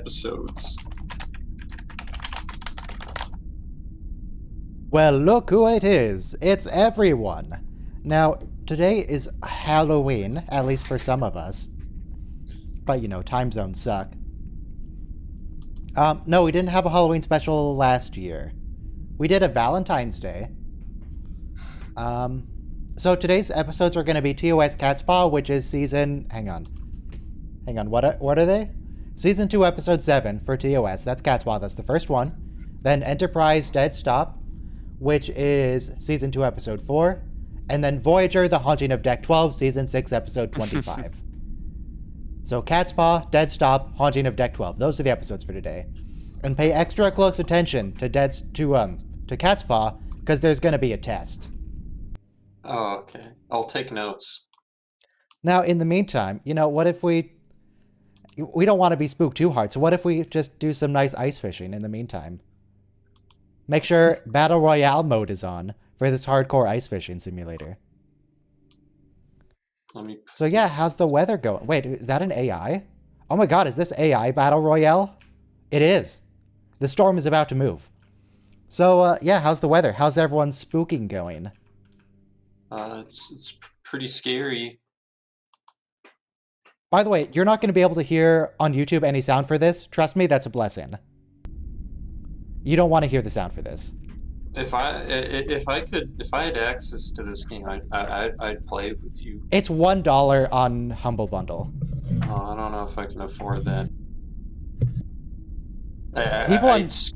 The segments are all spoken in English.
episodes. Well, look who it is. It's everyone. Now, today is Halloween, at least for some of us. But, you know, time zones suck. No, we didn't have a Halloween special last year. We did a Valentine's Day. So today's episodes are going to be TOS Catspaw, which is season... Hang on, what are they? Season 2, Episode 7 for TOS. That's Catspaw, that's the first one. Then Enterprise Dead Stop, which is Season 2, Episode 4. And then Voyager, The Haunting of Deck 12, Season 6, Episode 25. So Catspaw, Dead Stop, Haunting of Deck 12. Those are the episodes for today. And pay extra close attention to Catspaw, because there's going to be a test. Oh, okay. I'll take notes. Now, in the meantime, you know, what if we don't want to be spooked too hard, so what if we just do some nice ice fishing in the meantime? Make sure Battle Royale mode is on for this hardcore ice fishing simulator. So yeah, how's the weather going? Wait, is that an AI? Oh my god, is this AI Battle Royale? It is. The storm is about to move. So, yeah, how's the weather? How's everyone's spooking going? It's pretty scary. By the way, you're not going to be able to hear on YouTube any sound for this. Trust me, that's a blessing. You don't want to hear the sound for this. If I had access to this game, I'd play it with you. It's $1 on Humble Bundle. Oh, I don't know if I can afford that.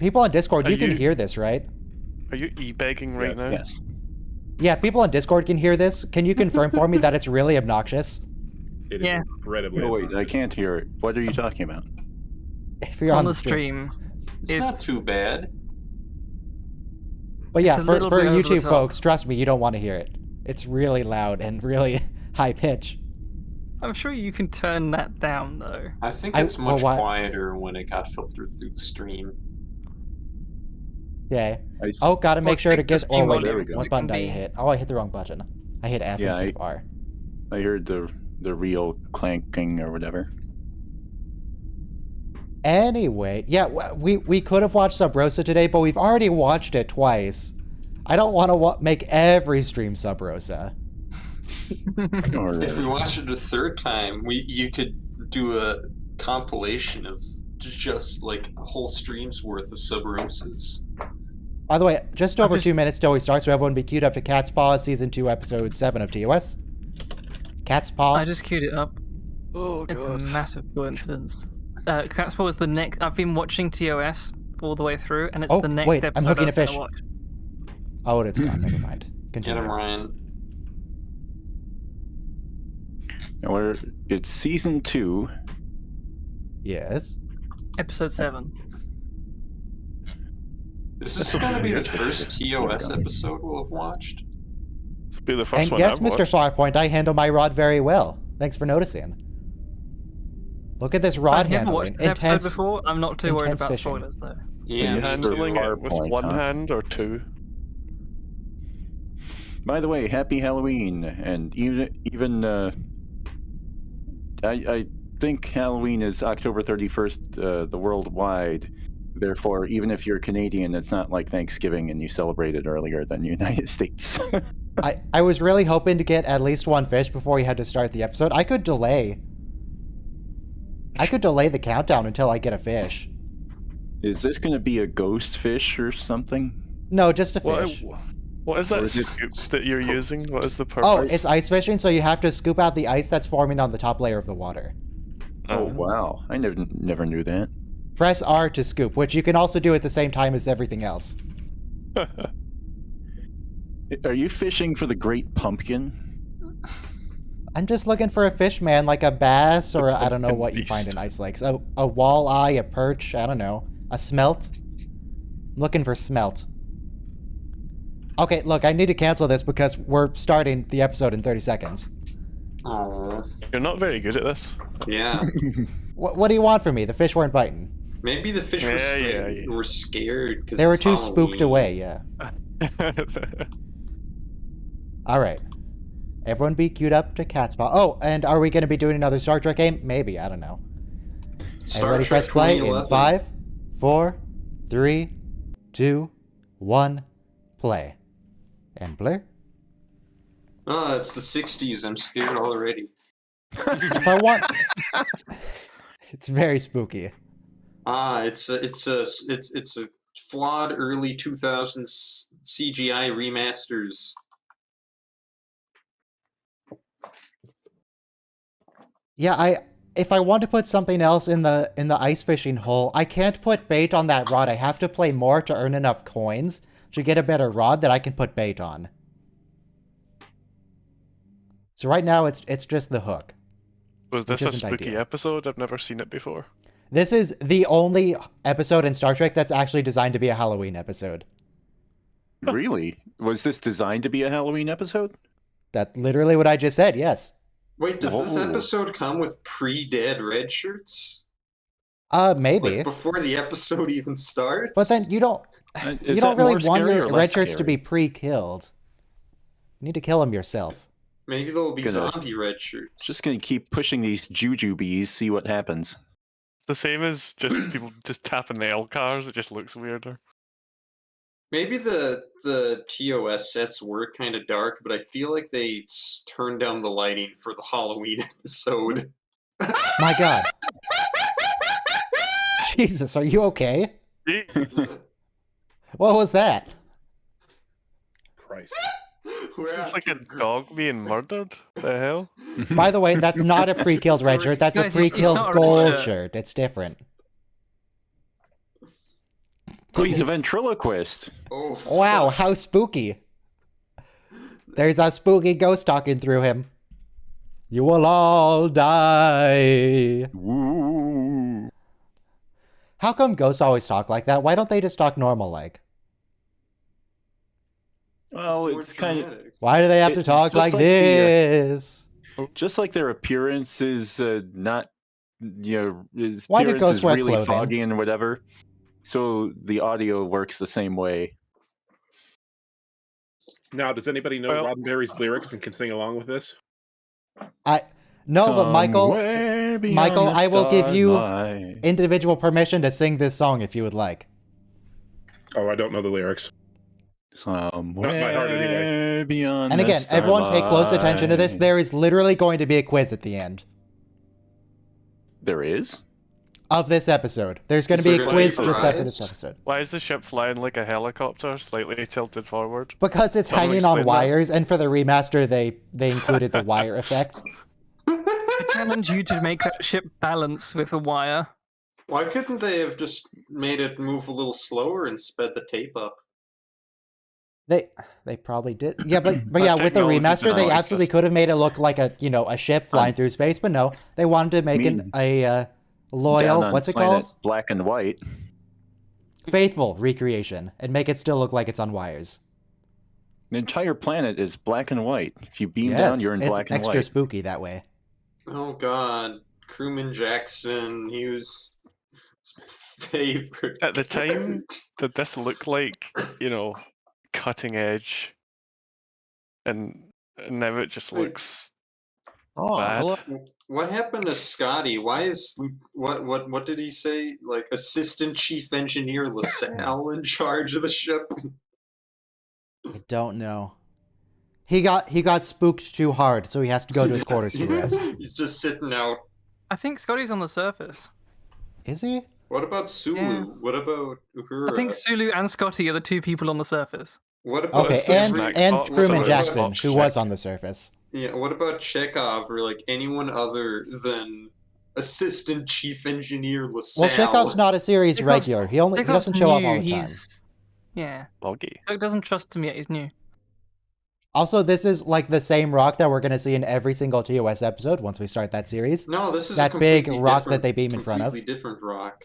People on Discord, you can hear this, right? Are you e-begging right now? Yes. Yeah, people on Discord can hear this. Can you confirm for me that it's really obnoxious? It is incredibly. Oh wait, I can't hear it. What are you talking about? If you're on the stream. It's not too bad. But yeah, for over the YouTube top. folks, trust me, you don't want to hear it. It's really loud and really high pitch. I'm sure you can turn that down, though. I think it's much quieter when it got filtered through the stream. Yeah. Oh, gotta make sure to get... Oh, wait, there we go. what button did I hit? Oh, I hit the wrong button. I hit F instead of R. I heard the real clanking or whatever. Anyway, yeah, we could have watched Sub Rosa today, but we've already watched it twice. I don't want to make every stream Sub Rosa. If we watch it a third time, you could do a compilation of just like a whole stream's worth of Sub Rosas. By the way, just over 2 minutes till we start, so everyone be queued up to Catspaw, Season 2, Episode 7 of TOS. Catspaw. I just queued it up. Oh, God. It's a massive coincidence. Catspaw was the next... I've been watching TOS all the way through, and it's the next wait, episode I'm hooking I a was gonna fish. watch. Oh, it's gone. Never mind. Continue. Get him, Ryan. Now it's Season 2. Yes. Episode 7. Is this going to be the first TOS episode we'll have watched? This will be the first And one yes, I've Mr. watched. Farpoint, I handle my rod very well. Thanks for noticing. Look at this rod I've never handling. watched this episode before. I'm not too worried about fishing. spoilers, though. Yeah, Mr. Handling it with PowerPoint, one huh? hand or two? By the way, happy Halloween, and even I think Halloween is October 31st, the worldwide. Therefore, even if you're Canadian, it's not like Thanksgiving and you celebrate it earlier than the United States. I was really hoping to get at least one fish before we had to start the episode. I could delay the countdown until I get a fish. Is this going to be a ghost fish or something? No, just a fish. What is that Or is it- scoop that you're using? What is the purpose? Oh, it's ice fishing, so you have to scoop out the ice that's forming on the top layer of the water. Oh, wow. I never knew that. Press R to scoop, which you can also do at the same time as everything else. Are you fishing for the Great Pumpkin? I'm just looking for a fish, man, like a bass or I don't know what you Beast. find in ice lakes. A walleye, a perch, I don't know. A smelt? I'm looking for smelt. Okay, look, I need to cancel this because we're starting the episode in 30 seconds. Oh, You're not very good at this. yeah. What do you want from me? The fish weren't biting. Maybe the fish were scared because They were too spooked away, yeah. Alright. Everyone be queued up to Catspaw. Oh, and are we going to be doing another Star Trek game? Maybe, I don't know. Star Everybody Trek press play in 2011. 5, 4, 3, 2, 1, play. And Blair? Oh, it's the 60s. I'm scared already. If I want... It's very spooky. It's a flawed early 2000s CGI remasters. Yeah, if I want to put something else in the ice fishing hole, I can't put bait on that rod. I have to play more to earn enough coins to get a better rod that I can put bait on. So right now it's just the hook. Was this a isn't spooky ideal. episode? I've never seen it before. This is the only episode in Star Trek that's actually designed to be a Halloween episode. Really? Was this designed to be a Halloween episode? That's literally what I just said, yes. Wait, does this Whoa. episode come with pre-dead red shirts? Maybe. Like before the episode even starts? But then you don't Is really that more want scary your or red less shirts to scary? be pre-killed. You need to kill them yourself. Maybe there'll be Gonna- zombie red shirts. Just gonna keep pushing these juju bees, see what happens. It's the same as just people just tapping the L cars. It just looks weirder. Maybe the TOS sets were kind of dark, but I feel like they turned down the lighting for the Halloween episode. My god. Jesus, are you okay? What was that? Christ. We're It's like after a dog being murdered. The hell? By the way, that's not a pre-killed red shirt. That's a Guys, it's pre-killed not a red gold shirt. shirt. It's different. Oh, he's a ventriloquist. Oh, Wow, fuck. how spooky. There's a spooky ghost talking through him. You will all die. Woo. How come ghosts always talk like that? Why don't they just talk normal like? Well, more it's kind of dramatic. Why do they have to It's talk just like like the, this? just like their appearance is not, his Why do appearance ghosts is wear really clothing? foggy and whatever. So the audio works the same way. Now, does anybody know Well- Roddenberry's lyrics and can sing along with this? No, but Michael, Somewhere beyond Michael, the I will give you starlight. individual permission to sing this song if you would like. Oh, I don't know the lyrics. Somewhere heart anyway. beyond And the again, everyone pay close attention to this. starlight. There is literally going to be a quiz at the end There is? of this episode. There's going Is to be there a gonna be quiz just after this prize? episode. Why is the ship flying like a helicopter, slightly tilted forward? Because it's Someone hanging on explain that. wires, and for the remaster, they included the wire effect. I challenge you to make that ship balance with a wire. Why couldn't they have just made it move a little slower and sped the tape up? They probably did. Yeah, but That yeah, with the technology remaster, did they not absolutely exist. could have made it look like a ship flying through space, but no, they wanted to make Mean- a Down loyal, on what's it planet called? Black and white. Faithful recreation, and make it still look like it's on wires. The entire planet is black and white. If you beam Yes, down, you're in it's black and extra white. spooky that way. Oh god, Crewman Jackson, he was my favorite. At the time, character. did this look like, cutting edge? And now it just looks Oh, bad. hello. What happened to Scotty? Why is what did he say? Like Assistant Chief Engineer LaSalle in charge of the ship? I don't know. He got spooked too hard, so he has to go to his quarters to rest. He's just sitting out. I think Scotty's on the surface. Is he? What about Sulu? Yeah. What about Uhura? I think Sulu and Scotty are the two people on the surface. What about Okay, the and snack and box? Crewman What Jackson, about who was on the surface. yeah? What about Chekhov or like anyone other than Assistant Chief Engineer LaSalle? Well, Chekhov's not a series Chekhov's- regular. He Chekhov's doesn't show up new, all the time. Yeah. Loggy. Doug doesn't trust him yet, he's new. Also, this is like the same rock that we're going to see in every single TOS episode once we start that series. No, this is that a big completely rock different- that they beam in front of. Completely different rock.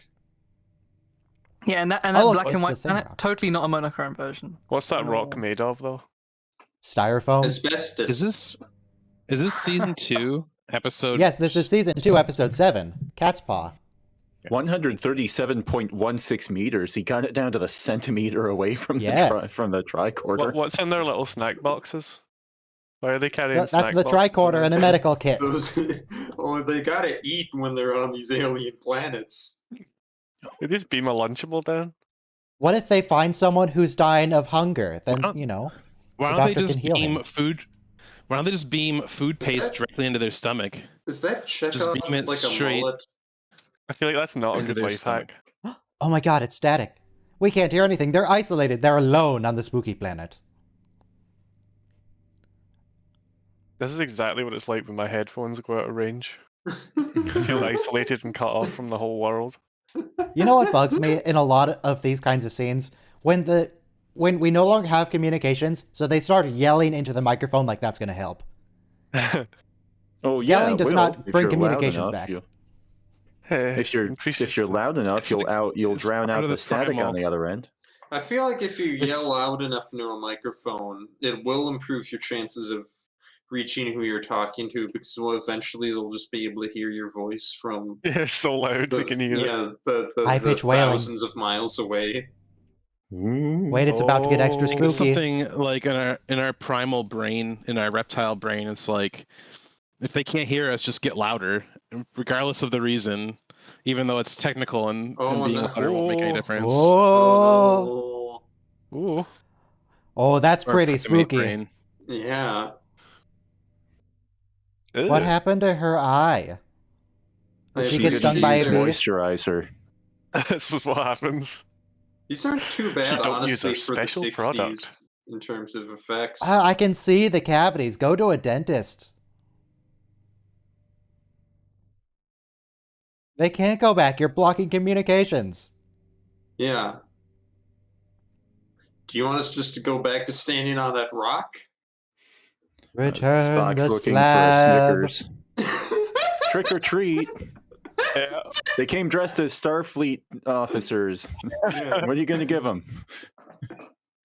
Yeah, and that Oh, look, black it's and the white same planet, rock. totally not a monochrome version. What's that rock Oh. made of, though? Styrofoam. Asbestos. Is this season 2 episode? Yes, this is season 2, episode 7. Catspaw. 137.16 meters. He got it down to the centimeter away from Yes. from the tricorder. What's in their little snack boxes? Why are they carrying That's snack the boxes tricorder in and a there? medical kit. Those, Oh, they gotta eat when they're on these alien planets. They just beam a Lunchable down. What if they find someone who's dying of hunger? Then, Why you know, Why the don't they doctor can just heal beam him. food? Why don't they just beam food paste that- directly into their stomach? Is that Just Chekhov beam it like a straight mullet? I feel like that's not a into good their life stomach. hack. Oh my god, it's static. We can't hear anything. They're isolated. They're alone on the spooky planet. This is exactly what it's like when my headphones go out of range. I feel isolated and cut off from the whole world. You know what bugs me in a lot of these kinds of scenes? When we no longer have communications, so they start yelling into the microphone like that's going to help. Oh yeah, Yelling it does will, not if bring you're loud communications enough, back. Hey, If you're loud enough, you'll it's drown part out of the the static primal. on the other end. I feel like if you It's- yell loud enough into a microphone, it will improve your chances of reaching who you're talking to, because eventually they'll just be able to hear your voice from Yeah, so loud they can hear it. the High-pitched wailing. thousands of miles away. Wait, it's about to get extra Oh. I think it's spooky. something like in our primal brain, in our reptile brain, it's like if they can't hear us, just get louder, regardless of the reason, even though it's technical and being no. louder won't make any difference. Oh, Oh Ooh. oh, that's Our pretty primate spooky. brain. no. Yeah. What Ew. happened to her eye? Did I she mean, get did stung she by a either- bee? Moisturizer. That's what happens. These aren't too bad, don't use our honestly, for the special 60s product. in terms of effects. I can see the cavities. Go to a dentist. They can't go back. You're blocking communications. Yeah. Do you want us just to go back to standing on that rock? Return Spock's the looking slab. for a Snickers. Trick or treat. Yeah. They came dressed as Starfleet officers. Yeah. What are you going to give them?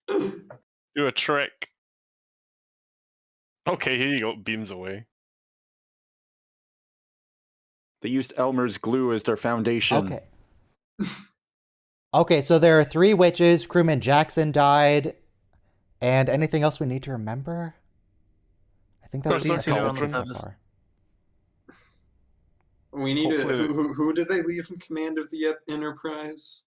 Do a trick. Okay, here you go. Beams away. They used Elmer's glue as their foundation. Okay. Okay, so there are 3 witches. Crewman Jackson died. And anything else we need to remember? I think that's There's it no so cauldron. far. We need to. Hopefully- Who did they leave in command of the Enterprise?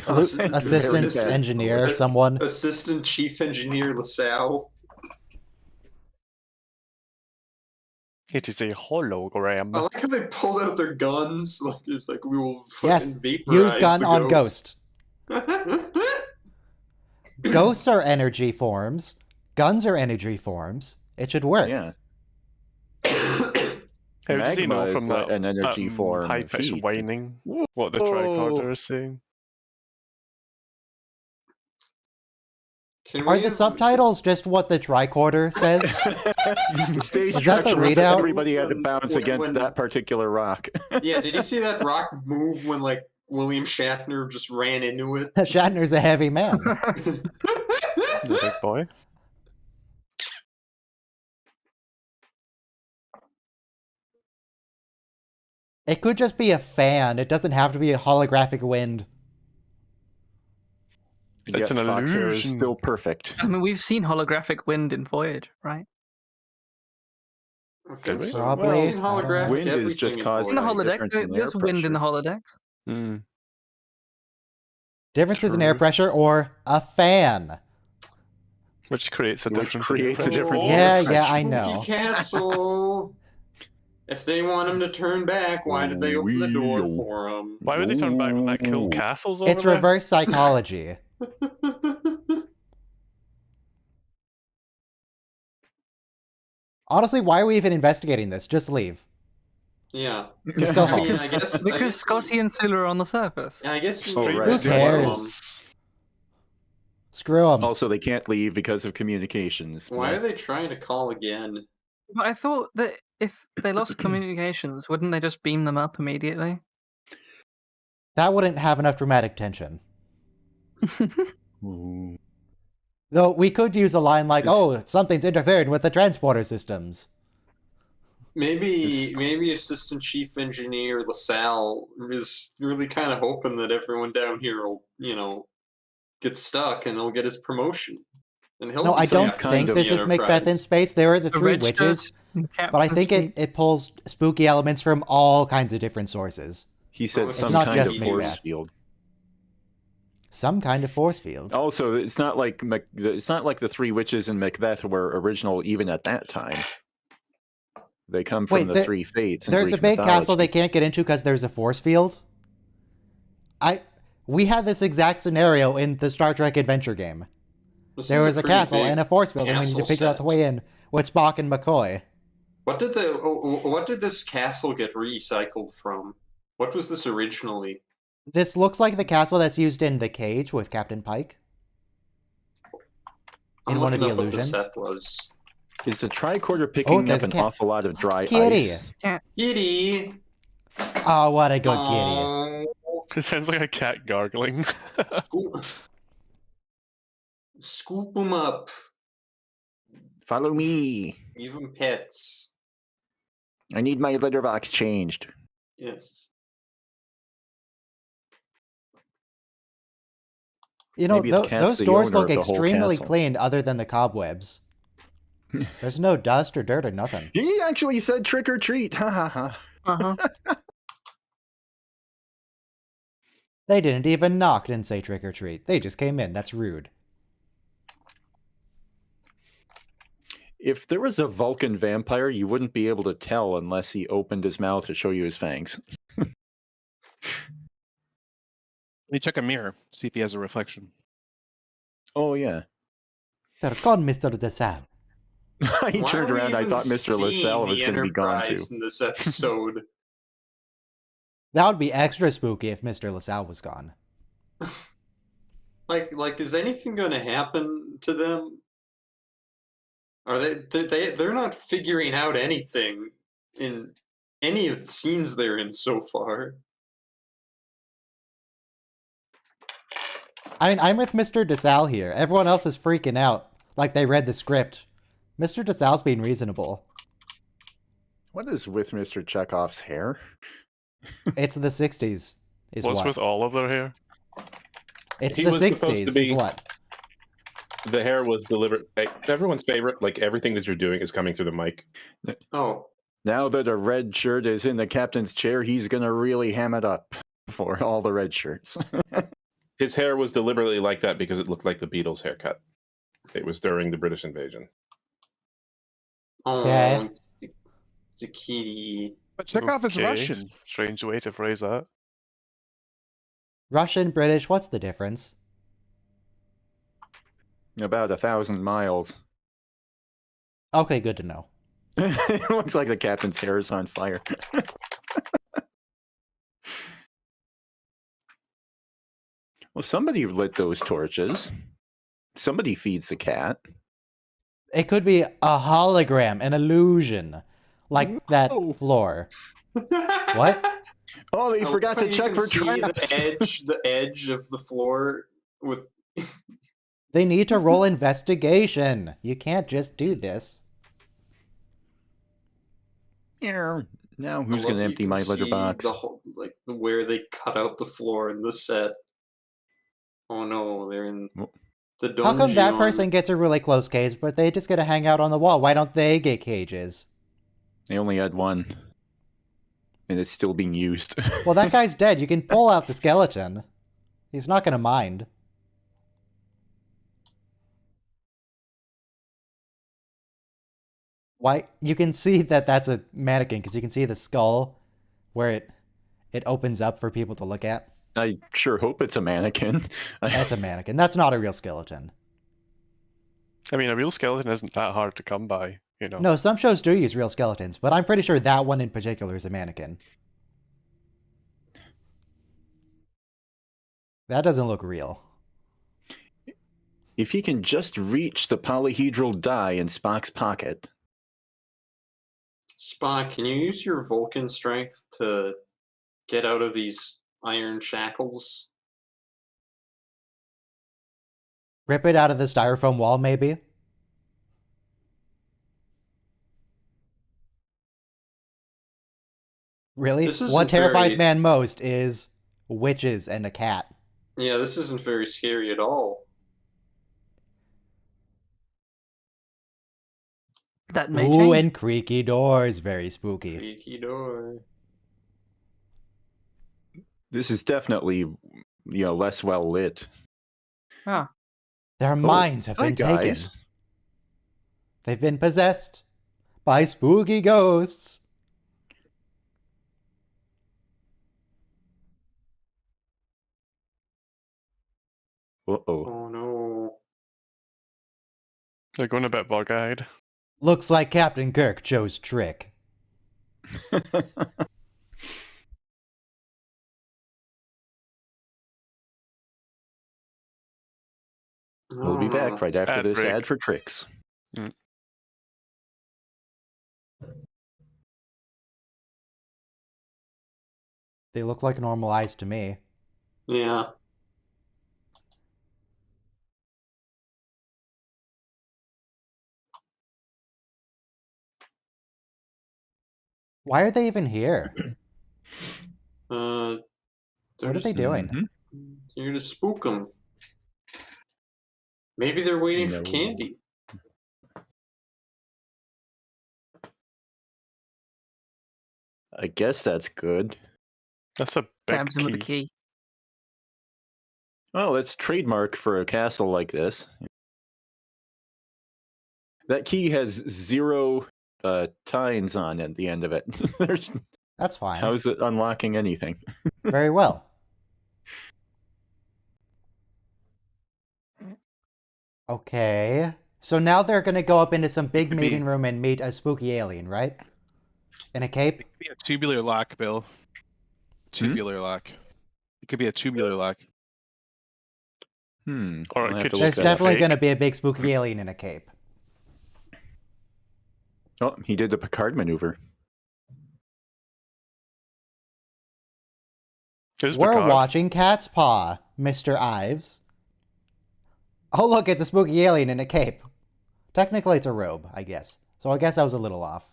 Assistant Very engineer, bad. someone. Assistant Chief Engineer LaSalle. It is a hologram. I like how they pulled out their guns. Like it's like we will fucking Yes, vaporize use gun the on ghost. Ghosts are energy forms. Guns are energy forms. It should work. Yeah. How does he know Magma from is that, an energy form of high-pitched heat. whining what the tricorder is saying? Can Are we the have- subtitles just what the tricorder says? Stage Is that the direction wants readout? everybody had to bounce When- against when- that particular rock. Yeah, did you see that rock move when like William Shatner just ran into it? Shatner's a heavy man. The big boy. It could just be a fan. It doesn't have to be a holographic wind. And It's yet an Spock's hair is illusion. still perfect. I mean, we've seen holographic wind in Voyage, right? I think Did we? so. Probably. We've seen I don't know. holographic Wind is everything just in caused In the by Voyager. holodeck, difference in there's air wind in the pressure. holodecks. Hmm. Differences in air True. pressure or a fan. Which creates a Which difference. creates a in difference in Yeah, air yeah, pressure. I know. Spooky Castle. If they want him to turn back, why did they open the door Wheel. for him? Why would they turn back when that cool Ooh. castle's over It's there? reverse psychology. Honestly, why are we even investigating this? Just leave. Yeah. Just go I mean, home. I guess Because Scotty and Sula are on the surface. I guess Street right. Who cares? resistance. Screw them. Also, they can't leave because of communications. Why are they trying to call again? But I thought that if they lost communications, wouldn't they just beam them up immediately? That wouldn't have enough dramatic tension. Ooh. Though we could use a line like, Is- oh, something's interfering with the transporter systems. Maybe Assistant Chief Engineer LaSalle is really kind of hoping that everyone down here will, get stuck and he'll get his promotion. And he'll No, be I don't captain kind think of this the is Macbeth in Enterprise. space. There are the The three red witches, shirt, but I think Captain it pulls spooky elements from all kinds of different sources. He said It's some not kind just of force Macbeth. field. Some kind of force field. Also, it's not like the three witches in Macbeth were original even at that time. They come from Wait, the three fates in there's a Greek big mythology. castle they can't get into because there's a force field. We had this exact scenario in the Star Trek Adventure game. This There is was a pretty castle big and a force field, and we need to castle figure out the set. way in with Spock and McCoy. What did this castle get recycled from? What was this originally? This looks like the castle that's used in The Cage with Captain Pike. I'm In one of the looking up what the illusions. set was. Is the tricorder picking up there's a an cat. awful lot of dry Kitty! ice? Kitty! Oh, what a good kitty. Oh, It sounds like a cat gargling. scoop them up. Follow me. Give them pets. I need my litter box changed. Yes. You know, Maybe the cat's those the doors owner look of the whole extremely castle. clean other than the cobwebs. There's no dust or dirt or nothing. He actually said trick or treat. Ha ha ha. Uh-huh. They didn't even knock and say trick or treat. They just came in. That's rude. If there was a Vulcan vampire, you wouldn't be able to tell unless he opened his mouth to show you his fangs. Let me check a mirror, see if he has a reflection. Oh, yeah. They're gone, Mr. DeSalle. He Why turned are we around. I even thought Mr. seeing LaSalle was the going to be gone too. Enterprise in this episode? That would be extra spooky if Mr. LaSalle was gone. Like, is anything going to happen to them? Are they're not figuring out anything in any of the scenes they're in so far. I mean, I'm with Mr. DeSalle here. Everyone else is freaking out, like they read the script. Mr. DeSalle's being reasonable. What is with Mr. Chekhov's hair? It's the 60s, is What's what? with all of their hair? It's He the was supposed to 60s, be- is what? The hair was delivered. Everyone's favorite. Like everything that you're doing is coming through the mic. Oh, Now that a red shirt is in the captain's chair, he's going to really ham it up for all the red shirts. His hair was deliberately like that because it looked like the Beatles' haircut. It was during the British invasion. Okay. it's a kitty. But Chekhov is Okay, Russian. Strange way to phrase that. Russian, British, what's the difference? About 1,000 miles. Okay, good to know. It looks like the captain's hair is on fire. Well, somebody lit those torches. Somebody feeds the cat. It could be a hologram, an illusion, like that floor. What? Oh, they forgot to You check can for see traps. the edge of the floor with. They need to roll investigation. You can't just do this. Yeah. Now I who's love going to you empty can my litter see box? The whole, like where they cut out the floor in the set. Oh no, they're in the dungeon. How come that person gets a really close cage, but they just get to hang out on the wall? Why don't they get cages? They only had one. And it's still being used. Well, that guy's dead. You can pull out the skeleton. He's not going to mind. Why? You can see that that's a mannequin because you can see the skull where it opens up for people to look at. I sure hope it's a mannequin. That's a mannequin. That's not a real skeleton. I mean, a real skeleton isn't that hard to come by, you know. No, some shows do use real skeletons, but I'm pretty sure that one in particular is a mannequin. That doesn't look real. If he can just reach the polyhedral die in Spock's pocket. Spock, can you use your Vulcan strength to get out of these iron shackles? Rip it out of the styrofoam wall, maybe? Really? This isn't What terrifies very- man most is witches and a cat. Yeah, this isn't very scary at all. That may Ooh, change. and creaky doors, very spooky. Creaky door. This is definitely, less well lit. Ah, Their minds have Hi, been taken. guys. They've been possessed by spooky ghosts. Uh-oh. Oh no. They're going a bit bug-eyed. Looks like Captain Kirk chose trick. We'll be back right after Ad this break. ad for tricks. They look like normal eyes to me. Yeah. Why are they even here? They're What are they doing? Here to spook them. Maybe they're waiting for No. candy. I guess that's good. That's a big stabs him with the key. key. Well, it's trademark for a castle like this. That key has 0 tines on at the end of it. That's fine. How is it unlocking anything? Very well. Okay. So now they're going to go up into some big Could be. meeting room and meet a spooky alien, right? In a cape? It could be a tubular lock, Bill. Tubular lock. It could be a tubular lock. Or I'll it have could to look There's that up. definitely fake. going to be a big spooky alien in a cape. Oh, he did the Picard maneuver. Who's We're Picard? watching Catspaw, Mr. Ives. Oh, look, it's a spooky alien in a cape. Technically, it's a robe, I guess. So I guess I was a little off.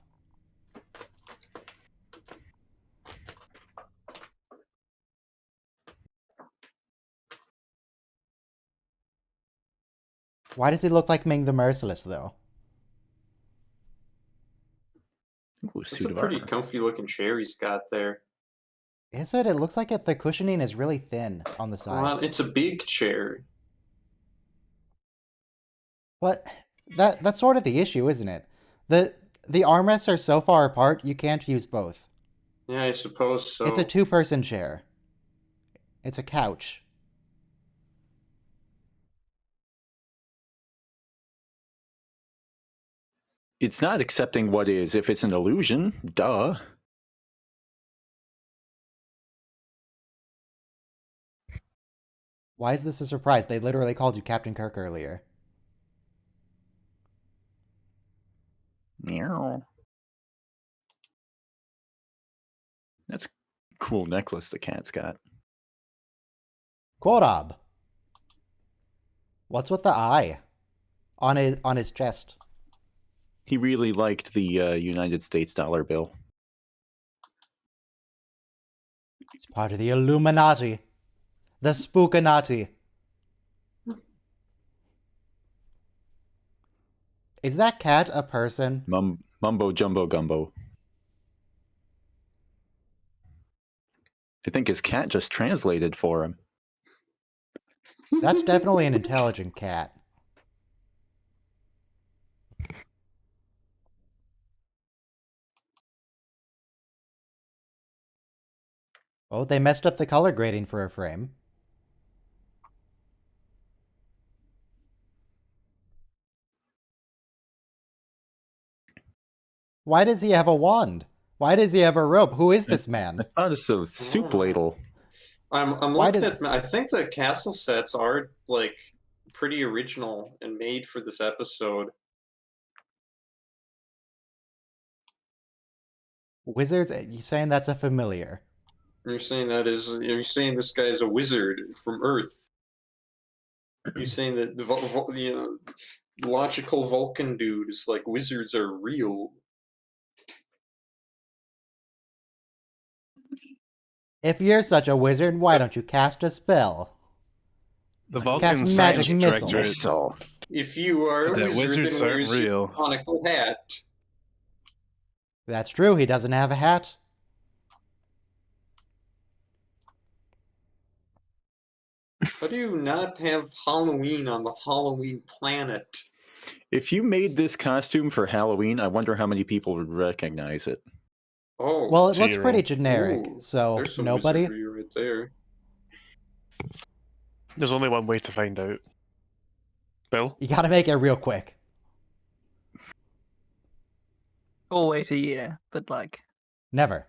Why does he look like Ming the Merciless, though? Ooh, It's suit a of pretty armor. comfy looking chair he's got there. Is it? It looks like the cushioning is really thin on the Well, sides. it's a big chair. But that's sort of the issue, isn't it? The armrests are so far apart, you can't use both. Yeah, I suppose so. It's a two-person chair. It's a couch. It's not accepting what is. If it's an illusion, duh. Why is this a surprise? They literally called you Captain Kirk earlier. Meow. That's a cool necklace the cat's got. Quotab. What's with the eye on his chest? He really liked the United States dollar bill. It's part of the Illuminati. The Spookinati. Is that cat a person? Mumbo jumbo gumbo. I think his cat just translated for him. That's definitely an intelligent cat. Oh, they messed up the color grading for a frame. Why does he have a wand? Why does he have a rope? Who is this man? I thought it's a soup ladle. I'm Why looking did- at. I think the castle sets are like pretty original and made for this episode. Wizards? You saying that's a familiar? You're saying that is? You're saying this guy is a wizard from Earth? You're saying that the logical Vulcan dude is like wizards are real? If you're such a wizard, why don't you cast a spell? The Cast Vulcan magic science missile. directorate. Missile. If you are a That wizard, wizards then aren't wears a real. conical hat. That's true. He doesn't have a hat. How do you not have Halloween on the Halloween planet? If you made this costume for Halloween, I wonder how many people would recognize it. Oh, Well, it looks 0. pretty generic, ooh, so there's some nobody. wizardry right there. There's only one way to find out. Bill? You gotta make it real quick. Or wait a year, but like. Never.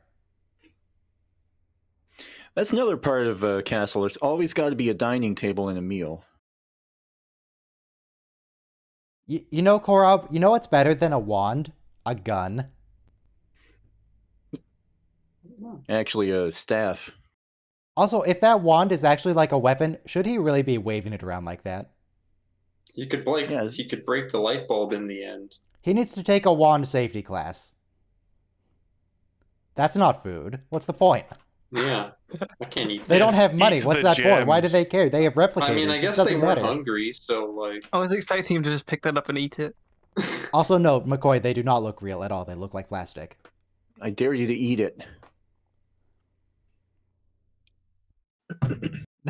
That's another part of a castle. There's always got to be a dining table and a meal. You know, Korob, you know what's better than a wand? A gun. Actually, a staff. Also, if that wand is actually like a weapon, should he really be waving it around like that? He could break. Yeah. He could break the light bulb in the end. He needs to take a wand safety class. That's not food. What's the point? Yeah, I can't eat. They that. don't have money. Eat What's the that for? Why do gems. they care? They have replicators. I mean, I This guess they doesn't weren't matter. hungry, so like. I was expecting him to just pick that up and eat it. Also, no, McCoy, they do not look real at all. They look like plastic. I dare you to eat it.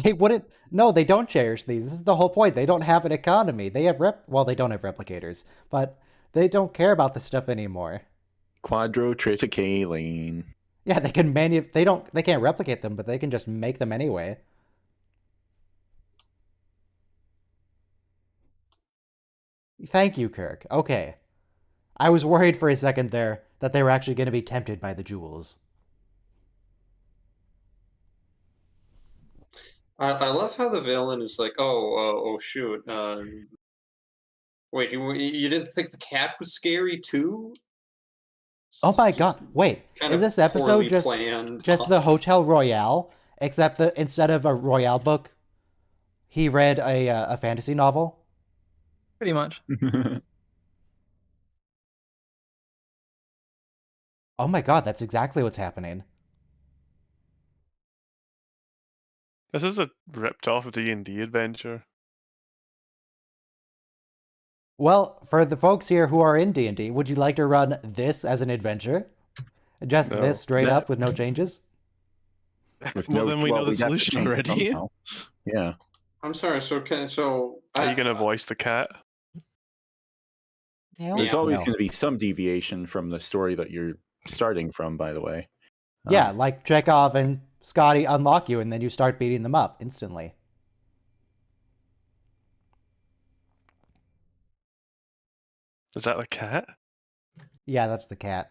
They wouldn't. No, they don't cherish these. This is the whole point. They don't have an economy. They have Well, they don't have replicators, but they don't care about this stuff anymore. Quadrotriticale. Yeah, they can They can't replicate them, but they can just make them anyway. Thank you, Kirk. Okay. I was worried for a second there that they were actually going to be tempted by the jewels. I love how the villain is like, oh shoot. Wait, you didn't think the cat was scary too? Oh my god! Wait, Kind is of this episode poorly just planned. the Hotel Royale? Except that instead of a Royale book, he read a fantasy novel. Pretty much. Oh my god, that's exactly what's happening. This is a ripped off D&D adventure. Well, for the folks here who are in D&D, would you like to run this as an adventure? Just No. this straight up with no changes? Well, then we know the we'd have to solution change it already. somehow. Yeah. I'm sorry. Are you gonna voice the cat? There's always No. going to be some deviation from the story that you're starting from, by the way. Yeah, like Chekhov and Scotty unlock you and then you start beating them up instantly. Is that a cat? Yeah, that's the cat.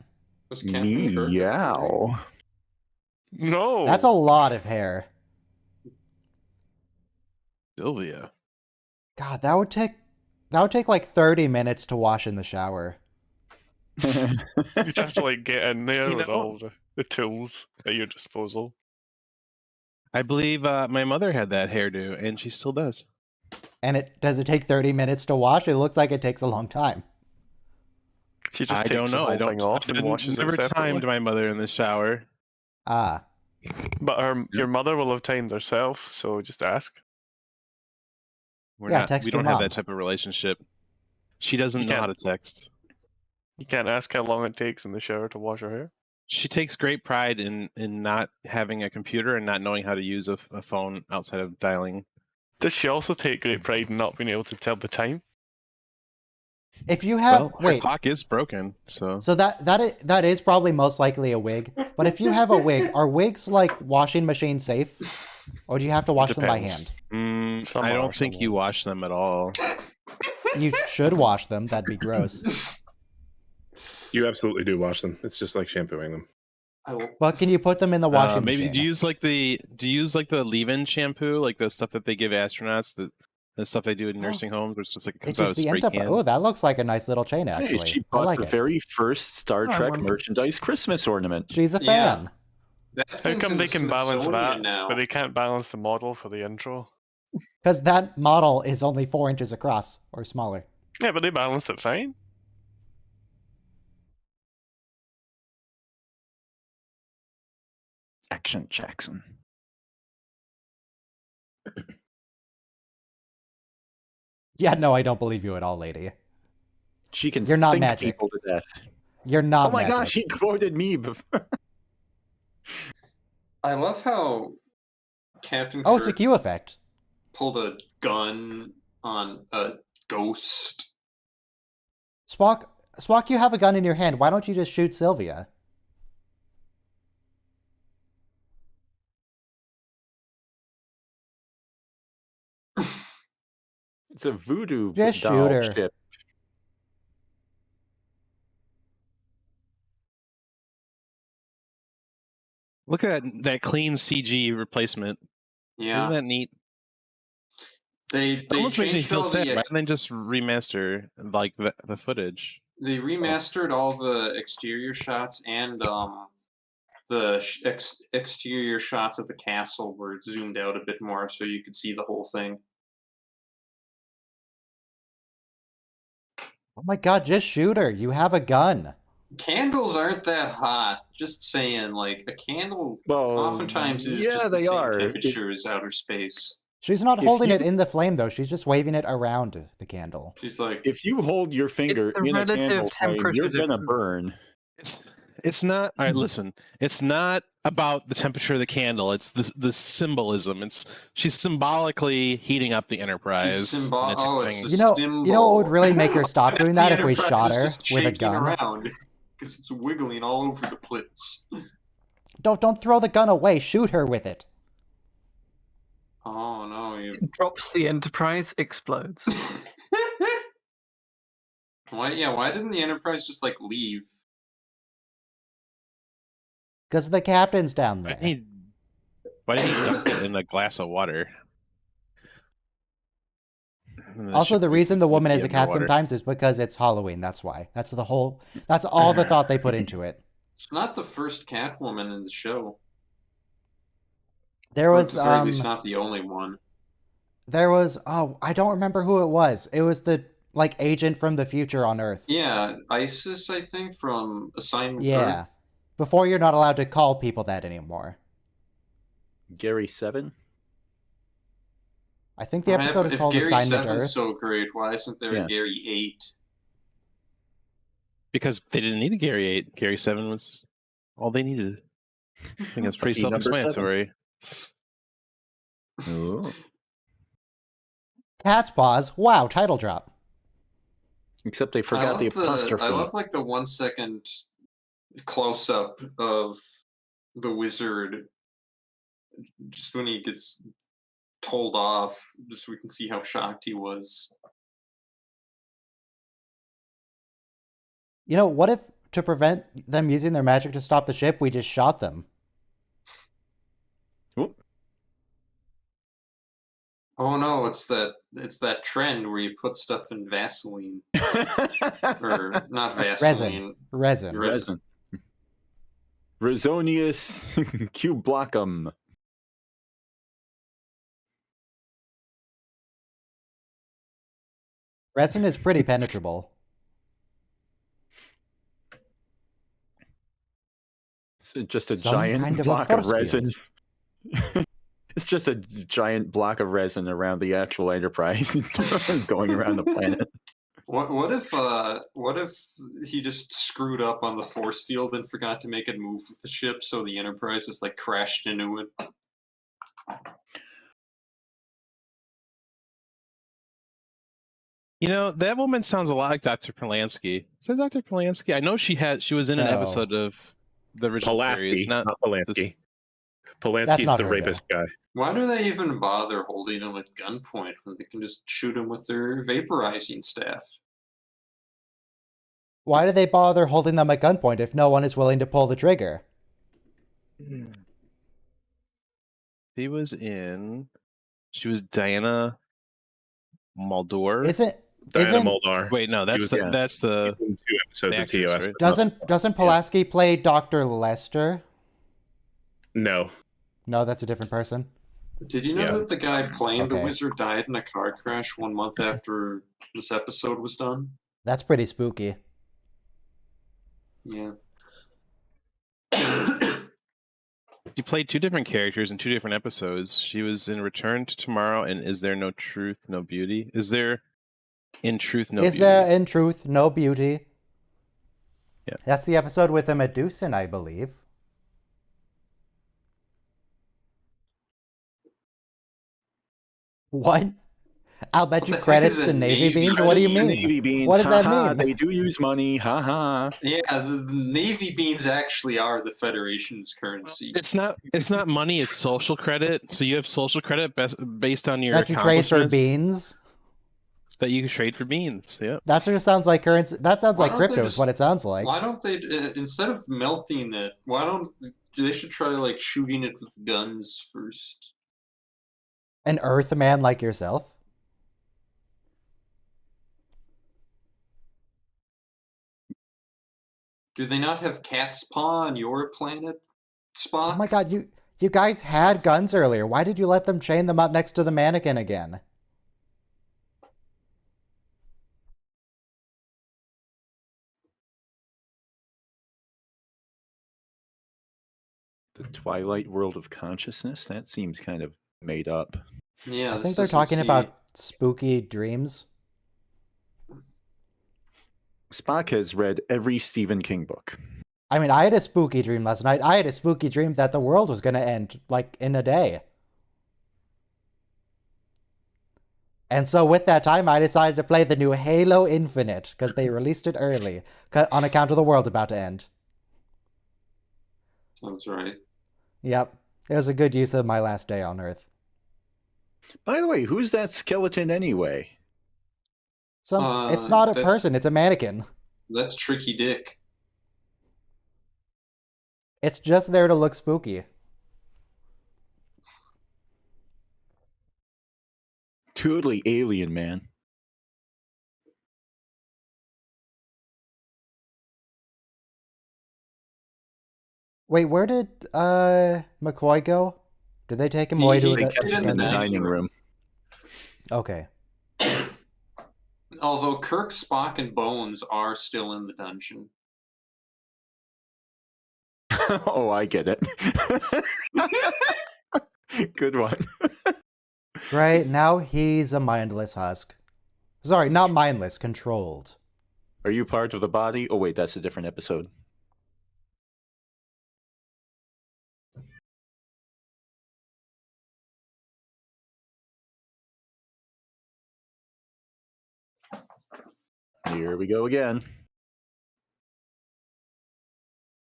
Was cat from the Kirk? Meow. No. That's a lot of hair. Sylvia. God, that would take like 30 minutes to wash in the shower. You'd have to like get in there You with know- all the tools at your disposal. I believe my mother had that hairdo, and she still does. And does it take 30 minutes to wash? It looks like it takes a long time. She just I takes don't know. the whole I don't. thing off and I washes never it separately. timed my mother in the shower. Ah. But your mother will have timed herself, so just ask. Yeah, text We your don't have mom. that type of relationship. She doesn't You know how can't- to text. You can't ask how long it takes in the shower to wash her hair. She takes great pride in not having a computer and not knowing how to use a phone outside of dialing. Does she also take great pride in not being able to tell the time? If you have Well, her wait, clock is broken, so so that is probably most likely a wig. But if you have a wig, are wigs like washing machine safe? Or do you have to wash them by Depends. hand? Some I are, don't think some you aren't. wash them at all. You should wash them. That'd be gross. You absolutely do wash them. It's just like shampooing them. But can you put them in the washing Maybe machine? do you use like the leave-in shampoo, like the stuff that they give astronauts, the stuff they do in nursing homes, where it's just like it It's comes out of just a the spray end up. can. Oh, that looks like a nice little chain, Hey, actually. she I bought like the it. very first Star I Trek wonder. merchandise Christmas ornament. She's a Yeah. fan. That How thing's come in they the can balance Smithsonian that, now. but they can't balance the model for the intro? Because that model is only 4 inches across or smaller. Yeah, but they balanced it fine. Action Jackson. Yeah, no, I don't believe you at all, lady. She can You're not think magic. people to death. You're not Oh my magic. gosh, he quoted me before. I love how Captain Oh, it's a Kirk Q effect. pulled a gun on a ghost. Spock, you have a gun in your hand. Why don't you just shoot Sylvia? It's a voodoo Just doll shoot her. ship. Look at that clean CG replacement. Yeah. Isn't that neat? They It almost makes me changed feel all sad. the Why didn't they just remaster like the footage? they remastered all the exterior shots and the exterior shots of the castle were zoomed out a bit more so you could see the whole thing. Oh my god, just shoot her. You have a gun. Candles aren't that hot. Just saying, like, a candle Well, oftentimes is yeah, just the they same are. temperature as outer space. She's not If holding you- it in the flame, though. She's just waving it around the candle. She's like, If you hold your finger the in a relative candle flame, temperature you're gonna difference. burn. It's not. All right, listen. It's not about the temperature of the candle. It's the symbolism. She's symbolically heating up the Enterprise. she's and it's oh, going- it's a symbol. You know what would really make her stop doing that The if we Enterprise shot is her just with a shaking gun? around because it's wiggling all over the place. Don't throw the gun away. Shoot her with it. Oh no, you. Drops the Enterprise, explodes. Why? Yeah, why didn't the Enterprise just like leave? Because the captain's down there. Why did he dunk it in a glass of water? And then Also, ship the would reason the woman be is a cat underwater. sometimes is because it's Halloween. That's why. That's all the thought they put into it. It's not the first Catwoman in the show. There Or was at the very least, not the only one. oh, I don't remember who it was. It was the like agent from the future on Earth. Yeah, Isis, I think, from Assignment Yeah. Earth. Before you're not allowed to call people that anymore. Gary 7? I think the episode is If called Gary Assignment 7's Earth. so great, why isn't there Yeah. a Gary 8? Because they didn't need a Gary 8. Gary 7 was all they needed. I think that's pretty Lucky number self-explanatory. Oh. Catspaws. Wow, title drop. Except they forgot the apostrophe. I love like the 1 second close up of the wizard just when he gets told off, just so we can see how shocked he was. You know, what if to prevent them using their magic to stop the ship, we just shot them? Oop. Oh no, it's that trend where you put stuff in Vaseline. Or not Vaseline. Resin. Resin. Resonius cublocum. Resin is pretty penetrable. It's just a Some giant kind of a block of force resin. It's just a giant block of resin around the actual Enterprise going around the planet. What if he just screwed up on the force field and forgot to make it move with the ship, so the Enterprise just like crashed into it? You know, that woman sounds a lot like Dr. Polanski. Is that Dr. Polanski? I know she was in an No. episode of the original series. Pulaski, not Polanski. Polanski's not the her, rapist guy. Why do they even bother holding him at gunpoint when they can just shoot him with their vaporizing staff? Why do they bother holding them at gunpoint if no one is willing to pull the trigger? She was Diana Muldaur. Diana Isn't Muldaur. Wait, no, that's was- that's the In 2 episodes the of TOS. actress, right? doesn't Pulaski play Dr. Lester? No. No, that's a different person. Did you know Yeah. that the guy playing the Okay. wizard died in a car crash 1 month after this episode was done? That's pretty spooky. Yeah. She played 2 different characters in 2 different episodes. She was in Return to Tomorrow and Is There No Truth, No Beauty? Is there in truth no Is beauty? there in truth no beauty? Yeah. That's the episode with the Medusan, I believe. What? I'll bet What you the heck is credits a to Navy Navy beans? What do you bean? mean? Navy beans. What does that haha, mean? They do use money. Haha. Yeah, the Navy beans actually are the Federation's currency. It's not money. It's social credit. So you have social credit based on your That you trade for accomplishments beans? that you can trade for beans. Yep. That sort of sounds like currency. That sounds Why like don't they crypto is just- what it sounds like. Why don't they, instead of melting it, why don't they should try like shooting it with guns first? An Earthman like yourself? Do they not have Catspaw on your planet, Spock? Oh my god, you guys had guns earlier. Why did you let them chain them up next to the mannequin again? The Twilight World of Consciousness? That seems kind of made up. Yeah, I this think they're doesn't talking seem- about spooky dreams. Spock has read every Stephen King book. I mean, I had a spooky dream last night. I had a spooky dream that the world was going to end, like, in a day. And so with that time, I decided to play the new Halo Infinite, because they released it early, on account of the world about to end. Sounds right. Yep. It was a good use of my last day on Earth. By the way, who's that skeleton anyway? It's not a that's- person, it's a mannequin. That's Tricky Dick. It's just there to look spooky. Totally alien, man. Wait, where did McCoy go? Did they take him away to They the kept him in the dining room. Okay. Although Kirk, Spock, and Bones are still in the dungeon. Oh, I get it. Good one. Right, now he's a mindless husk. Sorry, not mindless, controlled. Are you part of the body? Oh, wait, that's a different episode. Here we go again.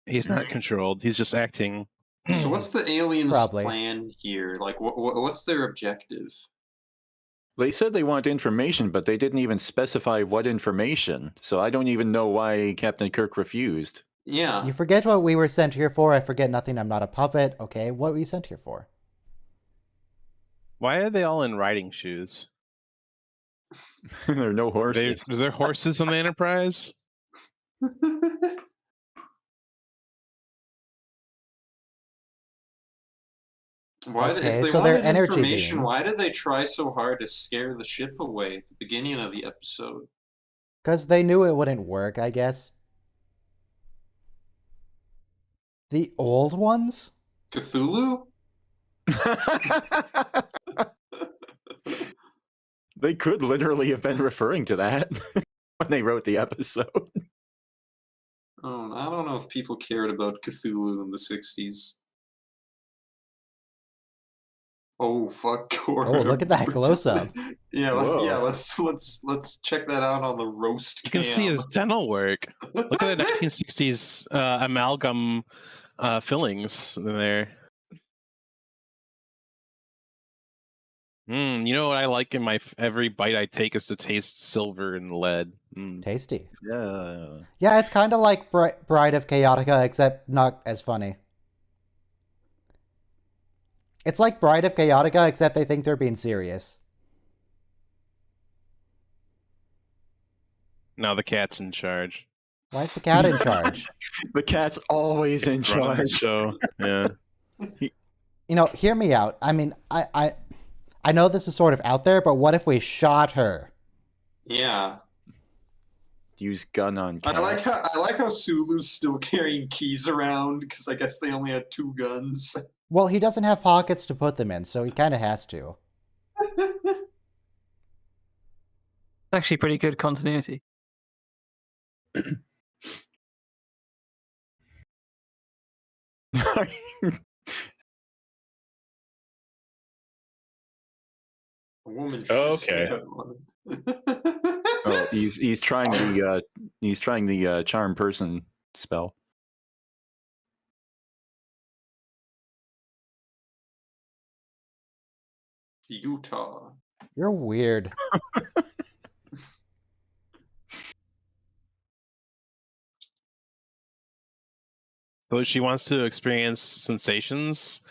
He's not controlled. He's just acting. So what's the aliens' Probably. plan here? Like, what's their objective? They said they want information, but they didn't even specify what information. So I don't even know why Captain Kirk refused. Yeah. You forget what we were sent here for. I forget nothing. I'm not a puppet. Okay, what were you sent here for? Why are they all in riding shoes? There are no horses. Are there horses on the Enterprise? Okay, if they so they're wanted energy information, beings. why did they try so hard to scare the ship away at the beginning of the episode? Because they knew it wouldn't work, I guess. The old ones? Cthulhu? They could literally have been referring to that when they wrote the episode. Oh, I don't know if people cared about Cthulhu in the 60s. Oh fuck! Oh, look at that close-up. Let's check that out on the roast You can see his dental work. Look at the 1960s amalgam fillings in there. You know what I like in my every bite I take is to taste silver and lead. Tasty. Yeah. Yeah, it's kind of like Bride of Chaotica, except not as funny. It's like Bride of Chaotica, except they think they're being serious. Now the cat's in charge. Why is the cat in charge? The cat's always in It's running the charge. show. Yeah. You know, hear me out. I mean, I know this is sort of out there, but what if we shot her? Yeah, Use gun on cat. I like how Sulu's still carrying keys around because I guess they only had 2 guns. Well, he doesn't have pockets to put them in, so he kind of has to. Actually, pretty good continuity. A woman should Okay. stay on Oh, he's trying the charm person spell. Utah. You're weird. So she wants to experience sensations.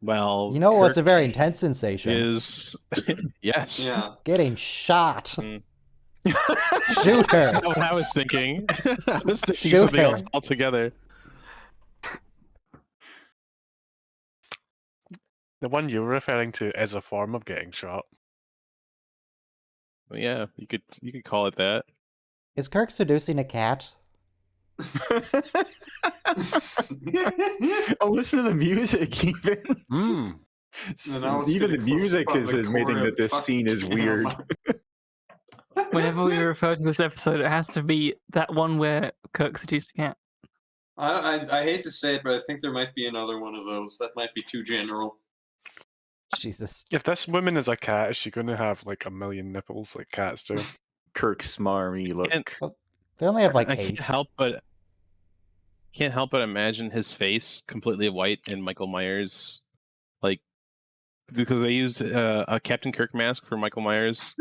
Well, You know what's a Kirk very intense sensation? is yes. Yeah. Getting shot. Mm. Shoot That's her. not what I was thinking. I was thinking Shoot something her. else altogether. The one you were referring to is a form of getting shot. Well, yeah, you could call it that. Is Kirk seducing a cat? Oh, listen to the music, even. Mm. And now let's Even get the a close-up music on is the admitting core that of this scene is fucking weird. Whenever we refer to this episode, it has to be that one where Kirk seduced a cat. I hate to say it, but I think there might be another one of those. That might be too general. Jesus. If this woman is a cat, is she going to have like a million nipples like cats do? Kirk smarmy look. They only have like I 8. can't help but imagine his face completely white in Michael Myers, like because they used a Captain Kirk mask for Michael Myers.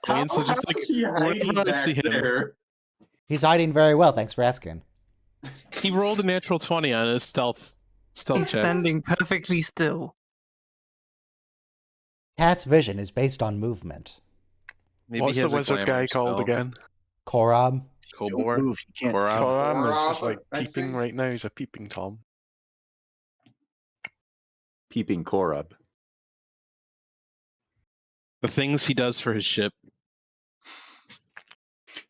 How So just is he like hiding whenever I back see him, there? He's hiding very well, thanks for asking. he rolled a natural 20 on his stealth He's check. standing perfectly still. Cat's vision is based on movement. Maybe What's he the has a wizard glamour guy called spell. again? Korab. Don't Kobor. move, you can't Korab. see. Koram is just Korab, like I peeping think. right now. He's a peeping Tom. Peeping Korab. The things he does for his ship.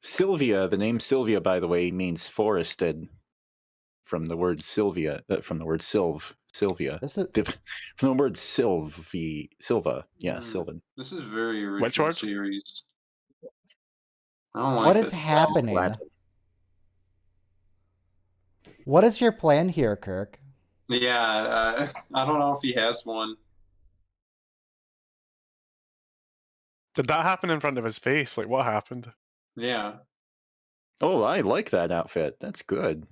Sylvia, the name Sylvia, by the way, means forested. From the word Sylvia, from the word Sylvia. This is From the word Silva. Yeah, Sylvan. This is very original Which word? series. I don't like what is this. happening? Latin. What is your plan here, Kirk? Yeah, I don't know if he has one. Did that happen in front of his face? Like, what happened? Yeah, Oh, I like that outfit. That's good.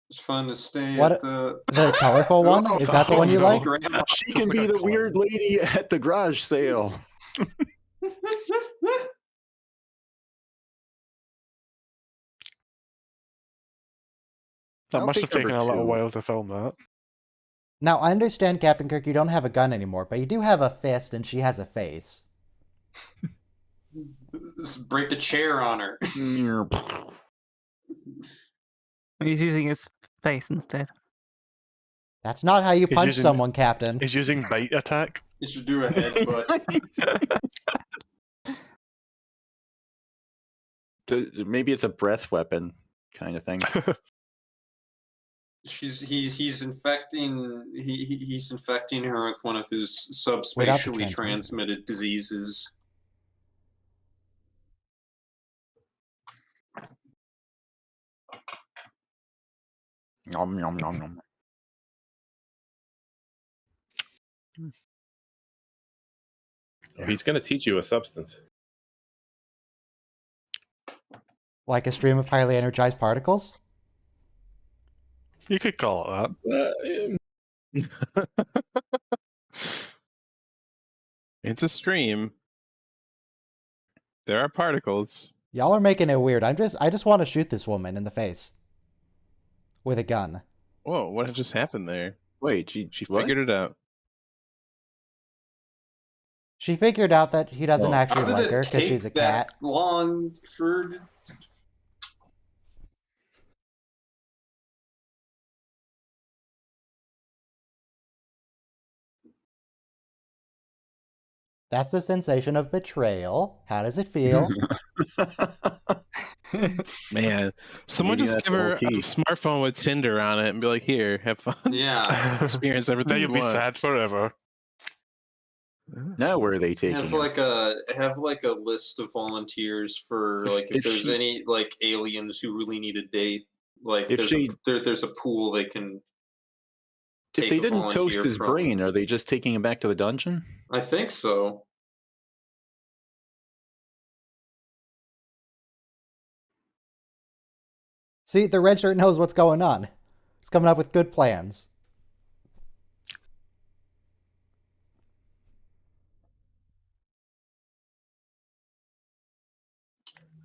it's fun to stay What- at the colorful one? Is that the one you like? She can be the weird lady at the garage sale. That I'll must have take taken number a little 2. while to film that. Now, I understand, Captain Kirk, you don't have a gun anymore, but you do have a fist and she has a face. Just break a chair on her. He's using his face instead. That's not how you He's punch using- someone, Captain. He's using bite attack. You should do a headbutt. Maybe it's a breath weapon kind of thing. He's infecting he's infecting her with one of his Without the subspatially transmitter. transmitted diseases. Nom, nom, nom, nom. He's going to teach you a substance. Like a stream of highly energized particles? You could call it It's a stream. There are particles. Y'all are making it weird. I just want to shoot this woman in the face. With a gun. Whoa, what just happened there? Wait, She what? figured it out. She figured out that he doesn't Well, actually How did like it her because take she's a that cat. long for? That's the sensation of betrayal. How does it feel? Man, someone Maybe just that's give her a OT. smartphone with Tinder on it and be like, "Here, have fun, Yeah, experience everything Now you you'll be want." sad forever. Now where are they taking have him? like a list of volunteers for like if If there's she- any like aliens who really need a date. Like If there's she- there's a pool they can take they a didn't volunteer toast his from. brain, are they just taking him back to the dungeon? I think so. See, the red shirt knows what's going on. He's coming up with good plans.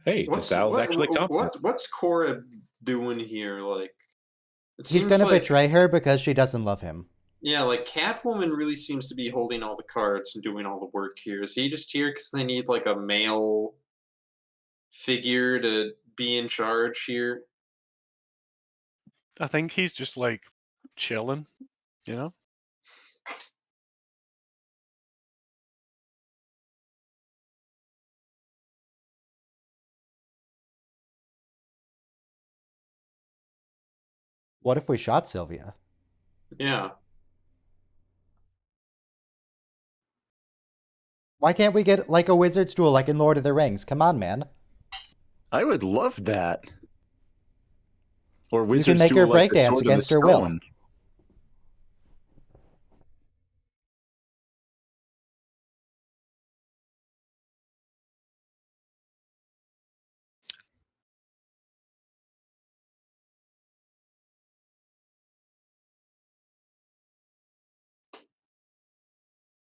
Hey, Sal's actually competent. What's Cora doing here? Like, he's gonna betray her because she doesn't love him. Yeah, like Catwoman really seems to be holding all the cards and doing all the work here. Is he just here because they need like a male figure to be in charge here? I think he's just like chilling, you know? What if we shot Sylvia? Yeah. Why can't we get like a wizard's duel like in Lord of the Rings? Come on, man. I would love that. Or You wizard's can make her duel like the breakdance Sword and the against her will. Stone.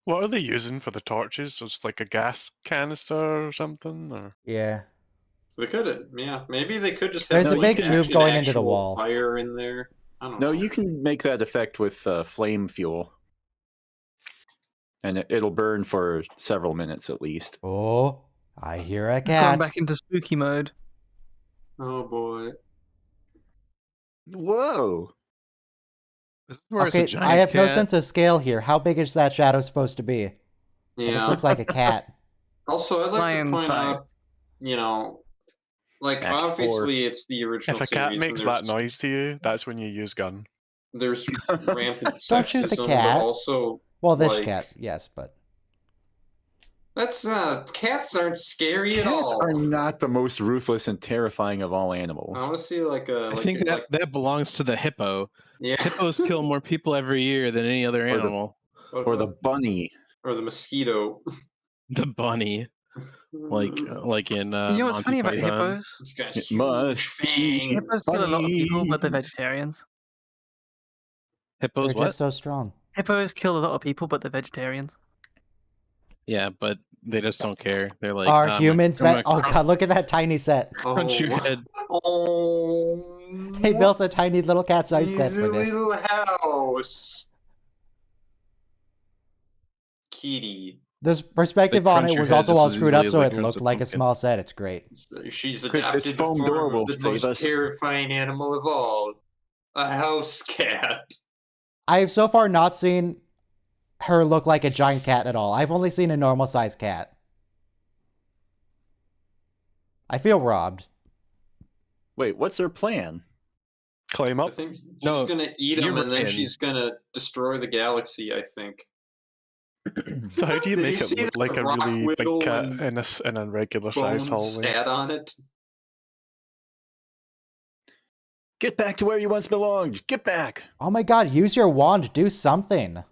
What are they using for the torches? It's like a gas canister or something? Or Yeah. They could, yeah. Maybe they could just have There's a big tube going into the wall. Fire in there. I don't know. No, you can make that effect with flame fuel. And it'll burn for several minutes at least. Oh, I hear a Going cat. back into spooky mode. Oh boy. Whoa. This is where it's Okay, a giant I have no cat. sense of scale here. How big is that shadow supposed to be? It just Yeah. looks like a cat. Also, I'd like to Lion point size. out, you know, like Act obviously it's the original if a cat series. makes and that noise to you, that's when you use gun. There's rampant Don't shoot the sexism, cat. but also Well, this like, cat, yes, but that's cats aren't scary at Cats all. are not the most ruthless and terrifying of all I animals. want to see like a. I Like, think that belongs to the hippo. yeah. Hippos kill more people every year than any other animal. Or the bunny. or the mosquito. The bunny, like in You know what's Monty funny about Python. hippos? It's got It huge must be fangs. Hippos kill a lot of people, but they're bunnies. vegetarians. Hippos they're what? just so strong. Hippos kill a lot of people, but they're vegetarians. Yeah, but they just don't care. They're like, Are "Ah, humans I'm gonna Oh god, look at that tiny set. crunch your head." Oh, They built a tiny little cat's ice set easy for this. little house. Kitty. This perspective They on crunch it your was head also just all as screwed easily up, as so they it crunch looked the like a pumpkin. small set. It's great. She's Quick, this adapted the foam door form will of the save most us. terrifying animal of all. A house cat. I have so far not seen her look like a giant cat at all. I've only seen a normal sized cat. I feel robbed. Wait, what's their plan? Climb I up. think she's No, gonna eat you're him and then Ryan. she's gonna destroy the galaxy, I think. So how do you Did make you it see look that like a rock really big whittle cat and in a regular size Bones hallway? sat on it? Get back to where you once belonged. Get back. Oh my god, use your wand, do something.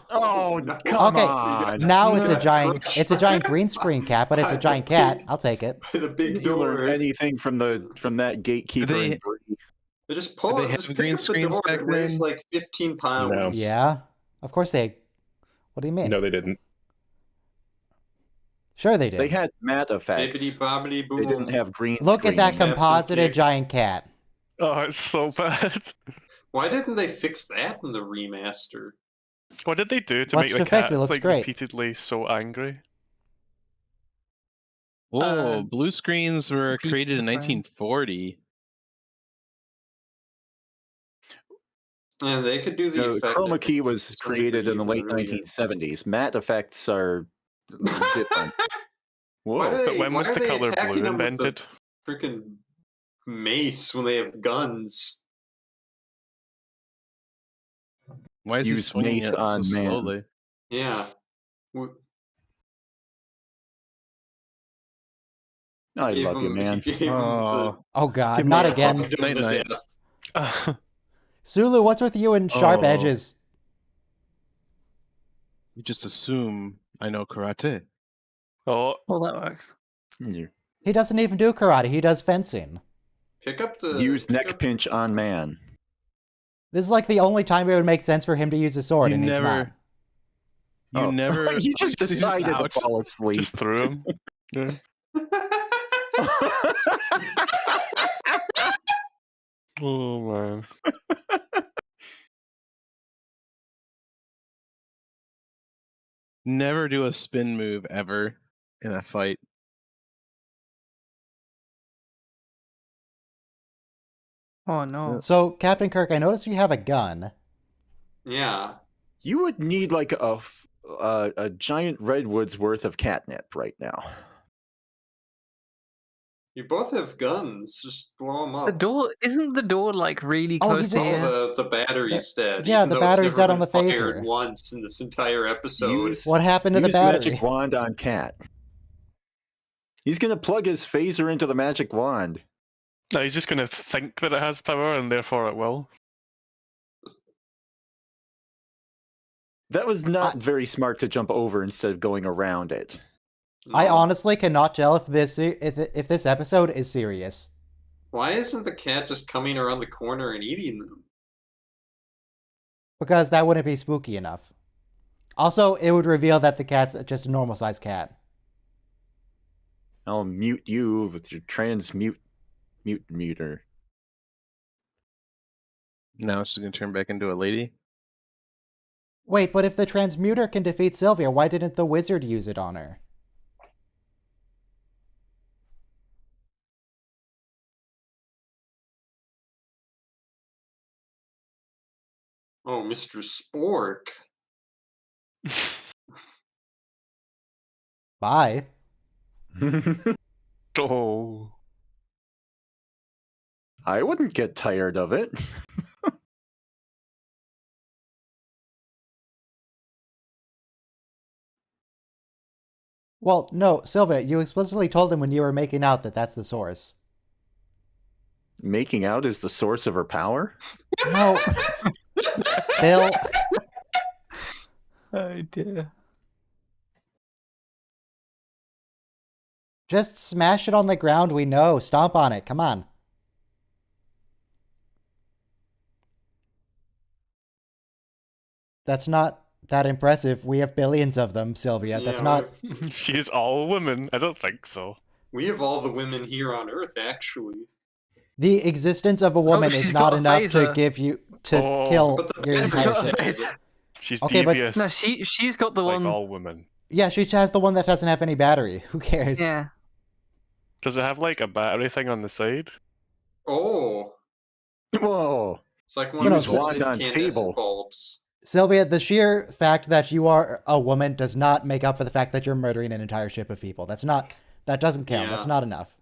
Oh, no. come Okay, on. now it's a got giant crushed green screen cat, but it's a by giant the cat. big- I'll take it. By the big Did you learn door. anything from that gatekeeper they- in Bree? They just pull Did it, they just have pick green up the screens door. back It weighs then? like 15 pounds. Yeah. Of course they. What do you mean? No, they didn't. Sure they did. They had matte effects. Bibbidi bobbidi boom. They didn't have green Look at that screen. composited Kick. giant cat. Oh, it's so bad. Why didn't they fix that in the remaster? What did they do to What's make the to fix cat it? Looks like great. repeatedly so angry? Whoa, blue screens were repeat created in the frame. 1940. And they could do the No, effect. I chroma think, key to was some created degree in the late even earlier. 1970s. Matte effects are different. Why Whoa. do But Hey, when why was are the they color attacking blue them with the- invented? Freaking mace when they have guns. Why is he Use swinging mace it so on man. slowly? Yeah. I love you, man. He gave him Oh, Oh god, Give me not a again. hugged him to Night-night. death. Sulu, what's with you and sharp Oh. edges? You just assume I know karate. Oh, Well, that works. You He doesn't even do karate. He does fencing. Pick up the use pick neck up- pinch on man. This is like the only time it would make sense for him to use a sword, You and he's never- not. You Oh. never. He just He's decided out. to fall asleep. just threw him. Yeah. Oh man. Never do a spin move ever in a fight. Oh no. So, Captain Kirk, I notice you have a gun. Yeah. You would need like a giant redwood's worth of catnip right now. You both have guns. Just blow them up. The door isn't the door like really Oh, close he to just- here? The battery's dead. yeah, even the though it's battery's never dead on been the fired phaser. once in this entire episode. Use- What happened to the Use battery? magic wand on Cat. He's gonna plug his phaser into the magic wand. No, he's just gonna think that it has power and therefore it will. That was not very smart to jump over instead of going around it. I No. honestly cannot tell if this episode is serious. Why isn't the cat just coming around the corner and eating them? Because that wouldn't be spooky enough. Also, it would reveal that the cat's just a normal sized cat. I'll mute you with your muter. Now she's gonna turn back into a lady. Wait, but if the transmuter can defeat Sylvia, why didn't the wizard use it on her? Oh, Mr. Spork. Bye. Oh. I wouldn't get tired of it. Well, no, Sylvia, you explicitly told him when you were making out that that's the source. Making out is the source of her power? No. Bill. Oh dear. Just smash it on the ground, we know. Stomp on it, come on. That's not that impressive. We have billions of them, Sylvia. That's Yeah, not... She's all women. I don't think so. We have all the women here on Earth, actually. The existence of a woman she's is not got a enough to phaser. give you... to Oh. kill But the your battery's entire dead. ship. She's Okay, but- devious. No, she's got the like one. all women. Yeah, she has the one that doesn't have any battery. Who cares? Yeah. Does it have like a battery thing on the side? Oh. Whoa. It's like one You know, of those wand on incandescent table. bulbs. Sylvia, the sheer fact that you are a woman does not make up for the fact that you're murdering an entire ship of people. That doesn't count. Yeah. That's not enough.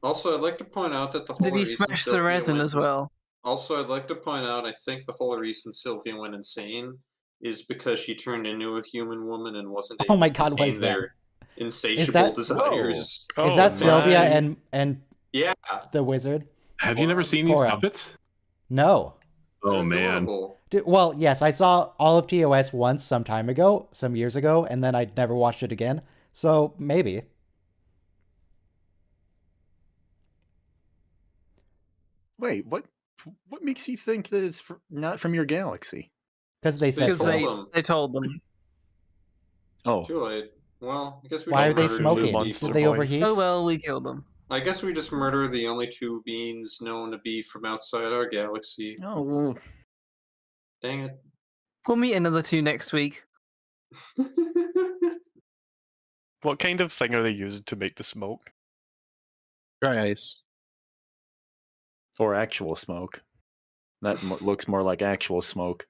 Also, I'd like to point out that the whole Did he reason smash the Sylvia resin went as well? Also, I'd like to point out, I think the whole reason Sylvia went insane is because she turned into a human woman and wasn't able Oh my to God, what contain is that? their insatiable that- desires. Is Oh, that Sylvia man. and Yeah. the wizard? Have you never seen these Cora. puppets? No. Oh they're man. adorable. Well, yes, I saw all of TOS once some time ago, some years ago, and then I never watched it again. So maybe. Wait, what makes you think that it's not from your galaxy? Because they said Because told so. them. they told them. Oh, Too late. Well, I guess we Why just are they murdered two smoking? monster Did people. they boys. overheat? Oh well, we killed them. I guess we just murdered the only two beings known to be from outside our galaxy. oh, well, Dang it. We'll meet another two next week. What kind of thing are they using to make the smoke? Dry ice. or actual smoke. That looks more like actual smoke.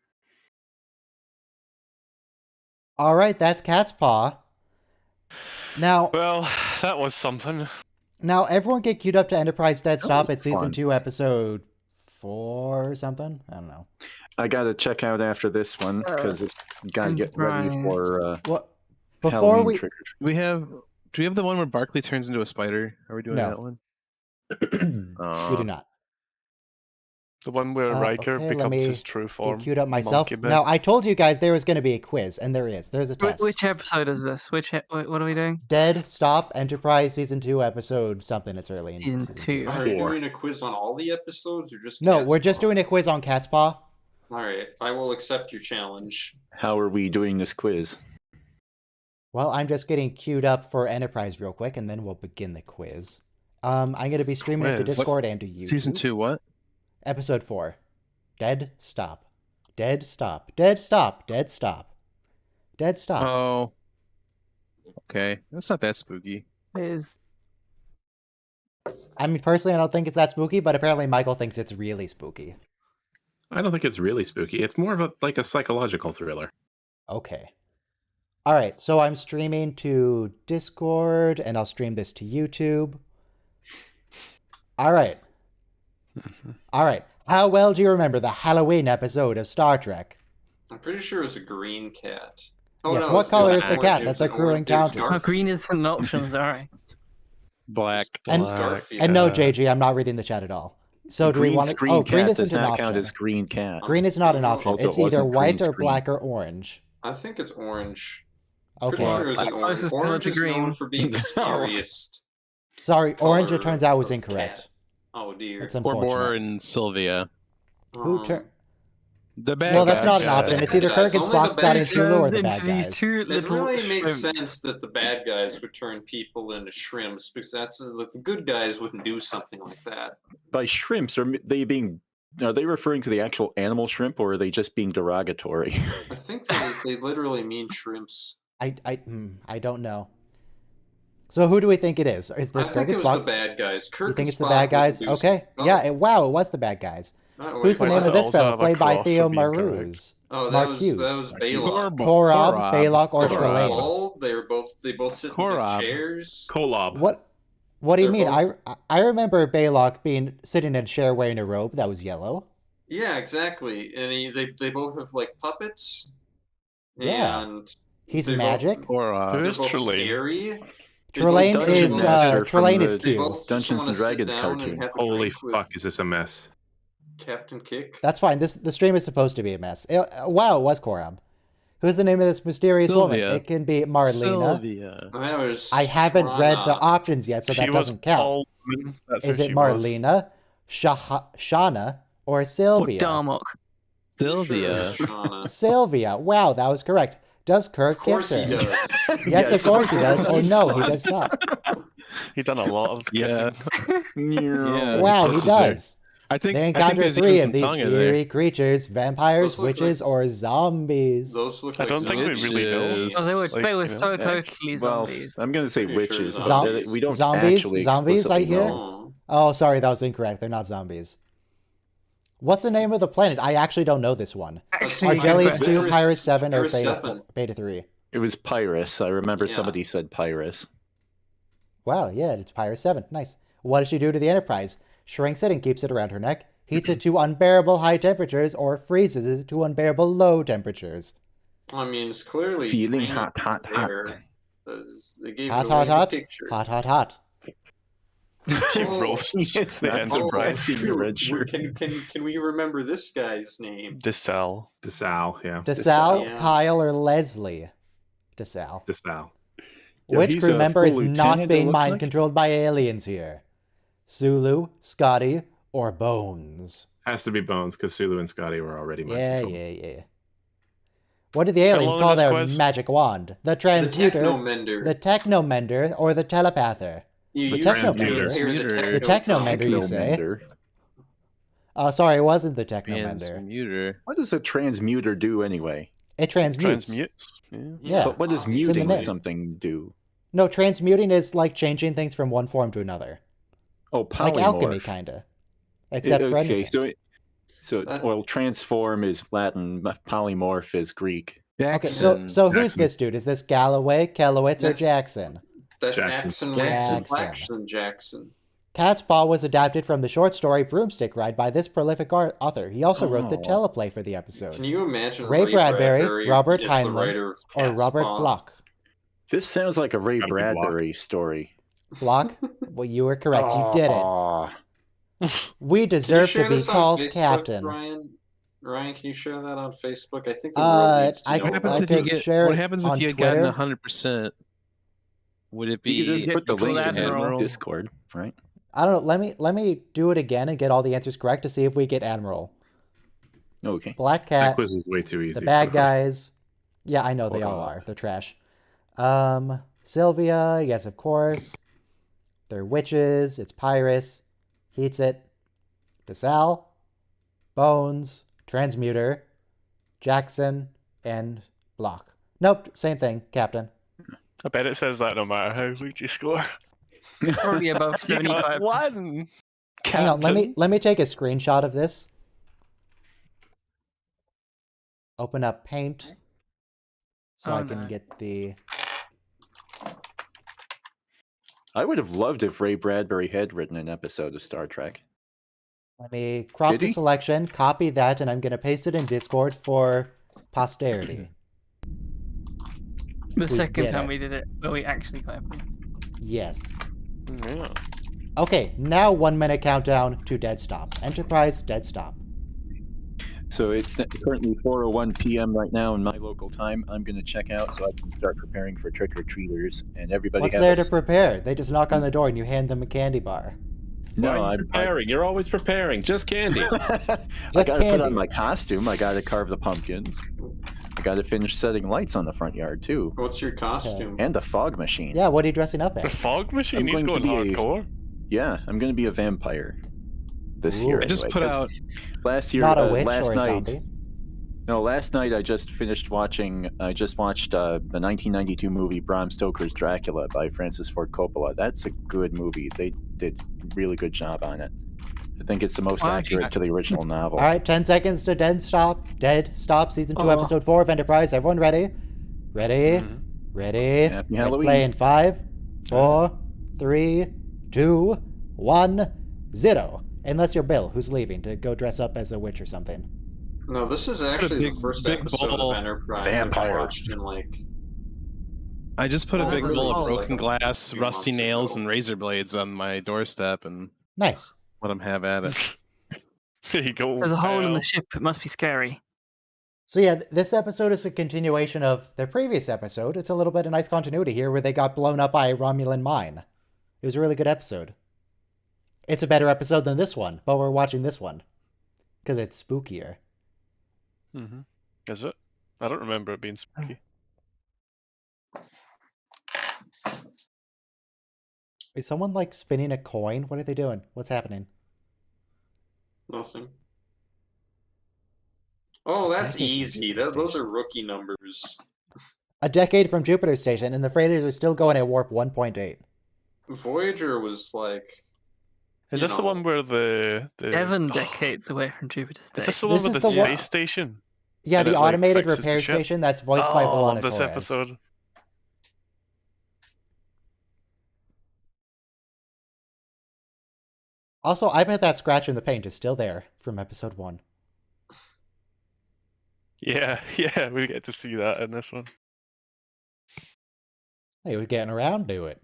All right, that's Catspaw. Now, Well, that was something. now everyone get queued up to Enterprise Dead Stop was at season fun. 2, episode 4 or something. I don't know. I gotta check out after this one because it's gotta get ready for Well, before Halloween we trick Do we have the one where Barkley turns into a spider? Are we doing No. that one? we do not. The one where Riker okay, let becomes me his true form. Get queued up the myself. monkey bit. Now, I told you guys there was going to be a quiz, and there is. There's a test. Which episode is this? What are we doing? Dead Stop Enterprise Season 2 episode something. It's early in Season 2. Are we 4. doing a quiz on all the episodes or just No, we're just Catspaw? doing a quiz on Catspaw. Alright, I will accept your challenge. How are we doing this quiz? Well, I'm just getting queued up for Enterprise real quick, and then we'll begin the quiz. I'm going to be streaming it to Quiz? Discord and to YouTube. Season 2, what? Episode 4. Dead Stop. Dead Stop. Dead Stop. Dead Stop. Dead Stop. Oh. Okay. That's not that spooky. It is. I mean, personally, I don't think it's that spooky, but apparently Michael thinks it's really spooky. I don't think it's really spooky. It's more of like a psychological thriller. Okay. All right, so I'm streaming to Discord, and I'll stream this to YouTube. All right. All right. How well do you remember the Halloween episode of Star Trek? I'm pretty sure it was a green cat. Yes, no, what it's color an is the orange. cat It that was the an crew orange. It was encountered? Oh, Garfield. green is an option. Sorry. Black. It was Black. Garfield. And no, Uh, JG, I'm not reading the chat at all. So do we want to? Green Oh, cat green does isn't an not count option. as green cat. Green is not an option. Also, It's it either wasn't white green or screen. black or orange. I think it's orange. Okay. Pretty sure it's an Black orange. closest color Orange to is known green. for being the scariest. Sorry, orange. It color turns out was of incorrect. cat. Oh dear. That's Corbor unfortunate. and Sylvia. Who tur- The bad Well, that's not an guys. option. It's either Guys, Kirk and only the Spock, Scotty, and bad Sulu, or Turns the into bad these guys. two It little really makes shrimps. sense that the bad guys would turn people into shrimps because that's the good guys wouldn't do something like that. By shrimps, are they referring to the actual animal shrimp, or are they just being derogatory? I think they literally mean shrimps. I don't know. So who do we think it is? Is I this Kirk think and it was Spock? the bad guys. Kirk You think and it's the Spock bad guys? wouldn't do Okay. Oh, Yeah. Wow, it was the bad guys. oh, Who's the wait, name does of it this also fellow, have a played by cross Theo to be incorrect? Maruse? Oh, Mark that Hughes. was Baylock. Korob, Baylock, or They were Trelane? bald. They both sit in Korob. big chairs. Kolob. What do you They're mean? both- I remember Baylock sitting in a chair wearing a robe that was yellow. Yeah, exactly. And they both have like puppets. Yeah. And He's they magic. Both, Or Who they're is both Trelane? scary. They Trelane both- is Dungeon Master from Trelane is the- They cute. both just Dungeons wanna and sit Dragons down cartoon. and have a Holy drink fuck, with is this a mess? Captain Kick. That's fine. The stream is supposed to be a mess. Wow, it was Korob. Who's the name of this mysterious woman? Sylvia. It can be Marlena. Sylvia. That was I haven't read the Shana. options yet, so She that was doesn't count. all women. That's Is who it she was. Marlena, Shauna, or Or Sylvia? Darmok. Pretty sure it Sylvia. was Shauna. Sylvia. Wow, that was correct. Does Kirk Of course kiss he her? does. Yes, of course he does. Or no, he Son. does not. He done a lot of Yeah. kissing. Yeah. Wow, he kisses her. does. I think They I think encounter there's three even of some these tongue in there. eerie creatures: vampires, Those look witches, or zombies. Those look I like don't think we really know. Witches. Oh, they were Like, they were you know, so Yeah, totally Well, zombies. I'm going to say Pretty sure witches. but zombies. we don't Zombies? actually Zombies, I explicitly hear? know. Oh. Oh, sorry, that was incorrect. They're not zombies. What's the name of the planet? I actually don't know this one. Actually, Argelius incorrect. 2, Pyrrhus- Pyrus 7, or Pyrrhus Beta, 7. Beta 3? It was Pyrus. I remember Yeah. somebody said Pyrus. Wow, yeah, it's Pyrus 7. Nice. What does she do to the Enterprise? Shrinks it and keeps it around her neck, heats it to unbearable high temperatures, or freezes it to unbearable low temperatures. I mean, it's clearly Feeling training hot, hot, hot. there. They gave Hot, it away hot, in the hot. picture. Hot, hot, hot. She Oh, roasts it's the not Enterprise. surprising. Your red shoot. shirt. Can we remember this guy's name? DeSalle. DeSalle, yeah. DeSalle, Yeah. Kyle, or Leslie? DeSalle. DeSalle. Yeah, Which he's crew a member is full not lieutenant, it being looks mind like. controlled by aliens here? Sulu, Scotty, or Bones? Has to be Bones, because Sulu and Scotty were already Yeah, mind-controlled. yeah. What do the aliens long call is this their quiz? magic wand? The The transmuter, Technomender. the technomender, or the telepather? You the usually Technomender. hear The Technomender, you say? Technomender. Oh, sorry, it wasn't the technomender. Transmuter. What does a transmuter do anyway? It transmutes. Transmutes. Yeah. Yeah. But what does It's in the muting name. something do? No, transmuting is like changing things from one form to another. Oh, polymorph. Like alchemy, kinda. Except for okay, anything. so well, transform is Latin, polymorph is Greek. Okay, so who's Jackson. this dude? Is this Galloway, Kellowitz, or That's- Jackson? That's Jackson. Jackson. Catspaw was adapted from the short story Broomstick Ride by this prolific author. He also wrote the Oh. teleplay for the episode. Can you imagine Ray Bradbury, Robert is the Heinlein, writer of or Robert Catspaw? Block. This sounds like a Ray Gotta be Block. Bradbury story. Block? Well, you were correct. You did it. Aw. We Can you deserve share to be this on called Facebook, captain. Ryan? Ryan, can you share that on Facebook? I think the world needs to know What happens about if you this. get? share What it happens on if you had gotten Twitter. 100%? Would it You could be? just put the Full link in the Admiral. Discord, right? I don't know. Let me do it again and get all the answers correct to see if we get Admiral. Okay. Black That Cat, quiz is way too easy. the bad guys. Yeah, I know they Hold all on. are. They're trash. Sylvia, yes, of course. They're witches. It's Pyrus. Heats it. DeSalle, Bones, Transmuter, Jackson, and Block. Nope, same thing, Captain. I bet it says that no matter how good you score. Probably above You got 75. one. Hang on, let me take a screenshot of this. Open up Paint so I can get the. I would have loved if Ray Bradbury had written an episode of Star Trek. Let me crop Did the he? selection, copy that, and I'm going to paste it in Discord for posterity. The second did time it. we did it, where we actually got everything. Yes. Yeah. Okay, now 1 minute countdown to dead stop. Enterprise, dead stop. So it's currently 4:01 p.m. right now in my local time. I'm going to check out so I can start preparing for trick-or-treaters, and everybody What's have there a to prepare? They just knock on the door and you hand them a candy bar. No, Why are you preparing? You're always preparing. Just candy. I Just got to put candy. on my costume. I got to carve the pumpkins. I got to finish setting lights on the front yard too, What's your costume? and a fog machine. Yeah, what are you dressing up The as? fog machine. I'm He's going going to be a- hardcore. Yeah, I'm going to be a vampire this Ooh. year. I just anyway, put 'cause out. last year. Not a witch last or a night. zombie? No, last night I just finished watching. I just watched the 1992 movie Bram Stoker's Dracula by Francis Ford Coppola. That's a good movie. They did a really good job on it. I think it's the most Wow, accurate to the original novel. All right, 10 seconds to dead stop. Dead stop, season 2, Oh. episode 4 of Enterprise. Everyone ready? Ready? Mhm. Ready? Happy Let's Halloween. play in 5, 4, 3, 2, 1, 0. Unless you're Bill, who's leaving to go dress up as a witch or something. No, this is actually the first big episode bowl. of Enterprise Vampire. I've watched in like. I just put a Oh, big really? bowl of Just like broken a glass, few rusty months nails, ago. and razor blades on my doorstep, and Nice. let them have at it. There you go. There's a hole in the pal. ship. It must be scary. So yeah, this episode is a continuation of their previous episode. It's a little bit of nice continuity here where they got blown up by a Romulan mine. It was a really good episode. It's a better episode than this one, but we're watching this one. Because it's spookier. Mhm. Is it? I don't remember it being spooky. Is someone like spinning a coin? What are they doing? What's happening? Nothing. Oh, that's Decade from easy. Jupiter Those Station. are rookie numbers. A decade from Jupiter Station, and the freighters are still going at warp 1.8. Voyager was like. Is you this the know, one where the 7 decades away from Jupiter Is Station. this the one This with is the the one- space station? Yeah, And the it, like, automated fixes the repair ship? station that's voiced Oh, by I love B'Elanna this Torres. episode. Also, I bet that scratch in the paint is still there from episode 1. Yeah, yeah, we get to see that in this one. Hey, we're getting around to it.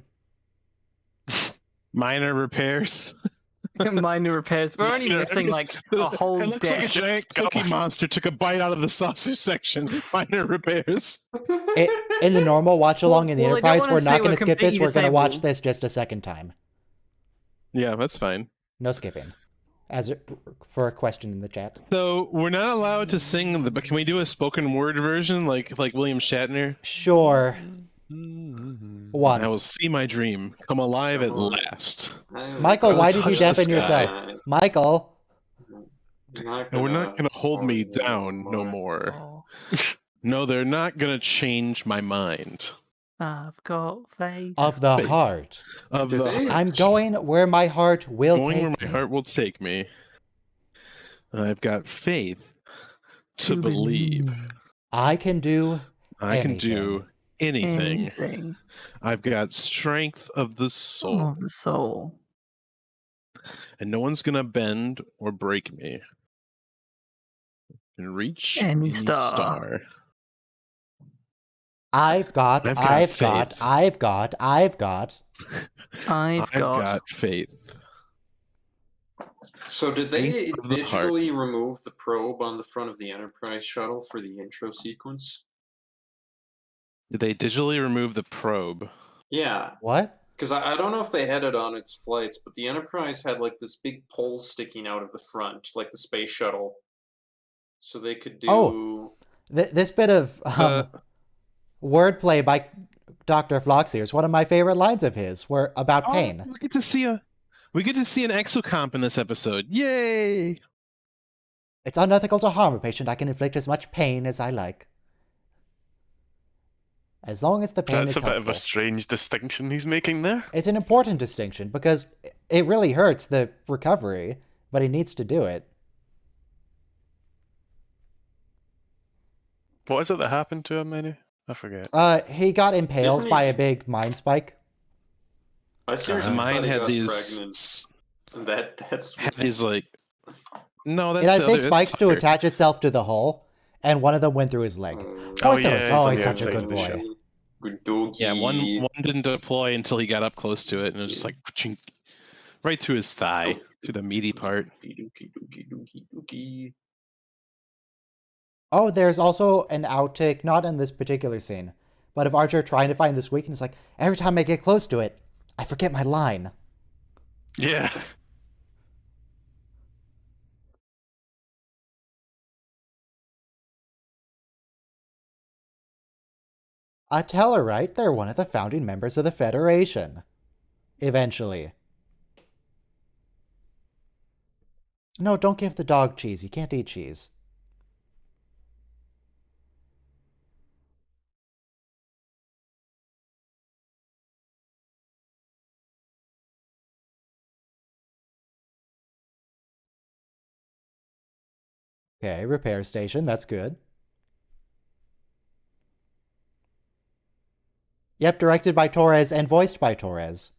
Minor repairs. Minor repairs. We're only Yeah, missing like a whole It looks like a deck. giant cookie monster took a bite out of the sausage section. Minor repairs. In the normal watch along in the Well, I don't Enterprise, wanna we're say not going we're to skip this. completely We're going to watch disabled. this just a second time. Yeah, that's fine. No skipping. For a question in the chat. So we're not allowed to sing but can we do a spoken word version like William Shatner? Sure. Mm-hmm. Once. I will see my dream come alive at Come on. last. Michael, why did you touch the deafen sky. yourself? Michael. And we're not gonna hold me down no more. Oh, No, they're not gonna change my mind. I've got faith. Of the Faith. heart. Of Did the they? I'm going where my heart will going take where my me. heart will take me. I've got faith to believe. I can do I can do anything. I've got strength of the soul, Of the soul. and no one's gonna bend or break me. And reach Any star. I've got faith. I've got I've got got faith. So did they Of the heart. digitally remove the probe on the front of the Enterprise shuttle for the intro sequence? Did they digitally remove the probe? Yeah, What? because I don't know if they had it on its flights, but the Enterprise had like this big pole sticking out of the front, like the space shuttle. So they could do. Oh, this bit of wordplay by Dr. Phlox here is one of my favorite lines of his, where about pain. We get to see an exocomp in this episode. Yay! It's unethical to harm a patient. I can inflict as much pain as I like. As long as the pain is That's a bit of a helpful. strange distinction he's making there. It's an important distinction because it really hurts the recovery, but he needs to do it. What is it that happened to him, Manny? I forget. He got impaled Didn't he- by a big mind spike. I seriously Mine thought he had got these. pregnant. That's Had these like. No, that's It had the big other- spikes it's to Tucker. attach itself to the hull, and one of them went through his leg. Oh, Poor yeah, Phyllis. he's Oh, on he's the such a outside good of the boy. ship. good doggy. Yeah, one didn't deploy until he got up close to it, and it was just like chink, right through his thigh, to the meaty part. Dookie. Oh, there's also an outtake, not in this particular scene, but of Archer trying to find this weak, and it's like, every time I get close to it, I forget my line. Yeah. Tellarite, they're one of the founding members of the Federation. Eventually. No, don't give the dog cheese. You can't eat cheese. Okay, repair station. That's good. Yep, directed by Torres and voiced by Torres.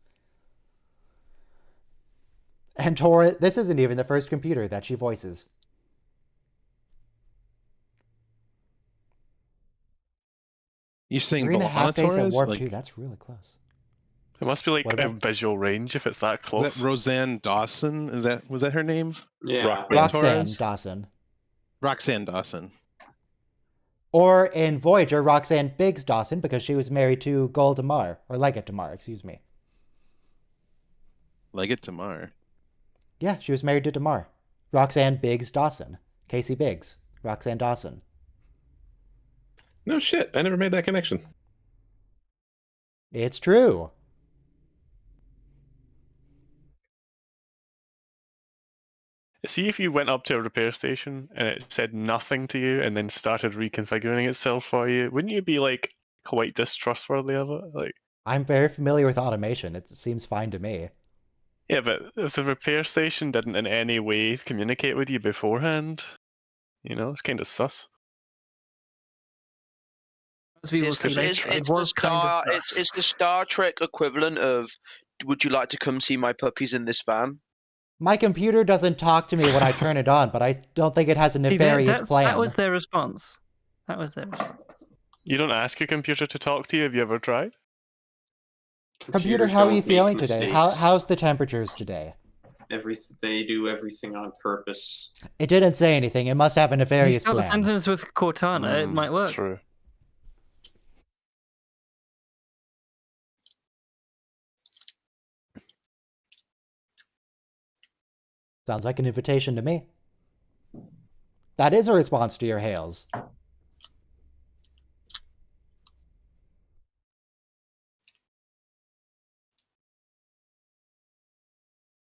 And Torres, this isn't even the first computer that she voices. You're saying 3.5 B'Elanna days at Torres? Warp Like, 2. That's really close. It must be like What a about- visual range if it's that is close. that Roseanne Dawson? Was that her name? Yeah. Roxanne Roxanne Torres? Dawson. Roxanne Dawson. Or in Voyager, Roxanne Biggs Dawson, because she was married to Gul Damar, or Leggett Damar, excuse me. Leggett Damar. Yeah, she was married to Damar. Roxanne Biggs Dawson. Casey Biggs. Roxanne Dawson. No shit, I never made that connection. It's true. See if you went up to a repair station and it said nothing to you and then started reconfiguring itself for you, wouldn't you be like quite distrustworthy of it? Like, I'm very familiar with automation. It seems fine to me. yeah, but if the repair station didn't in any way communicate with you beforehand, you know, it's kind of sus. As we will It's, see it's, later, it's, it the was kind Star, of it's, sus. it's the Star Trek equivalent of, would you like to come see my puppies in this van? My computer doesn't talk to me when I turn it on, but I don't think it has a See, nefarious plan. That was their response. That was their response. You don't ask your computer to talk to you. Have you ever tried? Computer, Computers how are you don't make feeling today? mistakes. How's the temperatures today? They do everything on purpose. It didn't say anything. It must have a You nefarious start the plan. sentence with Cortana, it might work. True. Sounds like an invitation to me. That is a response to your hails.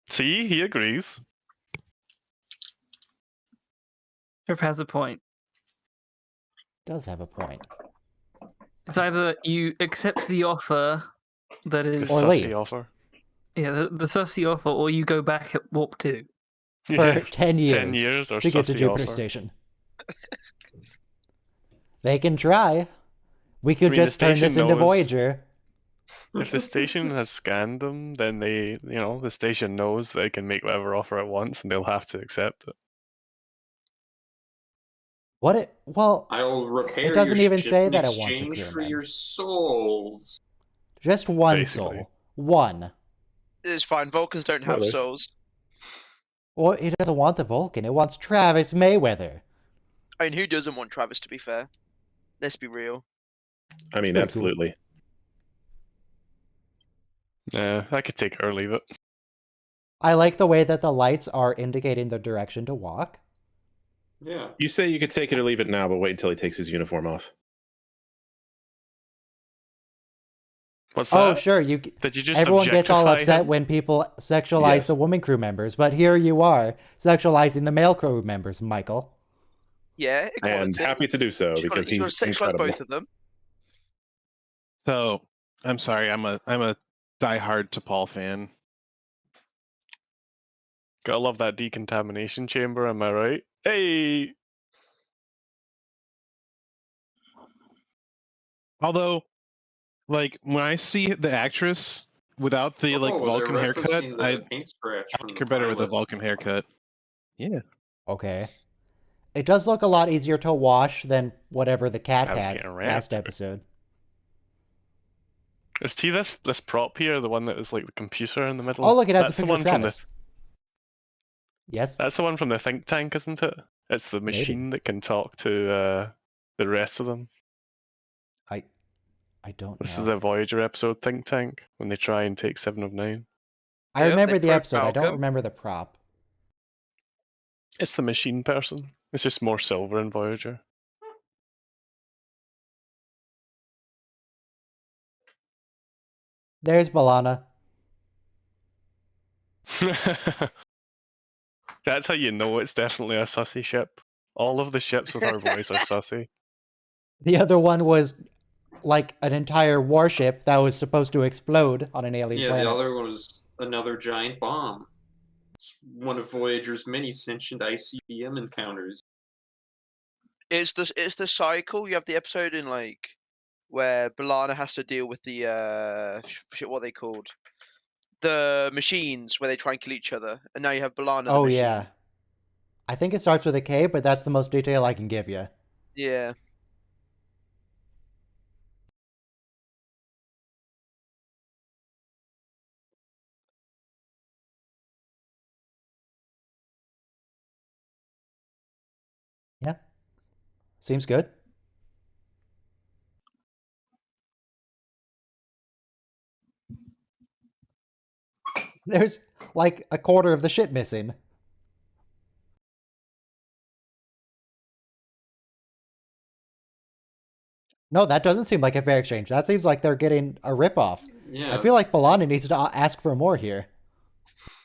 See, he agrees. Trip has a point. Does have a point. It's either you accept the offer that The is, Or sussy leave. offer. yeah, the sussy offer, or you go back at Warp 2. For Yeah. 10 years. 10 years or to get to sussy Jupiter offer. Station. They can try. We could I mean, the just turn this station into knows- Voyager. If the station has scanned them, then the station knows they can make whatever offer it wants and they'll have to accept it. Well, I'll repair It doesn't your even ship say in that it wants a exchange for crewman. your souls. just one Basically. soul. One. It's fine. Vulcans don't have Spoilers. souls. Well, it doesn't want the Vulcan. It wants Travis Mayweather. I mean, who doesn't want Travis, to be fair? Let's be real. I mean, pretty cool. absolutely. Yeah, I could take it or leave it. I like the way that the lights are indicating the direction to walk. Yeah. You say you could take it or leave it now, but wait until he takes his uniform off. What's that? Oh, sure. Did you just Everyone gets all objectify upset him? when people sexualize Yes. the woman crew members, but here you are sexualizing the male crew members, Michael. Yeah, equality. And happy to do so because He's got he's to sexualize incredible. both of them. So I'm sorry, I'm a diehard T'Pol fan. Gotta love that decontamination chamber, am I right? Hey! Although, like when I see the actress without the like they're Vulcan haircut, referencing the I paint scratch from like the her better with a pilot. Vulcan haircut. Yeah. Okay. It does look a lot easier to wash than whatever the cat I'm had getting around last to it. episode. See this prop here, the one that is like the computer in the middle? Oh, look, it has That's a the picture of one from Travis. Yes? That's the one from the think tank, isn't it? It's the machine that can talk to the rest of them. I don't know. This is the Voyager episode, Think Tank, when they try and take 7 of 9. I Yeah, remember they the broke episode. I don't Malcolm. remember the prop. It's the machine person. It's just more silver in Voyager. There's Balana. That's how you know it's definitely a sussy ship. All of the ships with her voice are sussy. The other one was like an entire warship that was supposed to explode on an alien Yeah, planet. the other one was another giant bomb. It's one of Voyager's many sentient ICBM encounters. It's the cycle. You have the episode in like where Balana has to deal with the shit. What are they called? The machines where they try and kill each other, and now you have Balana. The Oh, machine. yeah. I think it starts with a K, but that's the most detail I can give you. Yeah. Yeah. Seems good. There's like a quarter of the ship missing. No, that doesn't seem like a fair exchange. That seems like they're getting a ripoff. Yeah. I feel like Balana needs to ask for more here.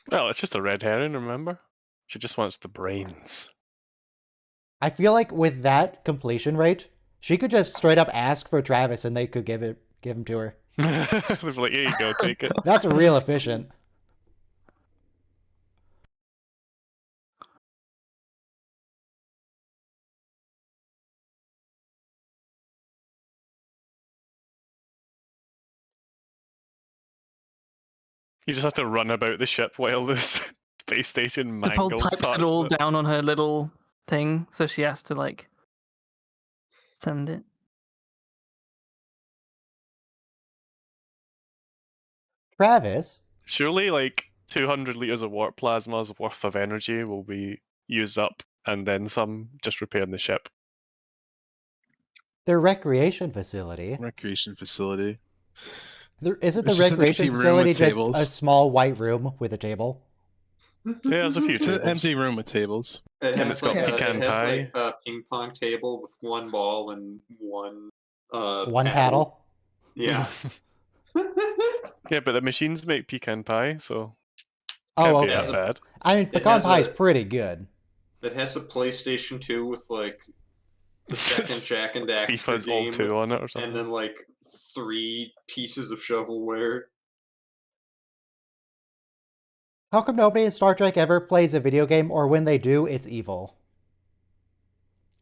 Well, it's just a red herring, remember? She just wants the brains. I feel like with that completion rate, she could just straight up ask for Travis and they could give him to her. It was like, here you go, take it. That's real efficient. You just have to run about the ship while this space station The Pole mangles types parts it all of it. down on her little thing, so she has to like send it. Travis? Surely, like, 200 liters of warp plasma's worth of energy will be used up, and then some, just repairing the ship. Their recreation facility. Recreation facility. Isn't the It's just an recreation empty room facility with just tables. a small white room with a table? Yeah, there's a few It's an tables. empty room with tables. It And has it's got like pecan a ping pong table with one ball and one One paddle? Yeah. Yeah, but the machines make pecan pie, so Oh, can't okay. be that bad. I mean, It pecan has pie is a- pretty good. It has a PlayStation 2 with like the second Jack and Daxter FIFA's all game, 2 on it or something. and then like 3 pieces of shovelware. How come nobody in Star Trek ever plays a video game, or when they do, it's evil?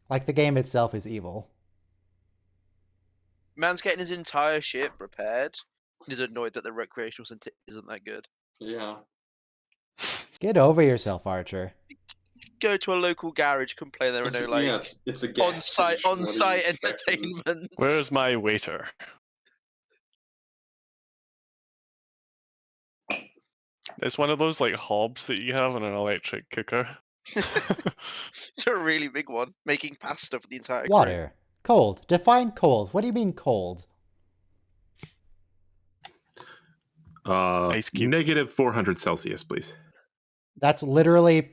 Like, the game itself is evil. Man's getting his entire ship repaired. He's annoyed that the recreational isn't that good. Yeah. Get over yourself, Archer. Go to a local garage, complain there are no like yeah, it's a gas station. What are you on-site expecting? entertainment. Where's my waiter? It's one of those like hobs that you have on an electric cooker. It's a really big one, making pasta for the entire crew. Water. Cold. Define cold. What do you mean cold? Ice cube. Negative 400 Celsius, please. That's literally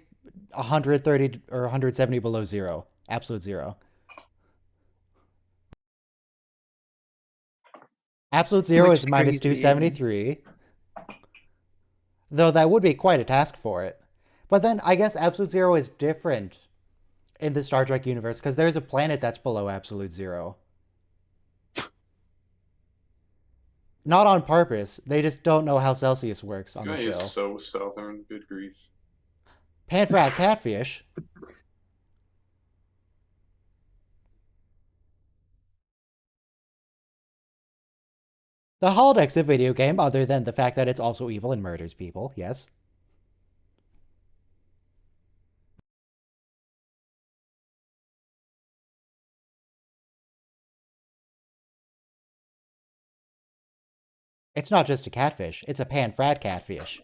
130 or 170 below zero. Absolute zero. Absolute zero Which is minus degrees are you in? 273. Though that would be quite a task for it. But then I guess absolute zero is different in the Star Trek universe because there's a planet that's below absolute zero. Not on purpose. They just don't know how Celsius works on This the guy show. is so southern. Good grief. Pan-frat catfish. The holodeck's a video game, other than the fact that it's also evil and murders people, yes. It's not just a catfish, it's a pan-frat catfish.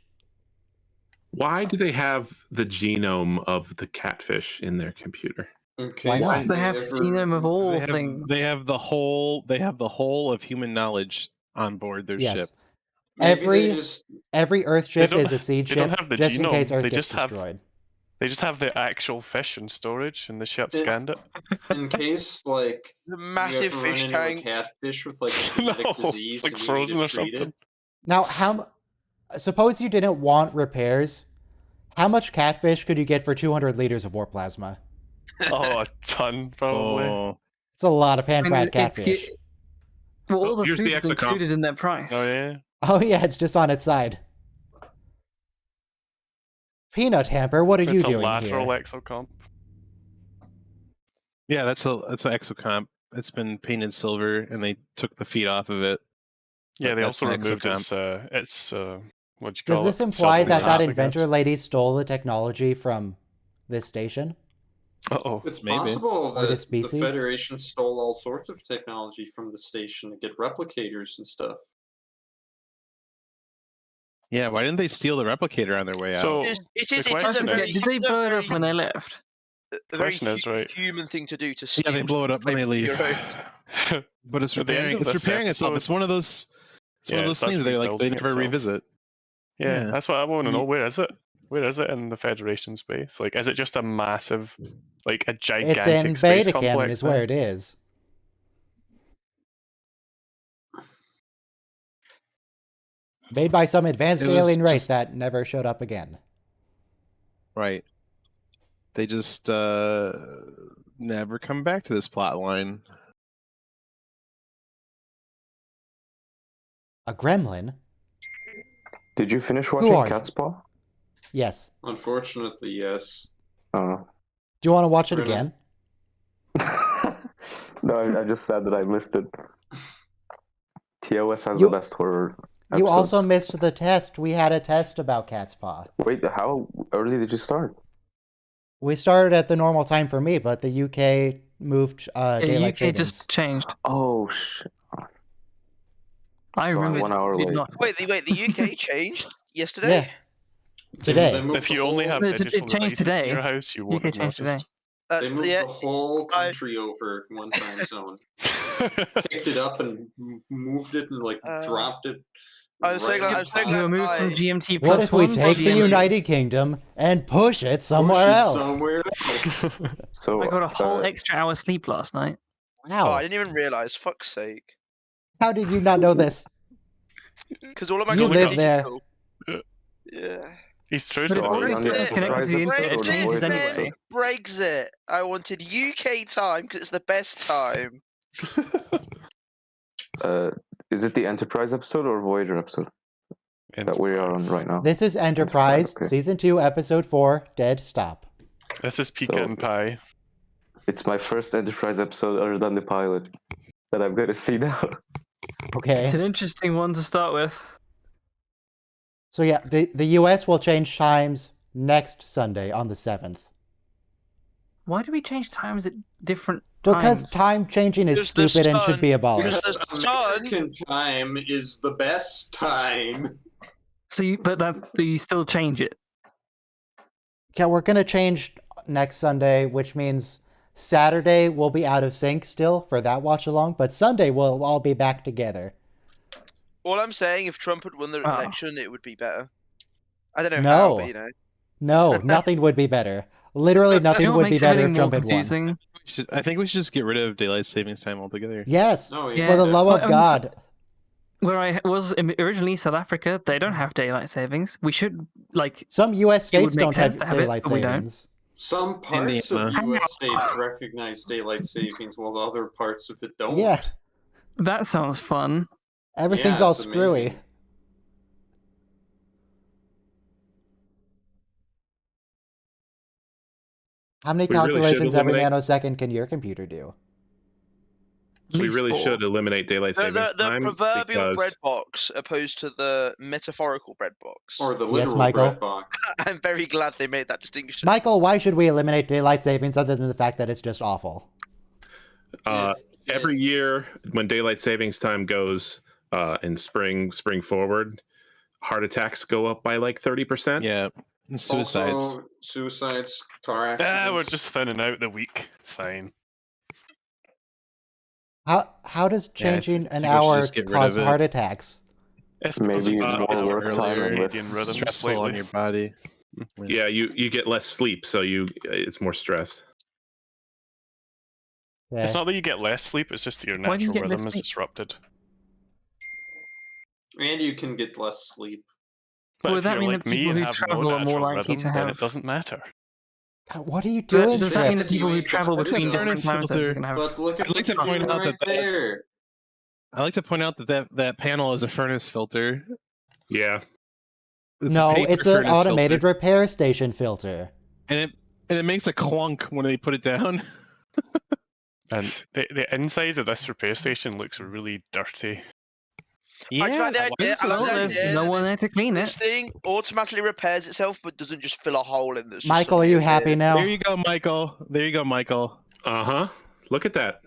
Why do they have the genome of the catfish in their computer? Okay, Why not? They have genome of all They things. have the whole of human knowledge on board their Yes. ship. Maybe Every they just every Earth ship don't- is a seed they don't ship, have the just in case genome, Earth they gets just have- destroyed. They just have the actual fish in storage, and the ship Yeah. scanned it. in case like The you massive ever run fish into a tank. catfish with like a genetic No, it's disease like and you frozen need or to treat something. it. Now, suppose you didn't want repairs. How much catfish could you get for 200 liters of warp plasma? Oh, a ton probably. Oh, It's a lot of And pan-frat it's catfish. Well, all the Here's food the is exocomp. included in their price. Oh yeah. Oh yeah, it's just on its side. Peanut Hamper, what are you It's a doing lateral here? exocomp. yeah, that's an exocomp. It's been painted silver, and they took the feet off of it. Yeah, they That's also an removed exocomp. its what you Does call this it? imply that Silver that glass, I inventor guess. lady stole the technology from this station? Uh-oh. It's Maybe. possible Or the that the species? Federation stole all sorts of technology from the station to get replicators and stuff. Yeah, why didn't they steal the replicator on their way out? So It the is a question very, is- Did they it's a blow it up very- when they left? a very question is, right. human thing to do to Yeah, steal they blow it up when they something leave. for your own. But it's At the end repairing. of It's this repairing itself. episode- It's one of those. It's one Yeah, of it those starts things that they rebuilding never itself. revisit. Yeah, Yeah. that's what I want to know. You- Where is it? Where is it in the Federation space? Like, is it just a massive, like a gigantic It's in space Beta Canon complex is where now? it is. Made by some advanced It was alien race just- that never showed up again. Right. They just never come back to this plot line. A gremlin? Did you finish Who watching are you? Catspaw? Yes. Unfortunately, yes. Oh. Do you want to watch it We're again? No, I just said that I missed it. TOS has You- the best horror. You episodes. also missed the test. We had a test about Catspaw. Wait, how early did you start? We started at the normal time for me, but the UK moved Yeah, daylight UK savings. just changed. Oh shit! I So I'm remember 1 hour it did late. not. Wait, the UK changed yesterday? Today. They moved If the you only whole- have No, it digital changed devices today. in your house, you won't UK have changed today. noticed. They moved Yeah, the whole I- country over one time zone. Picked it up and moved it and like dropped it. I was so right glad- on I was so top. You glad were moved from I- GMT What plus if we one to take the GMT? United Kingdom and push it somewhere Push it else? Somewhere else. So I got a whole uh, extra hour sleep last night. Oh, Wow. I didn't even realize. Fuck's sake. How did you not know this? Because all of my You content live is there. digital. Yeah. He's true But to if So the are we Brexit on the is connected to the Enterprise internet, it episode or changes Voyager anyway. Brexit. I wanted UK time because it's the best time. is it the Enterprise episode or Voyager episode that we are on right now? This is Enterprise, okay. Season 2, Episode 4, Dead Stop. This is pecan pie. It's my first Enterprise episode other than the pilot that I'm going to see now. Okay. It's an interesting one to start with. So yeah, the US will change times next Sunday on the 7th. Why do we change times at different Because times? time changing is Because the stupid and should sun- be abolished. Because The sun- American time is the best time. So, you still change it. Yeah, we're gonna change next Sunday, which means Saturday we'll be out of sync still for that watch along, but Sunday we'll all be back together. All I'm saying, if Trump had won the Oh. election, it would be better. I don't know how, but No, you know. no, nothing would be better. Literally nothing You know what would be makes better everything if more Trump had won. confusing? I think we should just get rid of daylight savings time altogether. Yes, No, Yeah. for the love of Well, God. Where I was originally South Africa, they don't have daylight savings. We should Some U.S. would states make don't sense have to have it, daylight but we don't. savings. some parts of Indiana. U.S. states recognize daylight savings, while other parts of it don't. Yeah, That sounds fun. everything's Yeah, all it's screwy. amazing. How many We really should calculations every eliminate- nanosecond can your computer do? We least really 4. should eliminate daylight savings The time proverbial because bread box opposed to the metaphorical bread box. Or the Yes, literal Michael? bread box. I'm very glad they made that distinction. Michael, why should we eliminate daylight savings other than the fact that it's just awful? every year when daylight savings time goes in spring forward, heart attacks go up by like 30%. Yeah, and suicides. Also, suicides, car accidents. We're just thinning out the weak. It's fine. How does changing I an think we should hour just get rid cause of it. heart attacks? It's because Maybe you more got work time earlier and less circadian rhythm Stressful on slightly. your body. Yeah, you get less sleep, so it's more stress. Yeah. It's not that you get less sleep; it's just that your Why do you natural get less rhythm is sleep? disrupted. And you can get less sleep. But Would if that you're mean like that me people and who have travel no are more natural likely rhythm, to then have- it doesn't matter. God, what are you doing, Does that mean Trip? that people You who ain't travel got between the different furnace time zones are filter. going to have? But look at I'd like what to you're point doing out right that- there. I like to point out that panel is a furnace filter. Yeah. It's No, paper it's an furnace automated filter. repair station filter. and it makes a clunk when they put it down. And the inside of this repair station looks really dirty. I like the why idea. is I it like the Well, dirty? there's idea no that one there to clean this it. thing automatically repairs itself, but doesn't just fill a hole in this. Michael, are you happy now? There you go, Michael. There you go, Michael. Uh-huh. Look at that.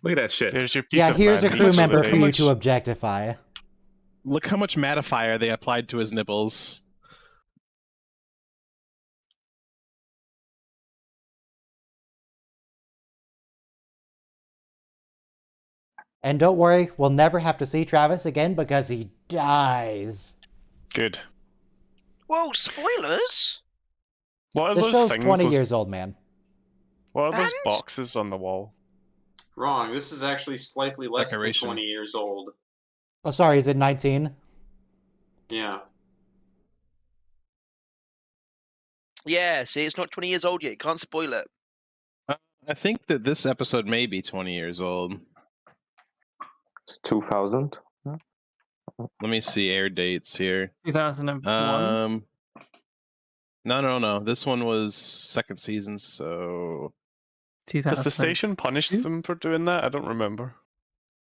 Look at that shit. There's your piece Yeah, of here's a man meat crew for member the for day. you to objectify. Look how much mattifier they applied to his nipples. And don't worry, we'll never have to see Travis again because he dies. Good. Well, spoilers. What are The those show's things? 20 those, years old, man. What are those And- boxes on the wall? Wrong. This is actually slightly less Decoration. than 20 years old. Oh, sorry, is it 19? Yeah. Yeah, see, it's not 20 years old yet. Can't spoil it. I think that this episode may be 20 years old. It's 2000. Let me see air dates here. 2001. No. This one was second season, so Does 2000. the station punish them for doing that? I don't remember.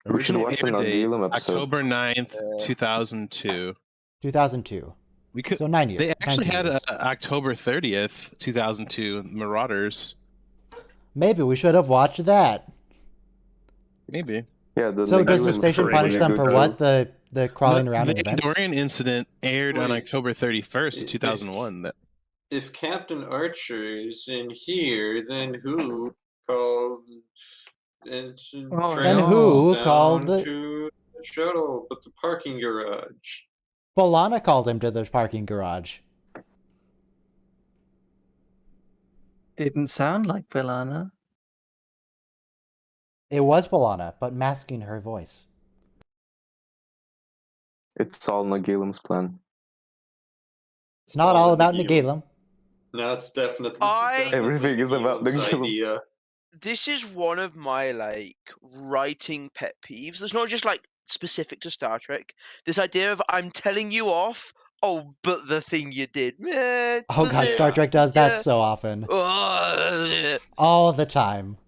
We should original watch air an date Nagilum episode. October 9th, Yeah. 2002. 2002. We could. So 9 years. They actually 19 had years. October 30th, 2002, Marauders. Maybe we should have watched that. Maybe. Yeah, the So does the Nagilum station episode punish was them a for good what? show. The crawling The- around the in events? Andorian incident aired on Wait. October 31st, If- 2001. If Captain Archer is in here, then who called and Oh, tracked Then no. who us called down the- to the shuttle, but the parking garage? Bolana called him to the parking garage. Didn't sound like Vilana. It was Bolana, but masking her voice. It's all Nagilum's plan. It's not all about Nagilum. Nagilum. No, it's definitely. Everything is about Nagilum's Nagilum. idea. This is one of my writing pet peeves. It's not just specific to Star Trek. This idea of I'm telling you off. Oh, but the thing you did. Oh god, Star Trek does that Yeah. so often. Ugh. All the time.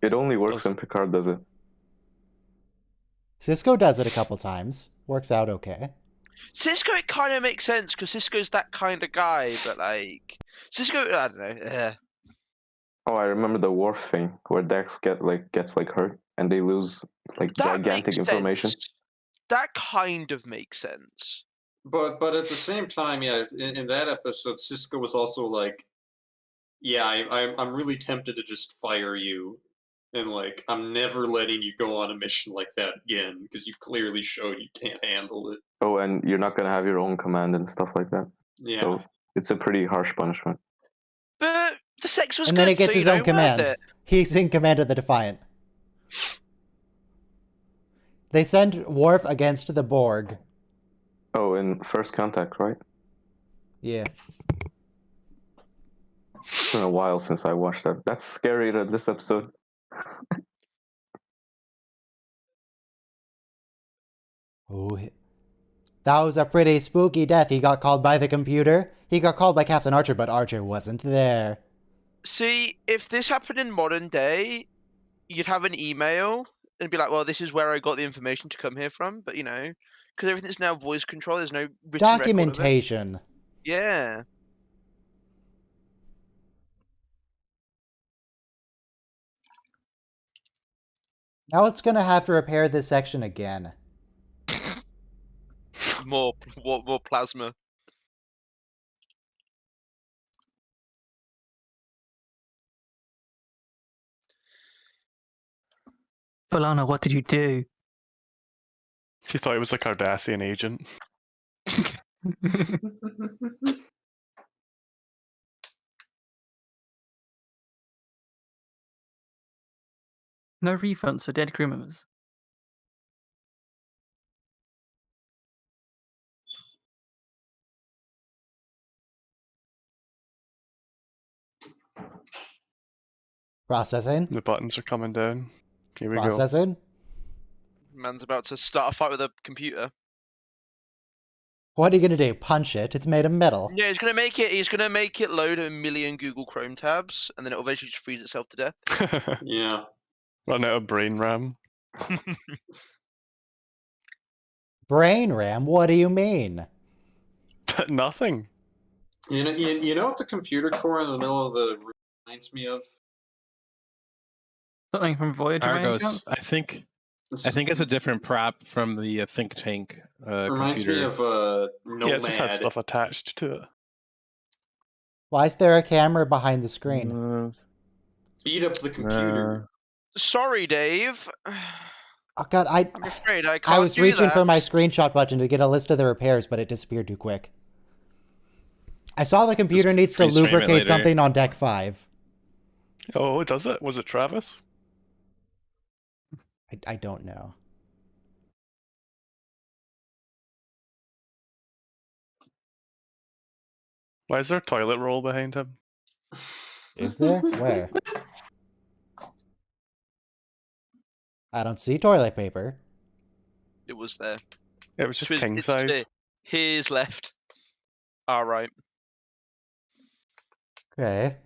It only works when Picard does it. Cisco does it a couple times. Works out okay. Cisco, it kind of makes sense because Cisco's that kind of guy. But Cisco, I don't know. Oh, I remember the Worf thing where Dex gets hurt and they lose That gigantic makes information. sense. That kind of makes sense. But at the same time, yeah, in that episode, Cisco was also like, "Yeah, I'm really tempted to just fire you, and like I'm never letting you go on a mission like that again because you clearly showed you can't handle it." Oh, and you're not gonna have your own command and stuff like that. Yeah. So it's a pretty harsh punishment. But the sex was And good, then he gets so his you know, own command. worth it. He's in command of the Defiant. They send Worf against the Borg. Oh, in First Contact, right? Yeah. It's been a while since I watched that. That's scarier than this episode. Oh, that was a pretty spooky death. He got called by the computer. He got called by Captain Archer, but Archer wasn't there. See, if this happened in modern day, you'd have an email and be like, well, this is where I got the information to come here from. But, you know, because everything's now voice control, there's no written record of it. Documentation. Yeah. Now it's gonna have to repair this section again. More plasma. Valana, what did you do? She thought he was a Cardassian agent. No refunds for dead crew members. Processing. The buttons are coming down. Here we go. Processing. Man's about to start a fight with a computer. What are you gonna do? Punch it? It's made of metal. Yeah, he's gonna make it load a million Google Chrome tabs, and then it'll eventually just freeze itself to death. Yeah. Run out of brain RAM. Brain RAM? What do you mean? Nothing. You know what the computer core in the middle of the room reminds me of? Something from Voyager, by any Argos. chance? I think it's a different prop from the think tank Reminds computer. me of Nomad. Yeah, it's just had stuff attached to it. Why is there a camera behind the screen? Beat up the computer. Sorry, Dave. Oh god, I'm afraid I can't I was do reaching that. for my screenshot button to get a list of the repairs, but it disappeared too quick. I saw the computer needs to freeze frame it lubricate later. something on deck 5. Oh, does it? Was it Travis? I don't know. Why is there a toilet roll behind him? Is there? Where? I don't see toilet paper. It was there. It was just It's king size. there. Here's left. All right. Okay.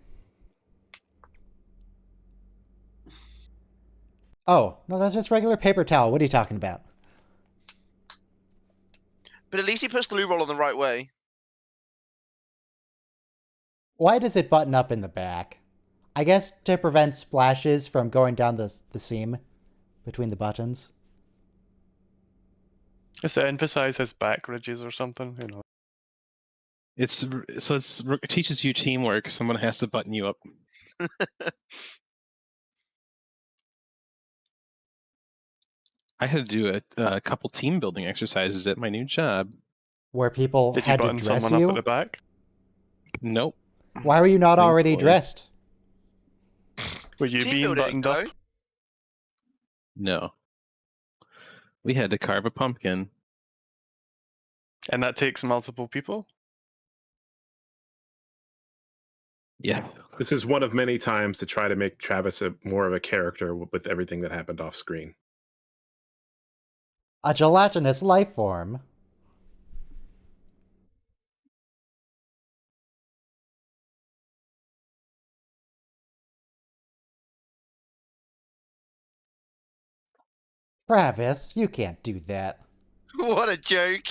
Oh, no, that's just regular paper towel. What are you talking about? But at least he puts the loo roll on the right way. Why does it button up in the back? I guess to prevent splashes from going down the seam between the buttons. Just to emphasize his back ridges or something, you know. It teaches you teamwork. Someone has to button you up. I had to do a couple team building exercises at my new job. Where people Did you had to button dress someone you? up at the back? Nope. Why were you not Thank already boy. dressed? Were you Team being building, buttoned up? though. No. We had to carve a pumpkin. And that takes multiple people? Yeah. This is one of many times to try to make Travis more of a character with everything that happened off screen. A gelatinous life form. Travis, you can't do that. What a joke.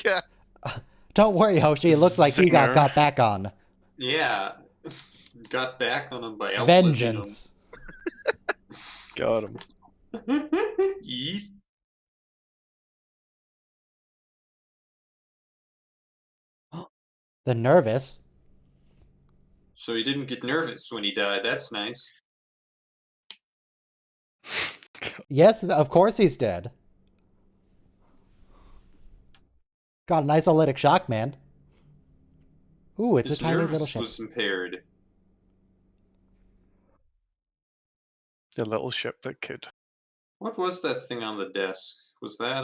Don't worry, Hoshi. It looks like he Zinger. got back on. Yeah. Got back on him by outliving him. Vengeance. Got him. Yeet. The nervous. So he didn't get nervous when he died. That's nice. Yes, of course he's dead. Got an isolytic shock, man. Ooh, it's His a tiny little nervous ship. was impaired. The little ship that could. What was that thing on the desk? Was that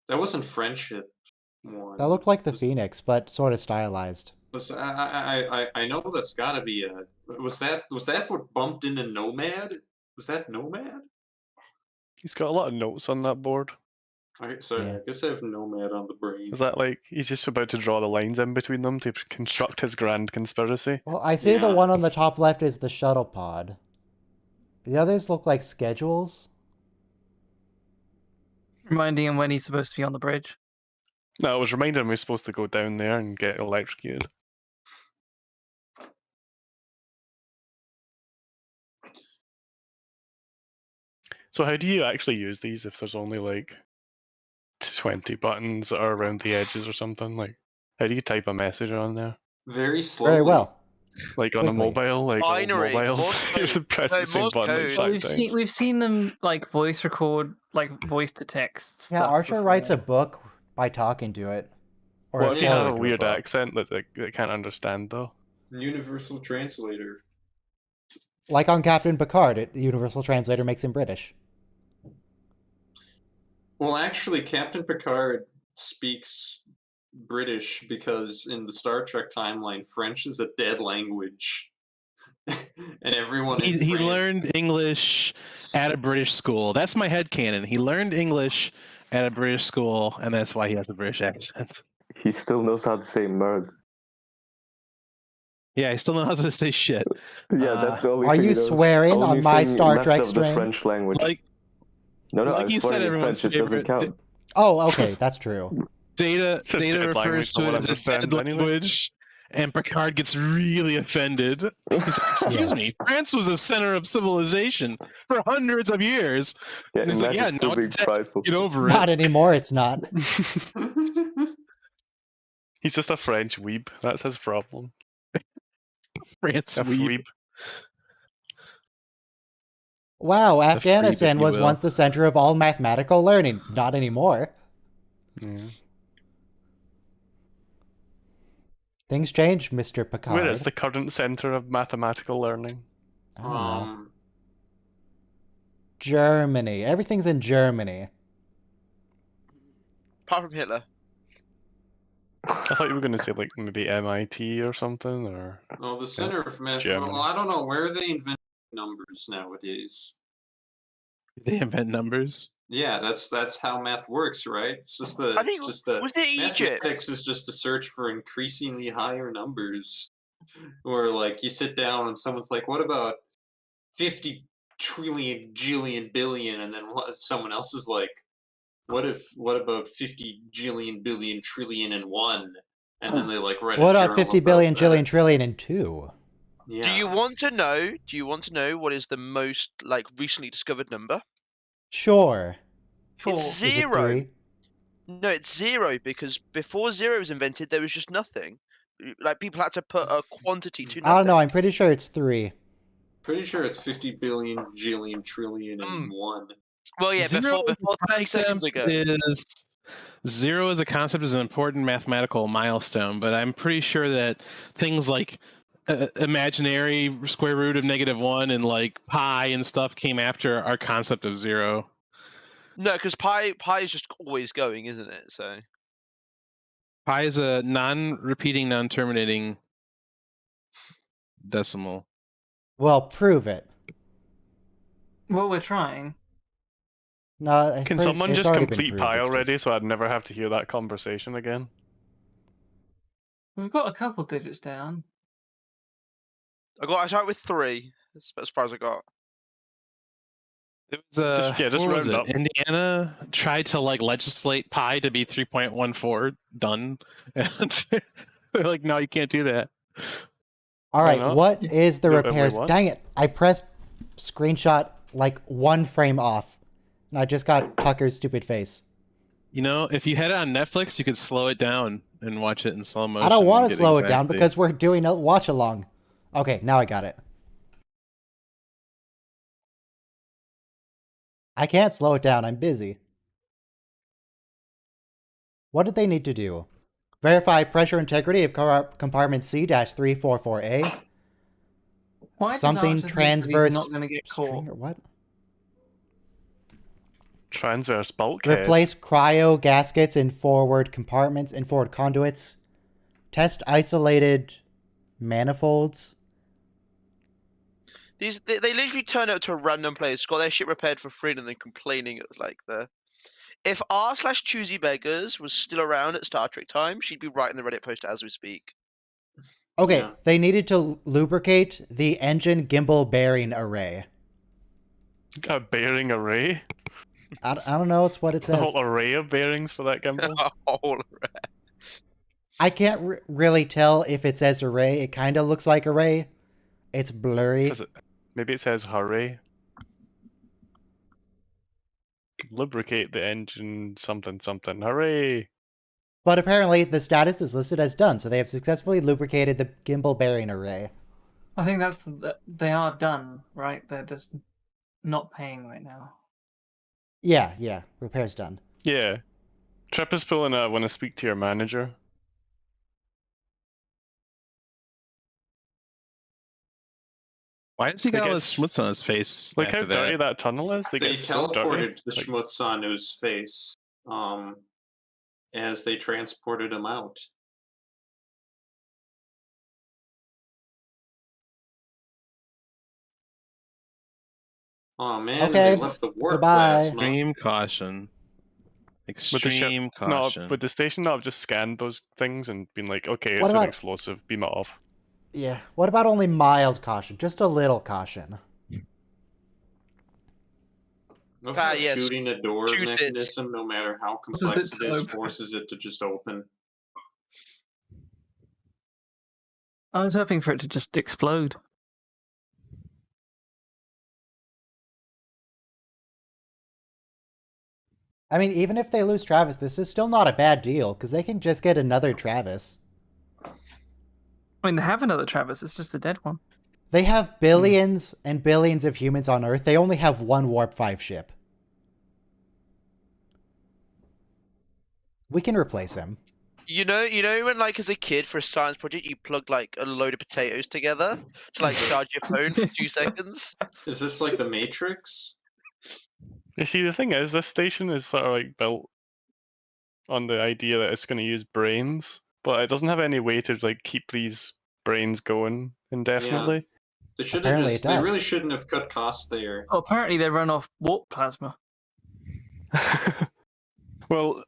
that wasn't friendship one. That looked like the was, Phoenix, but sort of stylized. Was I know that's gotta be a was that what bumped into Nomad? Was that Nomad? He's got a lot of notes on that board. Sorry, Yeah. I guess I have Nomad on the brain. Is that like he's just about to draw the lines in between them to construct his grand conspiracy? Well, I see the Yeah. one on the top left is the shuttle pod. The others look like schedules. Reminding him when he's supposed to be on the bridge. No, it was reminding him he's supposed to go down there and get electrocuted. So how do you actually use these if there's only like 20 buttons that are around the edges or something? Like, how do you type a message on there? Very slowly. Very well. Like on a Quickly. mobile, like old Binary, mobiles, Morse you code. press No, the same Morse button like code. five We've times. we've seen them like voice record, like voice to text. Yeah, stuff Archer before. writes a book by talking to it. Or What a if you have forward a to weird book. accent that they can't understand though? Universal translator. Like on Captain Picard, the Universal Translator makes him British. Well, actually, Captain Picard speaks British because in the Star Trek timeline, French is a dead language. And everyone in He France... learned English at a British school. That's my headcanon. He learned English at a British school, and that's why he has a British accent. He still knows how to say "merg." Yeah, he still knows how to say shit. Yeah, that's the only Are thing you he knows. swearing on Only my thing Star left Trek of the stream? French language. Like no, like I'm you said, swearing in everyone's French. It doesn't favorite- count. Oh, okay, that's true. Data It's a dead refers language, to no it one as a dead understands anyway. language, and Picard gets really offended. He's like, excuse Yes. me, France was a center of civilization for hundreds of years. Yeah, And he's like, imagine yeah, still now being it's dead. prideful. Get over Not it. anymore, it's not. He's just a French weeb. That's his problem. France A weeb. weeb. Wow, freeb, Afghanistan if you was will. once the center of all mathematical learning. Not anymore. Yeah. Things change, Mr. Picard. Where is the current center of mathematical learning? I don't know. Um, Germany. Everything's in Germany. Apart from Hitler. I thought you were going to say like maybe MIT or something, or no, the center of math. Germany. Well, I don't know where they invent numbers nowadays. They invent numbers. Yeah, that's how math works, right? It's just the I think was it Egypt? mathematics is just a search for increasingly higher numbers. Or like you sit down and someone's like, "What about 50 trillion, jillion, billion?" And then someone else is like, what about 50 jillion, billion, trillion, and one? And then they like write. What a about journal 50 billion, that. trillion, trillion, and 2? Yeah. Do you want to know? Do you want to know what is the most like recently discovered number? Sure. Four. It's Is it 0. 3? No, it's 0 because before 0 was invented, there was just nothing. Like people had to put a quantity to nothing. I don't know, I'm pretty sure it's 3. Pretty sure it's 50 billion, jillion, trillion, and Mm. one. Well, yeah, Zero before 30 seconds ago. Zero as a concept is an important mathematical milestone, but I'm pretty sure that things like imaginary square root of -1 and like pi and stuff came after our concept of zero. No, because pi is just always going, isn't it? So Pi is a non-repeating, non-terminating decimal. Well, prove it. Well, we're trying. No, Can someone it's just already been complete proved, pi it's already just- so I'd never have to hear that conversation again? We've got a couple digits down. I started with 3. That's as far as I got. It was just what was round it? up. Indiana tried to like legislate pi to be 3.14 done, and they're like, no, you can't do that. All Why right, not? what is the Do whatever repairs? we want. Dang it, I pressed screenshot like 1 frame off. And I just got Tucker's stupid face. You know, if you had it on Netflix, you could slow it down and watch it in slow motion. I don't want and to get slow it down exactly- because we're doing a watch along. Okay, now I got it. I can't slow it down. I'm busy. What did they need to do? Verify pressure integrity of compartment C-344A. Why does Something Archer think that transverse he's not going to get caught? string or what? Transverse bulkhead. Replace cryo gaskets in forward compartments and forward conduits. Test isolated manifolds. They literally turn up to a random place, got their shit repaired for free, and then complaining at like the. If r/choosy beggars was still around at Star Trek time, she'd be writing the Reddit post as we speak. Okay, Yeah. they needed to lubricate the engine gimbal bearing array. A bearing array? I don't know. It's what it A says. whole array of bearings for that gimbal? All I can't really tell if it says array. It kind of looks like array. It's blurry. Does it? Maybe it says hurry. Lubricate the engine something something. Hooray! But apparently the status is listed as done, so they have successfully lubricated the gimbal bearing array. I think they are done, right? They're just not paying right now. Yeah, repair's done. Yeah. Trip is pulling a want to speak to your manager. Why does he got Like all this it's- schmutz on his face? Like how after dirty that tunnel is? They get so dirty. teleported the Like, schmutz onto his face as they transported him out. Oh man, Okay, they left the warp goodbye. plasma. Extreme caution. would the ship- Extreme caution. No, would the station not have just scanned those things and been like, okay, What it's an about- explosive, beam it off. Yeah. What about only mild caution? Just a little caution. What if Yes. shooting a door Shoot it. mechanism, no matter how Forces complex it it to is, open. forces it to just open? I was hoping for it to just explode. I mean, even if they lose Travis, this is still not a bad deal, because they can just get another Travis. I mean, they have another Travis. It's just a dead one. They have billions and billions of humans on Earth. They only have one Warp 5 ship. We can replace him. You know when like as a kid for a science project you plugged like a load of potatoes together to like charge your phone for 2 seconds? Is this like the Matrix? You see, the thing is, this station is sort of like built on the idea that it's going to use brains, but it doesn't have any way to like keep these brains going indefinitely. They should have Apparently just. it They does. really shouldn't have cut costs there. Oh, apparently they run off warp plasma. Well,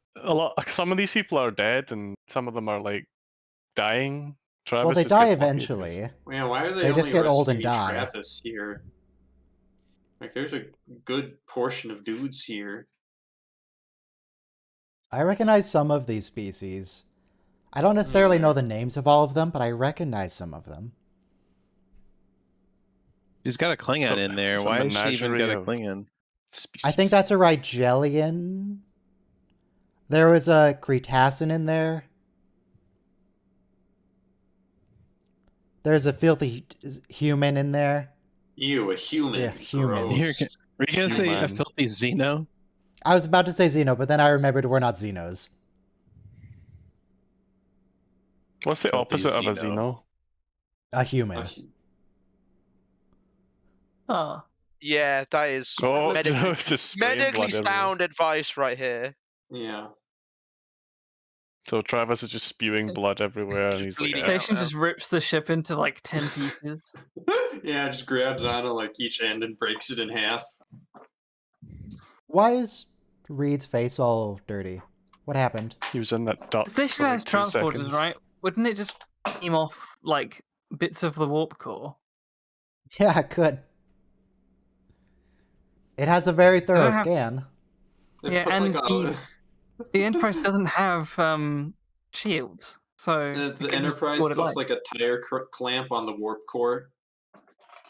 some of these people are dead, and some of them are like dying. Travis Well, they just die gets lucky eventually. Yeah, why are they, They only just get old and rescuing die. Travis here? Like, there's a good portion of dudes here. I recognize some of these species. I don't necessarily know the names of all of them, but I recognize some of them. He's got a Klingon Some- in there. some Why is she even got menagerie a of- Klingon? I think that's a Rigelian. There was a Cretacean in there. There's a filthy human in there. Ew, a human. Yeah, human. Gross. Here, were you gonna say a Human. filthy Xeno? I was about to say Xeno, but then I remembered we're not Xenos. What's the Filthy opposite of a Xeno. Xeno? A human. A Oh, Yeah, that is Oh, medically, it's just spraying medically blood everywhere. sound advice right here. yeah. So Travis is just spewing blood everywhere, and Just he's like, bleeding "Ah." out. station just rips the ship into like 10 pieces. Yeah, just grabs onto like each end and breaks it in half. Why is Reed's face all dirty? What happened? He was in that duct. The station for has like 2 transporters, seconds. right? Wouldn't it just beam off like bits of the warp core? Yeah, it could. It has a very thorough have- scan. They Yeah, put, and like, The Enterprise doesn't have shields, so the it could just Enterprise do what it puts likes. like a tire clamp on the warp core.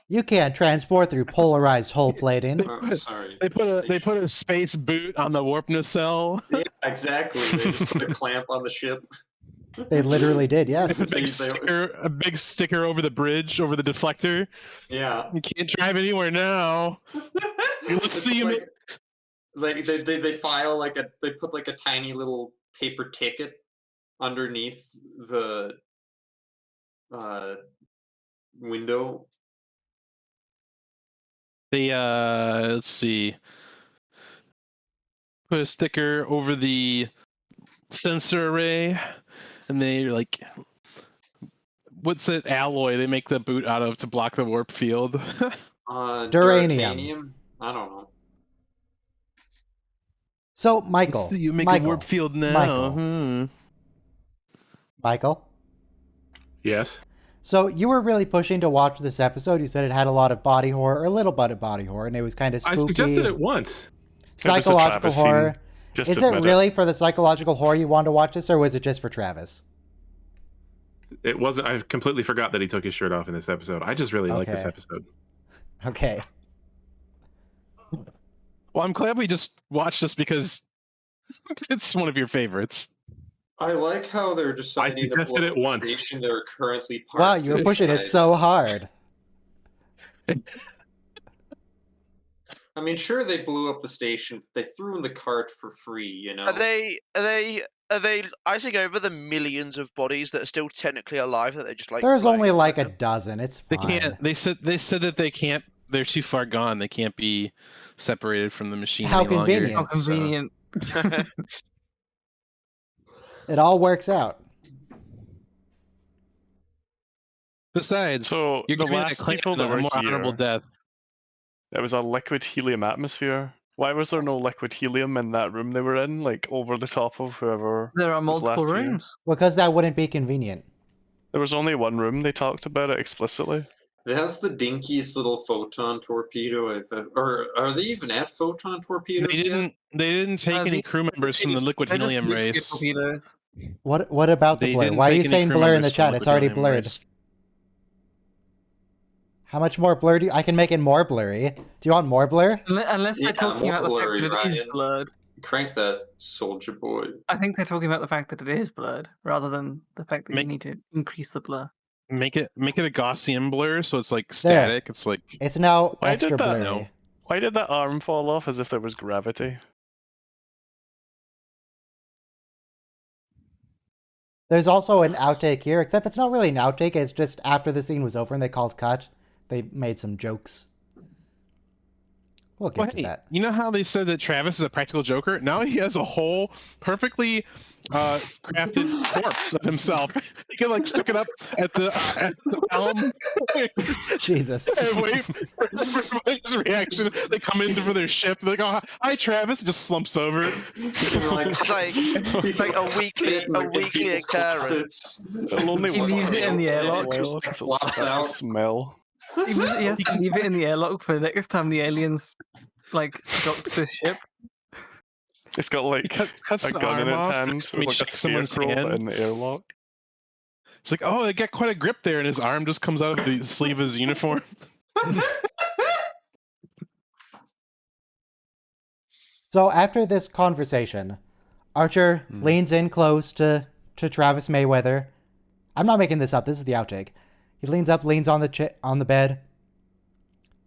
You can't transport through polarized hull plating. Oh, sorry. They put a Station. a space boot on the warp nacelle. Yeah, exactly. They just put a clamp on the ship. They literally did, yes. A big sticker over the bridge, over the deflector. Yeah. You can't drive anywhere now. Let's see you. Like they file they put like a tiny little paper ticket underneath the window. They let's see. Put a sticker over the sensor array, and they like, what's that alloy they make the boot out of to block the warp field? Duranium. I don't know. So, Michael. You make Michael, a warp field now. Michael? Yes? So, you were really pushing to watch this episode. You said it had a lot of body horror, or a little bit of body horror, and it was kind of spooky. I suggested it once. Psychological horror. Just Is it really for the psychological horror you wanted to watch this, or was it just for Travis? It wasn't. I completely forgot that he took his shirt off in this episode. I just really like this episode. Okay. Well, I'm glad we just watched this because it's one of your favorites. I like how they're deciding to blow up the station they're currently parked. Wow, you're pushing it so hard. I mean, sure, they blew up the station. They threw in the cart for free, you know. Are they icing over the millions of bodies that are still technically alive that they're just like? There's only like a dozen. It's fine. They can't. They said that they can't. They're too far gone. They can't be separated from the machine How any convenient. longer. How convenient. It all works out. Besides, So you're the giving last that claim people a that were more honorable here, death. it was a liquid helium atmosphere. Why was there no liquid helium in that room they were in, like over the top of whoever? There are was multiple last here? rooms. Because that wouldn't be convenient. There was only one room. They talked about it explicitly. It has the dinkiest little photon torpedo I've ever. Or are they even at photon torpedoes yet? They didn't take any crew members from the liquid They're just helium nuclear race. torpedoes. What about the They blur? didn't Why are take you any saying crew blur in the members from chat? the It's already liquid helium blurred. race. How much more blur do you... I can make it more blurry. Do you want more blur? Unless they're talking more about the fact blurry, that it is Ryan. blurred. Crank that, soldier boy. I think they're talking about the fact that it is blurred, rather than the fact that you need to increase the blur. Make it a Gaussian blur, so it's like static. It's like It's now Why extra did that? blurry. Why did that arm fall off as if there was gravity? There's also an outtake here, except it's not really an outtake. It's just after the scene was over and they called cut, they made some jokes. We'll get to that. You know how they said that Travis is a practical joker? Now he has a whole perfectly crafted corpse of himself. He can like stick it up at the helm. Jesus. And wait for his reaction. They come in for their ship. They're like, "Oh, hi, Travis." Just slumps over. It's like a weekly occurrence. He leaves it in the airlock. Flops out. Smell. He has to leave it in the airlock for the next time the aliens like dock the ship. It's got like cuts a the gun in arm its off, hand, next with, like a shakes someone's scarecrow hand. in the airlock. It's like, oh, it got quite a grip there, and his arm just comes out of the sleeve of his uniform. So after this conversation, Archer leans in close to Travis Mayweather. I'm not making this up. This is the outtake. He leans up, leans on the bed.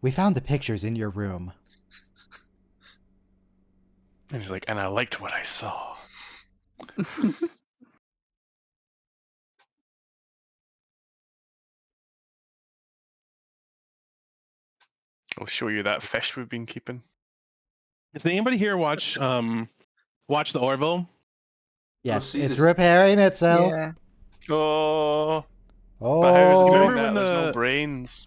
We found the pictures in your room. And he's like, and I liked what I saw. I'll show you that fish we've been keeping. Does anybody here watch the Orville? Yes, it's repairing itself. Yeah. Oh. Oh. But how is it doing Remember that? when There's no the- brains.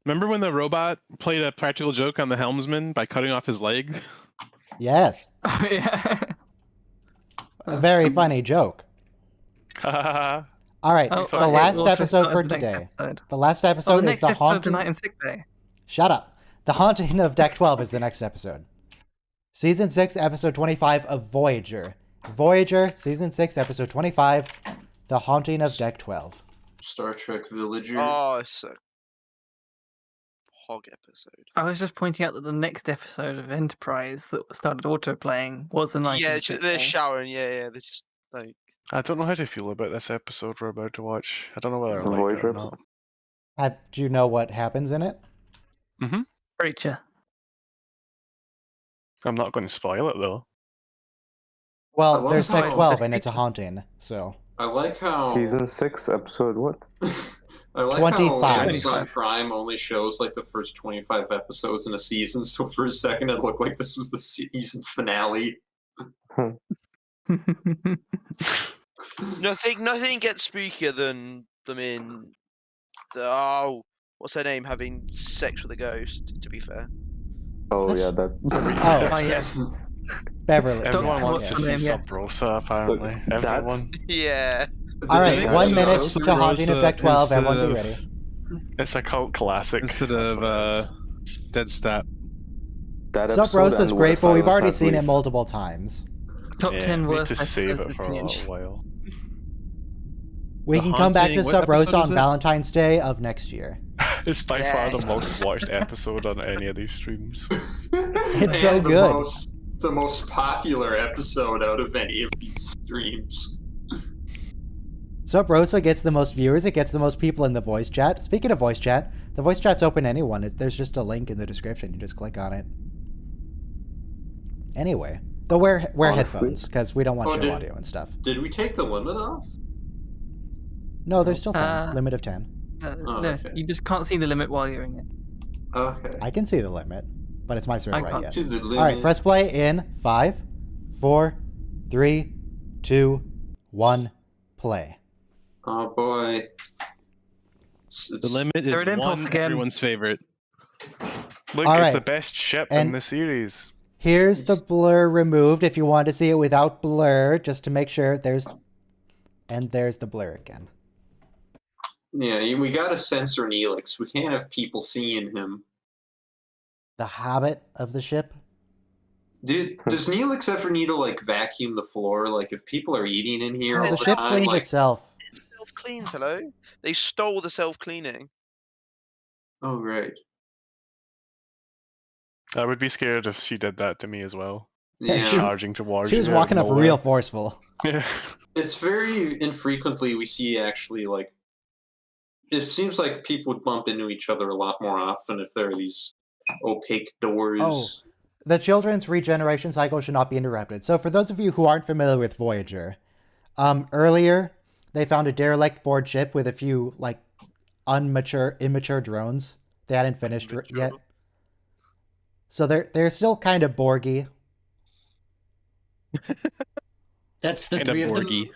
Remember when the robot played a practical joke on the helmsman by cutting off his leg? Yes. Oh, yeah. A very funny joke. Hahaha. All right, Oh, the okay, last we'll just episode start for with the next today. episode. The last Oh, episode the is next the episode, haunting. The Night and Sick Day. Shut up. The Haunting of Deck 12 is the next episode. Season 6, episode 25 of Voyager. Voyager, season 6, episode 25, The Haunting of Deck 12. Star Trek Villager. Oh, it's a hog episode. I was just pointing out that the next episode of Enterprise that started auto-playing was The Night Yeah, and Sick they're Day. showering. Yeah, they're just Like, I don't know how to feel about this episode we're about to watch. I don't know whether I The like it Voyager or not. Do you know what happens in it? Mm-hmm. Preacher. I'm not going to spoil it though. Well, love there's Tech how- 12 and it's a haunting, so. I like how Season 6, episode what? I like 25. how Amazon Prime only shows like the first 25 episodes in a season. So for a second, it looked like this was the season finale. nothing gets spookier than them in the what's her name having sex with a ghost. To be fair, Oh yeah, that. Oh yes. Beverly. Everyone Doctor, wants to what's see her name? Yes. Sub Rosa, apparently. Look, that's- Everyone. yeah. All right, Did 1 they minute show- to Haunting of Deck 12. Instead Everyone be of- ready. It's a cult classic. Instead That's of what it is. Dead Stop. That Sub episode Rosa's and great, West but we've Silence already at seen it least. multiple times. Top Yeah, 10 need worst to save episodes it of for a little TNG. while. We The can come back Haunting, to what Sub Rosa episode on is it? Valentine's Day of next year. It's by Yeah. far the most watched episode on any of these streams. It's so And good. The most popular episode out of any of these streams. Sub Rosa gets the most viewers, it gets the most people in the voice chat. Speaking of voice chat, the voice chat's open to anyone. There's just a link in the description. You just click on it. Anyway, though wear Honestly. headphones, because we don't want Oh, show did- audio and stuff. Did we take the limit off? No, there's still 10. Uh, Limit of 10. Oh, No, okay. you just can't see the limit while you're in it. Okay. I can see the limit, but it's my server, I can't. guess. To the limit. All right, press play in 5, 4, 3, 2, 1, play. Oh boy. The limit is Third impulse one again. everyone's favorite. Look, All it's right. the best ship in And- the series. Here's the blur removed if you want to see it without blur, just to make sure there's the blur again. Yeah, we gotta censor Neelix. We can't have people seeing him. The habit of the ship. Does Neelix ever need to like vacuum the floor? Like if people are eating in here Oh, all the the ship time, cleans like itself. Self cleans. Hello. They stole the self cleaning. oh right, I would be scared if she did that to me as well. yeah. Charging towards She was you out of walking up nowhere. real forceful. Yeah. It's very infrequently we see actually like. It seems like people would bump into each other a lot more often if there are these opaque doors. Oh. The children's regeneration cycle should not be interrupted. So for those of you who aren't familiar with Voyager, earlier they found a derelict board ship with a few like immature drones. They hadn't finished yet. So they're still kind of Borgy. That's the Kind of three of them. Borgy.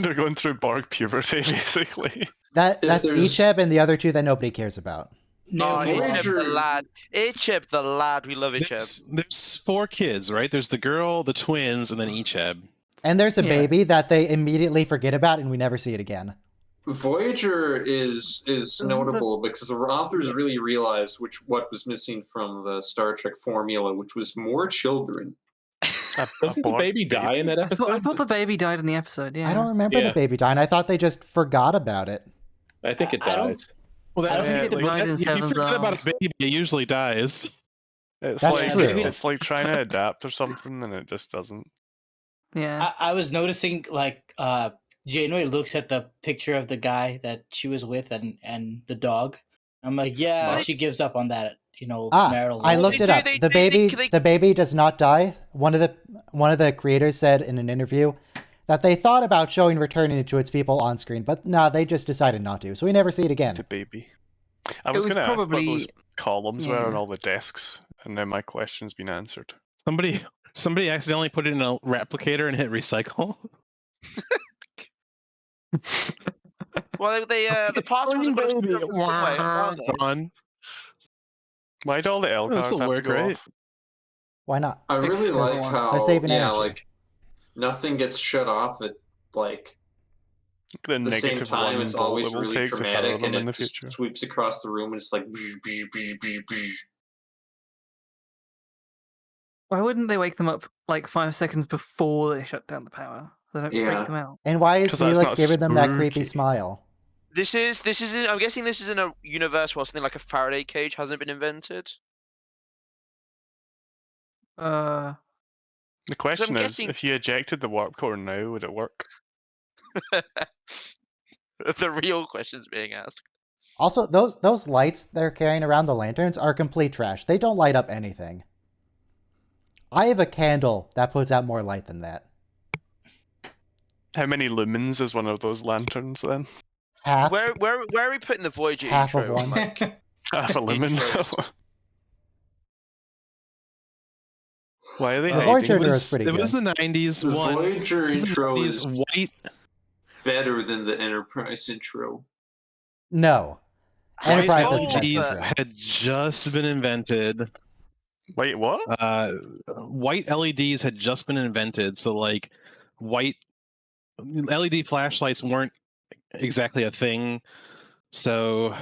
They're going through Borg puberty, basically. That's there's- Icheb and the other two that nobody cares about. No, Oh, Voyager- Icheb the lad. Icheb the lad. We love Icheb. There's 4 kids, right? There's the girl, the twins, and then Icheb. And there's a Yeah. baby that they immediately forget about and we never see it again. Voyager is notable because the authors really realized what was missing from the Star Trek formula, which was more children. Doesn't the baby die in that I episode? thought the baby died in the episode. Yeah. I don't remember the Yeah. baby dying. I thought they just forgot about it. I think it I don't- dies. Well, I that's don't think well, it died in if you Seven's forget about Arms. a baby, it usually dies. It's That's like true. it's like trying to adapt or something, and it just doesn't. Yeah. I was noticing like Janeway looks at the picture of the guy that she was with and the dog. I'm like, yeah, What? she gives up on that, marital. I life. looked it do, up. they- The they- baby, they- the baby does not die. One of the creators said in an interview that they thought about showing returning it to its people on screen, but nah, they just decided not to. So we never see it again. The baby. I It was was going to ask what those probably- columns were on yeah. all the desks, and then my question's been answered. Somebody accidentally put it in a replicator and hit recycle. Well, the passwords are supposed to be somewhere, aren't they? On. Why'd all the L cards This'll have to work, go right? off? Why not? I really Fix like those how They're saving yeah, energy. like nothing gets shut off at like The the same negative time. one It's volt always it will really take to dramatic, power them and in the it just future. sweeps across the room, and it's like. Why wouldn't they wake them up like 5 seconds before they shut down the power? So they don't Yeah. freak them out. And why is 'Cause that's Felix not giving them that creepy spooky. smile? This is. I'm guessing this is in a universe where something like a Faraday cage hasn't been invented. The question is, guessing- if you ejected the warp core now, would it work? The real question's being asked. Also, those lights they're carrying around the lanterns are complete trash. They don't light up anything. I have a candle that puts out more light than that. How many lumens is one of those lanterns then? Half. Where are we putting the Voyager Half of intro? one. Like, Half a lumen. intros? Why are they The hiding? Voyager It intro is was, pretty it was good. the 90s The one. Voyager It was the intro 90s is white. better than the Enterprise intro. No. White Enterprise is the LEDs best LEDs intro. had just been invented. Wait, what? White LEDs had just been invented, so like white LED flashlights weren't exactly a thing. So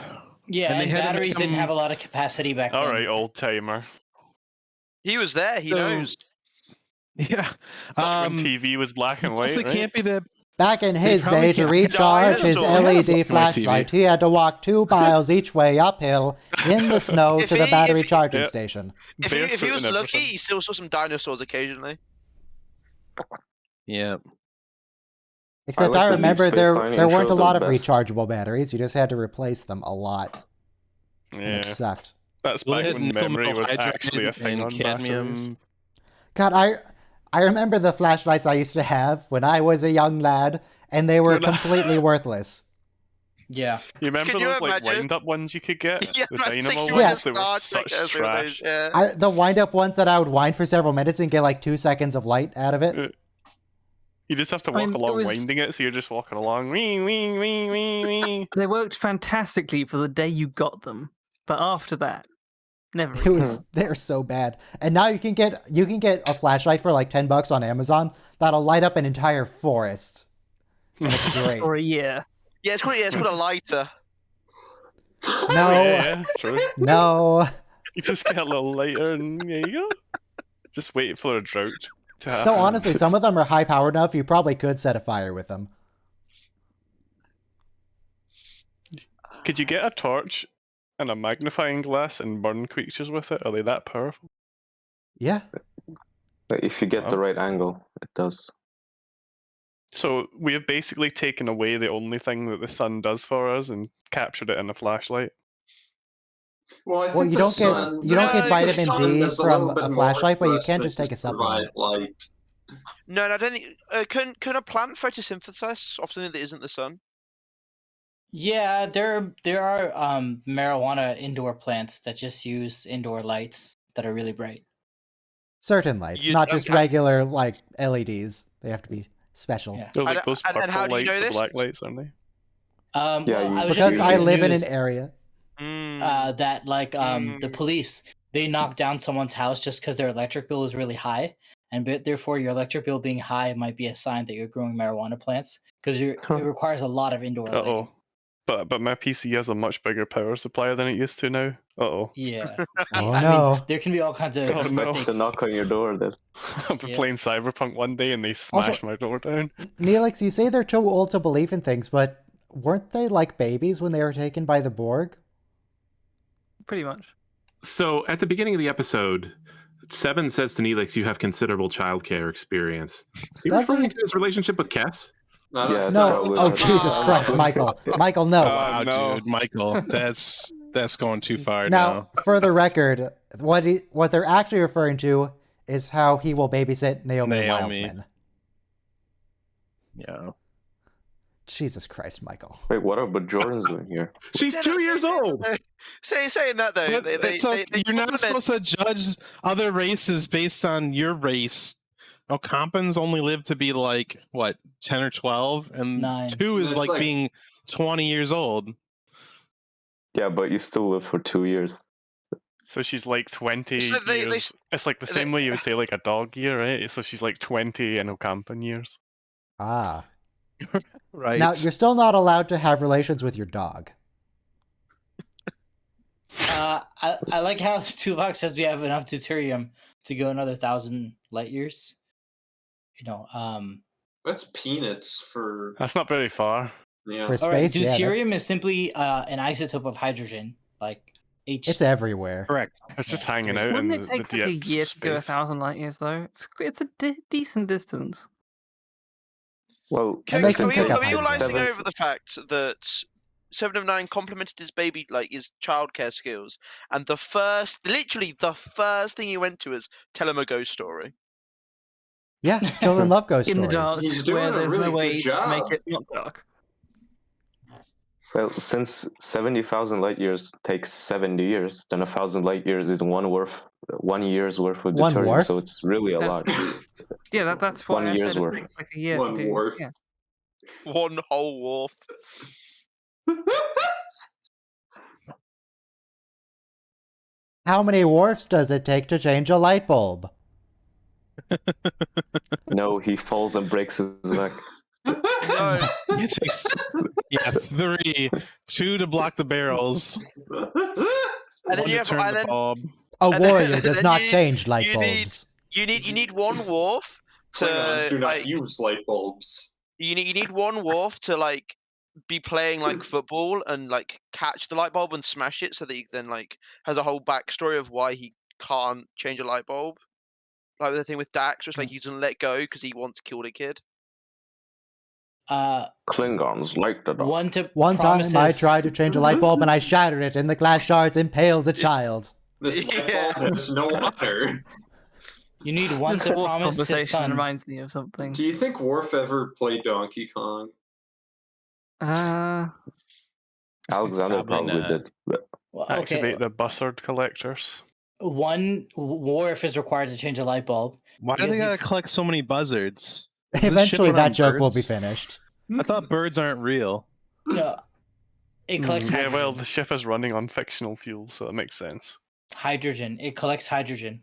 Yeah, And they and had to make batteries didn't them- have a lot of capacity back then. All right, old timer. He was there. He So- knows. yeah, When TV was black and plus white, it right? can't be that. Back in his probably day, to can't- recharge his Dinosaurs. They had a LED black and white flashlight, TV. he had to walk 2 miles each way uphill in the snow If to the he- battery if- charging Yeah. station. If he Barefoot was and lucky, everything. he still saw some dinosaurs occasionally. Yeah, Except like I the remember Deep Space there Nine there weren't a intro, lot of the best. rechargeable batteries. You just had to replace them a lot, and it Yeah, sucked. that's well, back it had when nickel memory metal was hydride actually a thing and on batteries. cadmium. God, I remember the flashlights I used to have when I was a young lad, and they were You're not- completely worthless. Yeah. You remember Can you those like imagine? wind-up ones you could get? Yeah, the I was dynamo thinking Yeah. ones? They were Star such Trek, those, trash. yeah. The wind-up ones that I would wind for several minutes and get like 2 seconds of light out of it. You just have to I walk mean, it along was- winding it, so you're just walking along. Wee, wee, wee, wee, wee. They worked fantastically for the day you got them, but after that, never. It was they're so bad. And now you can get a flashlight for like $10 on Amazon that'll light up an entire forest. And it's great. For a year. Yeah, it's called a lighter. No, Yeah, true. no. You just get a little lighter, and there you go. Just wait for a drought to happen. No, honestly, some of them are high powered enough you probably could set a fire with them. Could you get a torch and a magnifying glass and burn creatures with it? Are they that powerful? Yeah. If you get the right angle, it does. So we have basically taken away the only thing that the sun does for us and captured it in a flashlight. Well, I think Well, you the don't sun, get the vitamin sun D does a from little bit a more flashlight, but for you us can than just take a provide supplement. light. No, I don't think. Can a plant photosynthesize off something that isn't the sun? Yeah, there are marijuana indoor plants that just use indoor lights that are really bright. Certain lights, You- not just okay. regular like LEDs. They have to be special. Yeah. They're like And- those and purple how do you lights, know the this? black lights, aren't they? Yeah, Well, you- I was Because just I reading live in news, an area. that like the police, they knocked down someone's house just because their electric bill is really high, and therefore your electric bill being high might be a sign that you're growing marijuana plants because it requires a lot of indoor Uh lighting. oh. But my PC has a much bigger power supply than it used to now. Uh oh. Yeah. Oh I no. mean, there can be all kinds of Oh, no. Expect mistakes. to knock on your door then. I've been Yeah. playing Cyberpunk one day and they smashed my door down. Neelix, you say they're too old to believe in things, but weren't they like babies when they were taken by the Borg? Pretty much. So at the beginning of the episode, Seven says to Neelix, "You have considerable childcare experience." Is he Does referring he? to his relationship with Cass? I don't- Yeah, it's No. probably Oh not. Jesus Christ, Michael. Michael, no. Wow, no. dude, Michael, that's going too far Now, for the record, what they're actually referring to is how he will babysit Naomi Naomi. Wildman. Yeah. Jesus Christ, Michael. Wait, what are Jordan's doing here? She's 2 years old. Saying that though, But it's okay. You're not supposed to judge other races based on your race. Oh, Compans only live to be like what 10 or 12, and 9. 2 is It's like like- being 20 years old. Yeah, but you still live for 2 years. So she's like 20 So they- years. It's like the same way you would say like a dog year, right? So she's like 20 in Ocampan years. Ah. Right. Now, you're still not allowed to have relations with your dog. I like how Tuvok says we have enough deuterium to go another 1,000 light years. You know, That's peanuts for That's not very far. yeah. For all right, space, yeah, deuterium is simply an isotope of hydrogen. Like It's everywhere. Correct. It's just hanging out in Wouldn't it the take like a depths year of to go space. 1,000 light years though? It's a decent distance. Well, And they Are can we, pick up are we all hydrogen. icing over the fact that Seven of Nine complimented his baby, like his childcare skills, and literally the first thing he went to is tell him a ghost story. Yeah, children love ghost In the stories. dark, He's doing where a there's really no good way to job. make it not dark. Well, since 70,000 light years takes 70 years, then 1,000 light years is 1 year's worth of One deuterium, wharf? so it's really a lot. Yeah, that's why 1 I year's said it worth. takes like a year One to do. wharf. Yeah. One whole wharf. How many wharfs does it take to change a light bulb? No, he falls and breaks his neck. No, It takes 3, 2 to block the barrels, and 1 then you to have, turn and the then bulb. A And then- warrior does then not you need- change light you need- bulbs. you need one wharf Klingons to do not like, use light bulbs. you need one wharf to like be playing like football and like catch the light bulb and smash it, so that he then like has a whole backstory of why he can't change a light bulb. Like the thing with Dax, just like he doesn't let go because he once killed a kid. Klingons like the dark. One time I tried to change a light bulb and I shattered it and the glass shards impaled a child. This light bulb has no honor. You need one This to wolf promise his conversation son. reminds me of something. Do you think Worf ever played Donkey Kong? Alexander Probably probably not. did. But Well, okay, Activate the buzzard collectors. one wharf is required to change a light bulb. Why do they Because he- gotta collect so many buzzards? Is this Eventually shit that on joke will be birds? finished. I thought birds aren't real. No, it collects Yeah, hydrogen. well, the ship is running on fictional fuel, so it makes sense. Hydrogen. It collects hydrogen.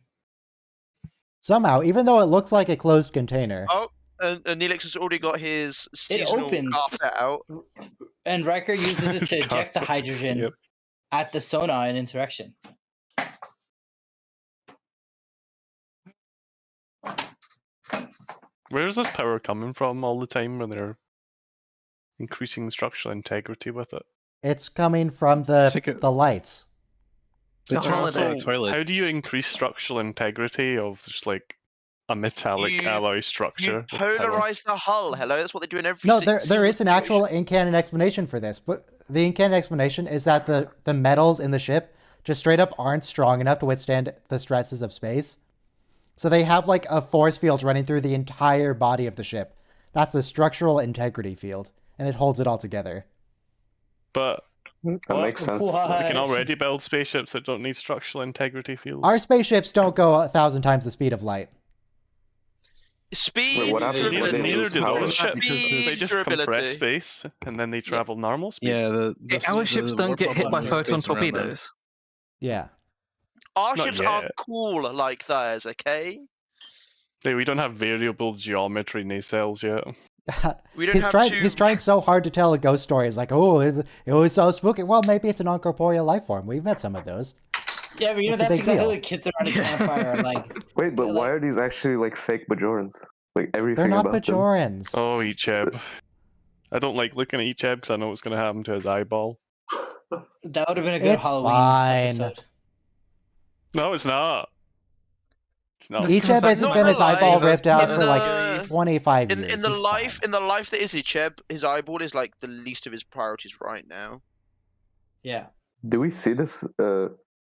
Somehow, even though it looks like a closed container. Oh, and Neelix has already got his seasonal opens. carpet out. And Riker uses it to It's eject the carpet. hydrogen Yep. at the sonar in Insurrection. Where's this power coming from all the time when they're increasing structural integrity with it? It's coming from the lights. They The turn off holiday. the toilets. How do you increase structural integrity of just like a metallic You- alloy You structure? with power? polarize the hull. Hello, that's what they do in every. No, si- there single is an actual situation. in-canon explanation for this, but the in-canon explanation is that the metals in the ship just straight up aren't strong enough to withstand the stresses of space. So they have like a force field running through the entire body of the ship. That's the structural integrity field, and it holds it all together. But that What? makes sense. we Why? can already build spaceships that don't need structural integrity fields. Our spaceships don't go 1,000 times the speed of light. Speed. Wait, what happens when Neither, they durability. neither lose do power? those ships. Speed, They just compress durability. space and then they travel normal speed. Yeah, Our ships don't get hit by photon torpedoes. torpedoes. Yeah. Our Not ships yet. aren't cool like theirs, okay? We don't have variable geometry nacelles yet. We don't he's have trying. to. He's trying so hard to tell a ghost story. It's like, oh, it was so spooky. Well, maybe it's a non-corporeal life form. We've met some of those. Yeah, but you know What's the that's big exactly deal? what kids around a campfire are like. Wait, but They're why like- are these actually like fake Bajorans? Like everything They're not about them. Bajorans. Oh, Echeb. I don't like looking at Echeb because I know what's going to happen to his eyeball. That would have been a good It's Halloween fine. episode. No, it's not. It's not. This comes Icheb back hasn't to been my his life. eyeball ripped out In for like the- 25 years. in the It's life fine. in the life that is Icheb, his eyeball is like the least of his priorities right now. Yeah. Do we see this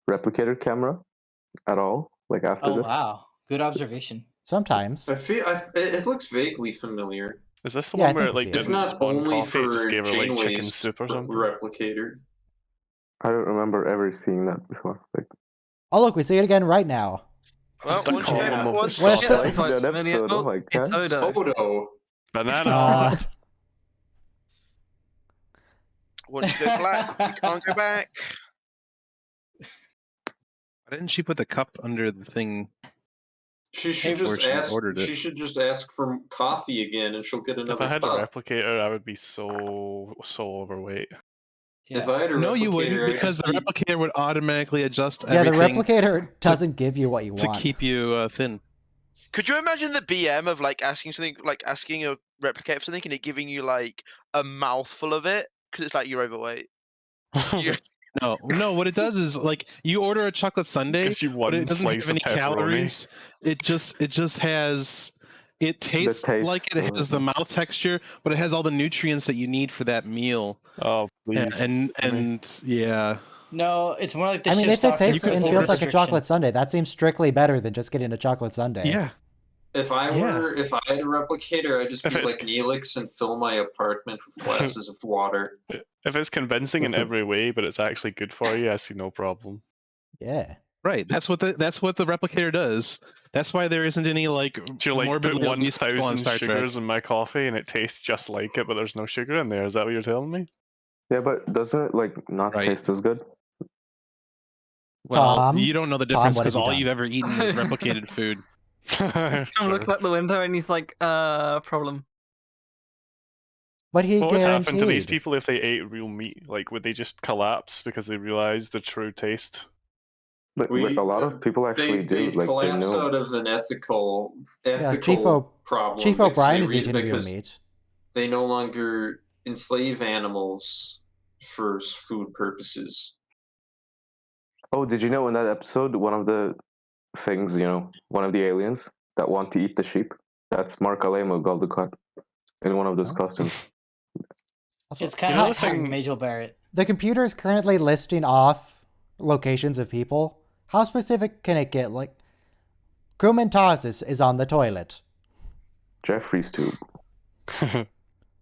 replicator camera at all? Like after Oh this? wow. Good observation. Sometimes. It looks vaguely familiar. Is this the Yeah, I one where think it like we see it. If didn't not spawn only coffee, it just for gave her like chicken Janeway's soup or something? replicator. I don't remember ever seeing that before. Like, Oh, look, we see it again right now. Well, The once you column go, of once, Where's yeah, the- I like that familiar. episode. Oh my It's god. Odo. Odo. Banana. Uh, once you go black, you can't go back. Why didn't she put the cup under the thing? She should Before just she ask. ordered it. She should just ask for coffee again, and she'll get If another I had a cup. replicator, I would be so overweight. If I had a No, you replicator, wouldn't, I'd because just the eat- replicator would automatically adjust yeah, the everything replicator doesn't give you what you to want. keep you thin. Could you imagine the BM of like asking something, like asking a replicator for something, and it giving you like a mouthful of it because it's like you're overweight. You- No. What it does is like you order a chocolate sundae, Gives you but one it doesn't slice have any of pepperoni. calories. It just has. It tastes like taste, it has the mouth texture, but it has all the nutrients that you need for that meal. Oh, please. And yeah. No, it's more like the I mean, ship's if it doctor tastes You and could feels order- like a chocolate sundae, that seems strictly better than just getting a chocolate sundae. Yeah. If I had a replicator, I'd just If be it's- like Neelix and fill my apartment with glasses of water. If it's convincing in every way, but it's actually good for you, I see no problem. Yeah. Right. That's what the replicator does. That's why there isn't any like Do you like put morbidly obese people on 1,000 Star Trek. sugars in my coffee and it tastes just like it, but there's no sugar in there? Is that what you're telling me? Yeah, but doesn't it like not Right. taste as good? Well, Tom? you don't know the Tom, difference what because have you all done? you've ever eaten is replicated food. Tom looks Sure. out the window and he's like, problem. But he What would happen to these guaranteed. people if they ate real meat? Like, would they just collapse because they realize the true taste? But a lot of people actually do. They Like they collapse know. out of an ethical problem. Chief because O'Brien they is eating real because meat. they no longer enslave animals for food purposes. Oh, did you know in that episode, one of the things, one of the aliens that want to eat the sheep, that's Mark Alemo Goldukat in one of those costumes. Also, It's kind You know of the like thing- Majel Barrett. the computer is currently listing off locations of people. How specific can it get? Like, crewman Tarsus is on the toilet. Jeffrey's tube. But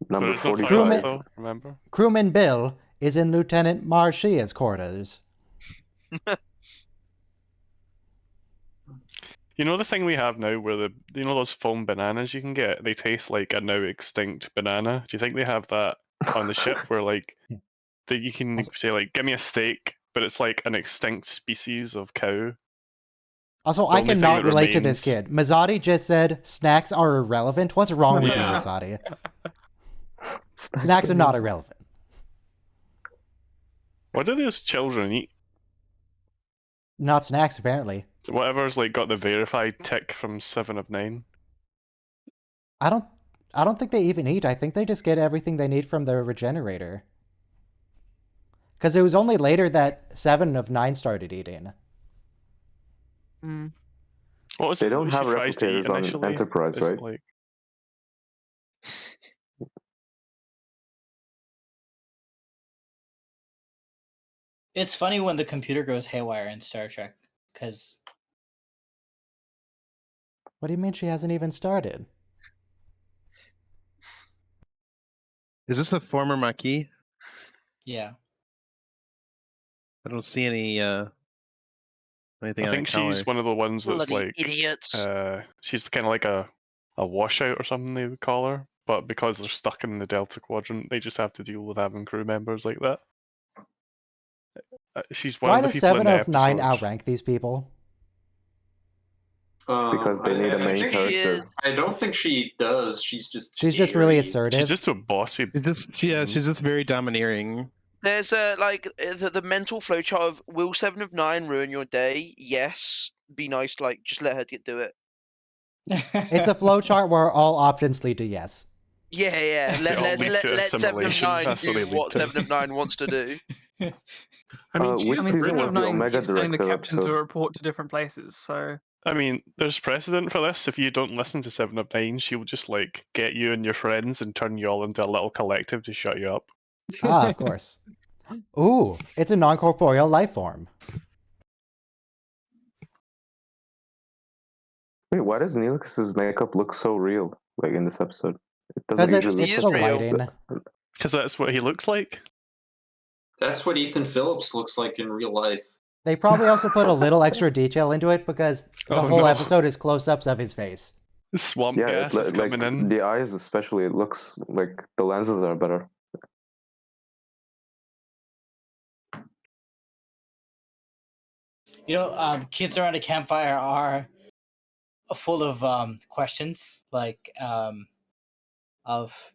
Number it's not 45. toilets, though, remember? Crewman Bill is in Lieutenant Marcia's quarters. You know the thing we have now where those foam bananas you can get? They taste like a now extinct banana. Do you think they have that on the ship where like that you can say like, give me a steak, but it's like an extinct species of cow? Also, The I only thing cannot that relate to this remains- kid. Mazzotti just said snacks are irrelevant. What's wrong with you, Yeah. Mazzotti? Snacks are not irrelevant. What do those children eat? Not snacks, apparently. Whatever's like got the verified tick from 7 of 9. I don't think they even eat. I think they just get everything they need from the regenerator. Because it was only later that 7 of 9 started eating. Mm. What was They it don't she have tries to eat replicators on initially? Enterprise, Is it right? like- It's funny when the computer goes haywire in Star Trek, because What do you mean she hasn't even started? Is this a former Maquis? yeah, I don't see any anything I on think a collar. she's one of the ones that's Bloody like idiots. she's kind of like a washout or something they would call her, but because they're stuck in the Delta Quadrant, they just have to deal with having crew members like that. She's one Why of the does people in 7 the of 9 episode. outrank these people? Because they need a main think character. I don't think she does. She's just She's just really scary. assertive. She's just a bossy. She's just very domineering. There's the mental flowchart of will 7 of 9 ruin your day? Yes. Be nice, like just let her do it. It's a flowchart where all options lead to yes. Yeah. They all lead to Let 7 of assimilation, 9 that's what they do lead what to. 7 of 9 wants to do. I mean, Which season Seven was of the 9 Omega keeps telling the Director captain to episode? report to different places, so I mean, there's precedent for this. If you don't listen to 7 of 9, she'll just like get you and your friends and turn you all into a little collective to shut you up. Ah, of course. Ooh, it's a non-corporeal life form. Wait, why does Neelix's makeup look so real? Like in this episode, it Because doesn't usually it's is the real. lighting. Because that's what he looks like. That's what Ethan Phillips looks like in real life. They probably also put a little extra detail into it because the Oh, whole no. episode is close-ups of his face. Swamp Yeah, gas is like coming in. the eyes especially. It looks like the lenses are better. Kids around a campfire are full of questions, of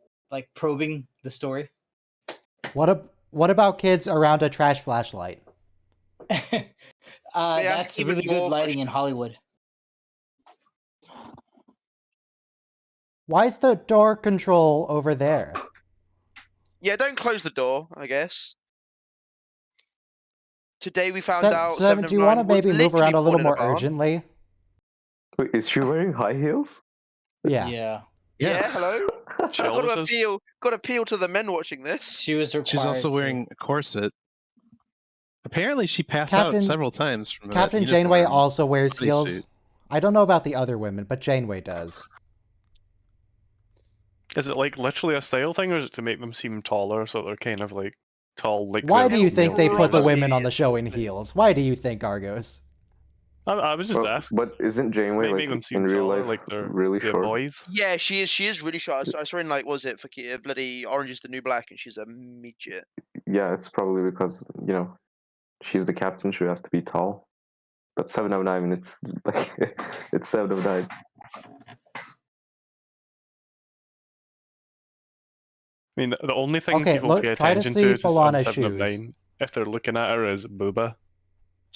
probing the story. What about kids around a trash flashlight? That's even really more good lighting in Hollywood. Why is the door control over there? Yeah, don't close the door, I guess. Today we found out. Seven, do you want to maybe move around a little more urgently? Wait, is she wearing high heels? Yeah. Yeah. Yeah, Yes. hello. Got to Shoulders. appeal. Got to appeal to the men watching this. She was required. She's also to. wearing a corset. Apparently, she passed Captain- out several times from that Captain Janeway uniform. also wears heels. bodysuit. I don't know about the other women, but Janeway does. Is it like literally a style thing, or is it to make them seem taller, so they're kind of like tall? Like Why the do you think they put the Probably. women on the show in heels? Why do you think, Argos? I was just Well, asking. but isn't Janeway Make them like seem in real taller, life like they're really short? boys. Yeah, she is. She is really short. I saw in like, what was it bloody Orange Is the New Black, and she's a midget. Yeah, it's probably because she's the captain. She has to be tall. But 7 of 9, it's like it's 7 of 9. I mean, the only thing Okay, people look, pay try to attention see to is on B'Elanna's 7 of shoes. 9 if they're looking at her as Booba.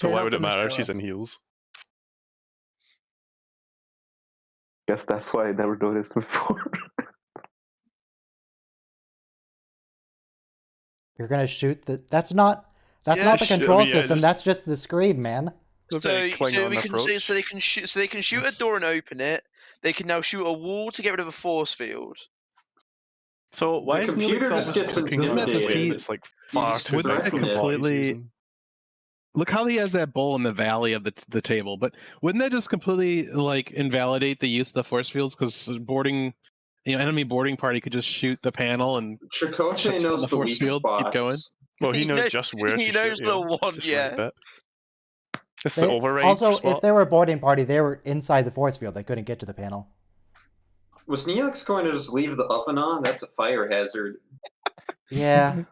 So They're why not would it gonna matter if show she's us. in heels? Guess that's why I never noticed before. You're gonna shoot the. That's not the Yeah, control yeah, system. just- That's just the screen, man. A very Klingon we can approach. so they can shoot. So they can shoot a door and open it. They can now shoot a wall to get rid of a force field. So why is computer Neelix just always gets looking Doesn't on that a way defeat- that's like You far just too Wouldn't that bright for what he's completely- using? Look how he has that bowl in the valley of the table, but wouldn't that just completely like invalidate the use of the force fields? Because enemy boarding party could just shoot the panel and shut Chakotay down knows the the force weak field, keep going. spots. Well, he He knows knows- just where he to knows shoot. the one, just yeah. right bit. It's They- the override also, spot. if they were a boarding party, they were inside the force field. They couldn't get to the panel. Was Neelix going to just leave the oven on? That's a fire hazard. Yeah.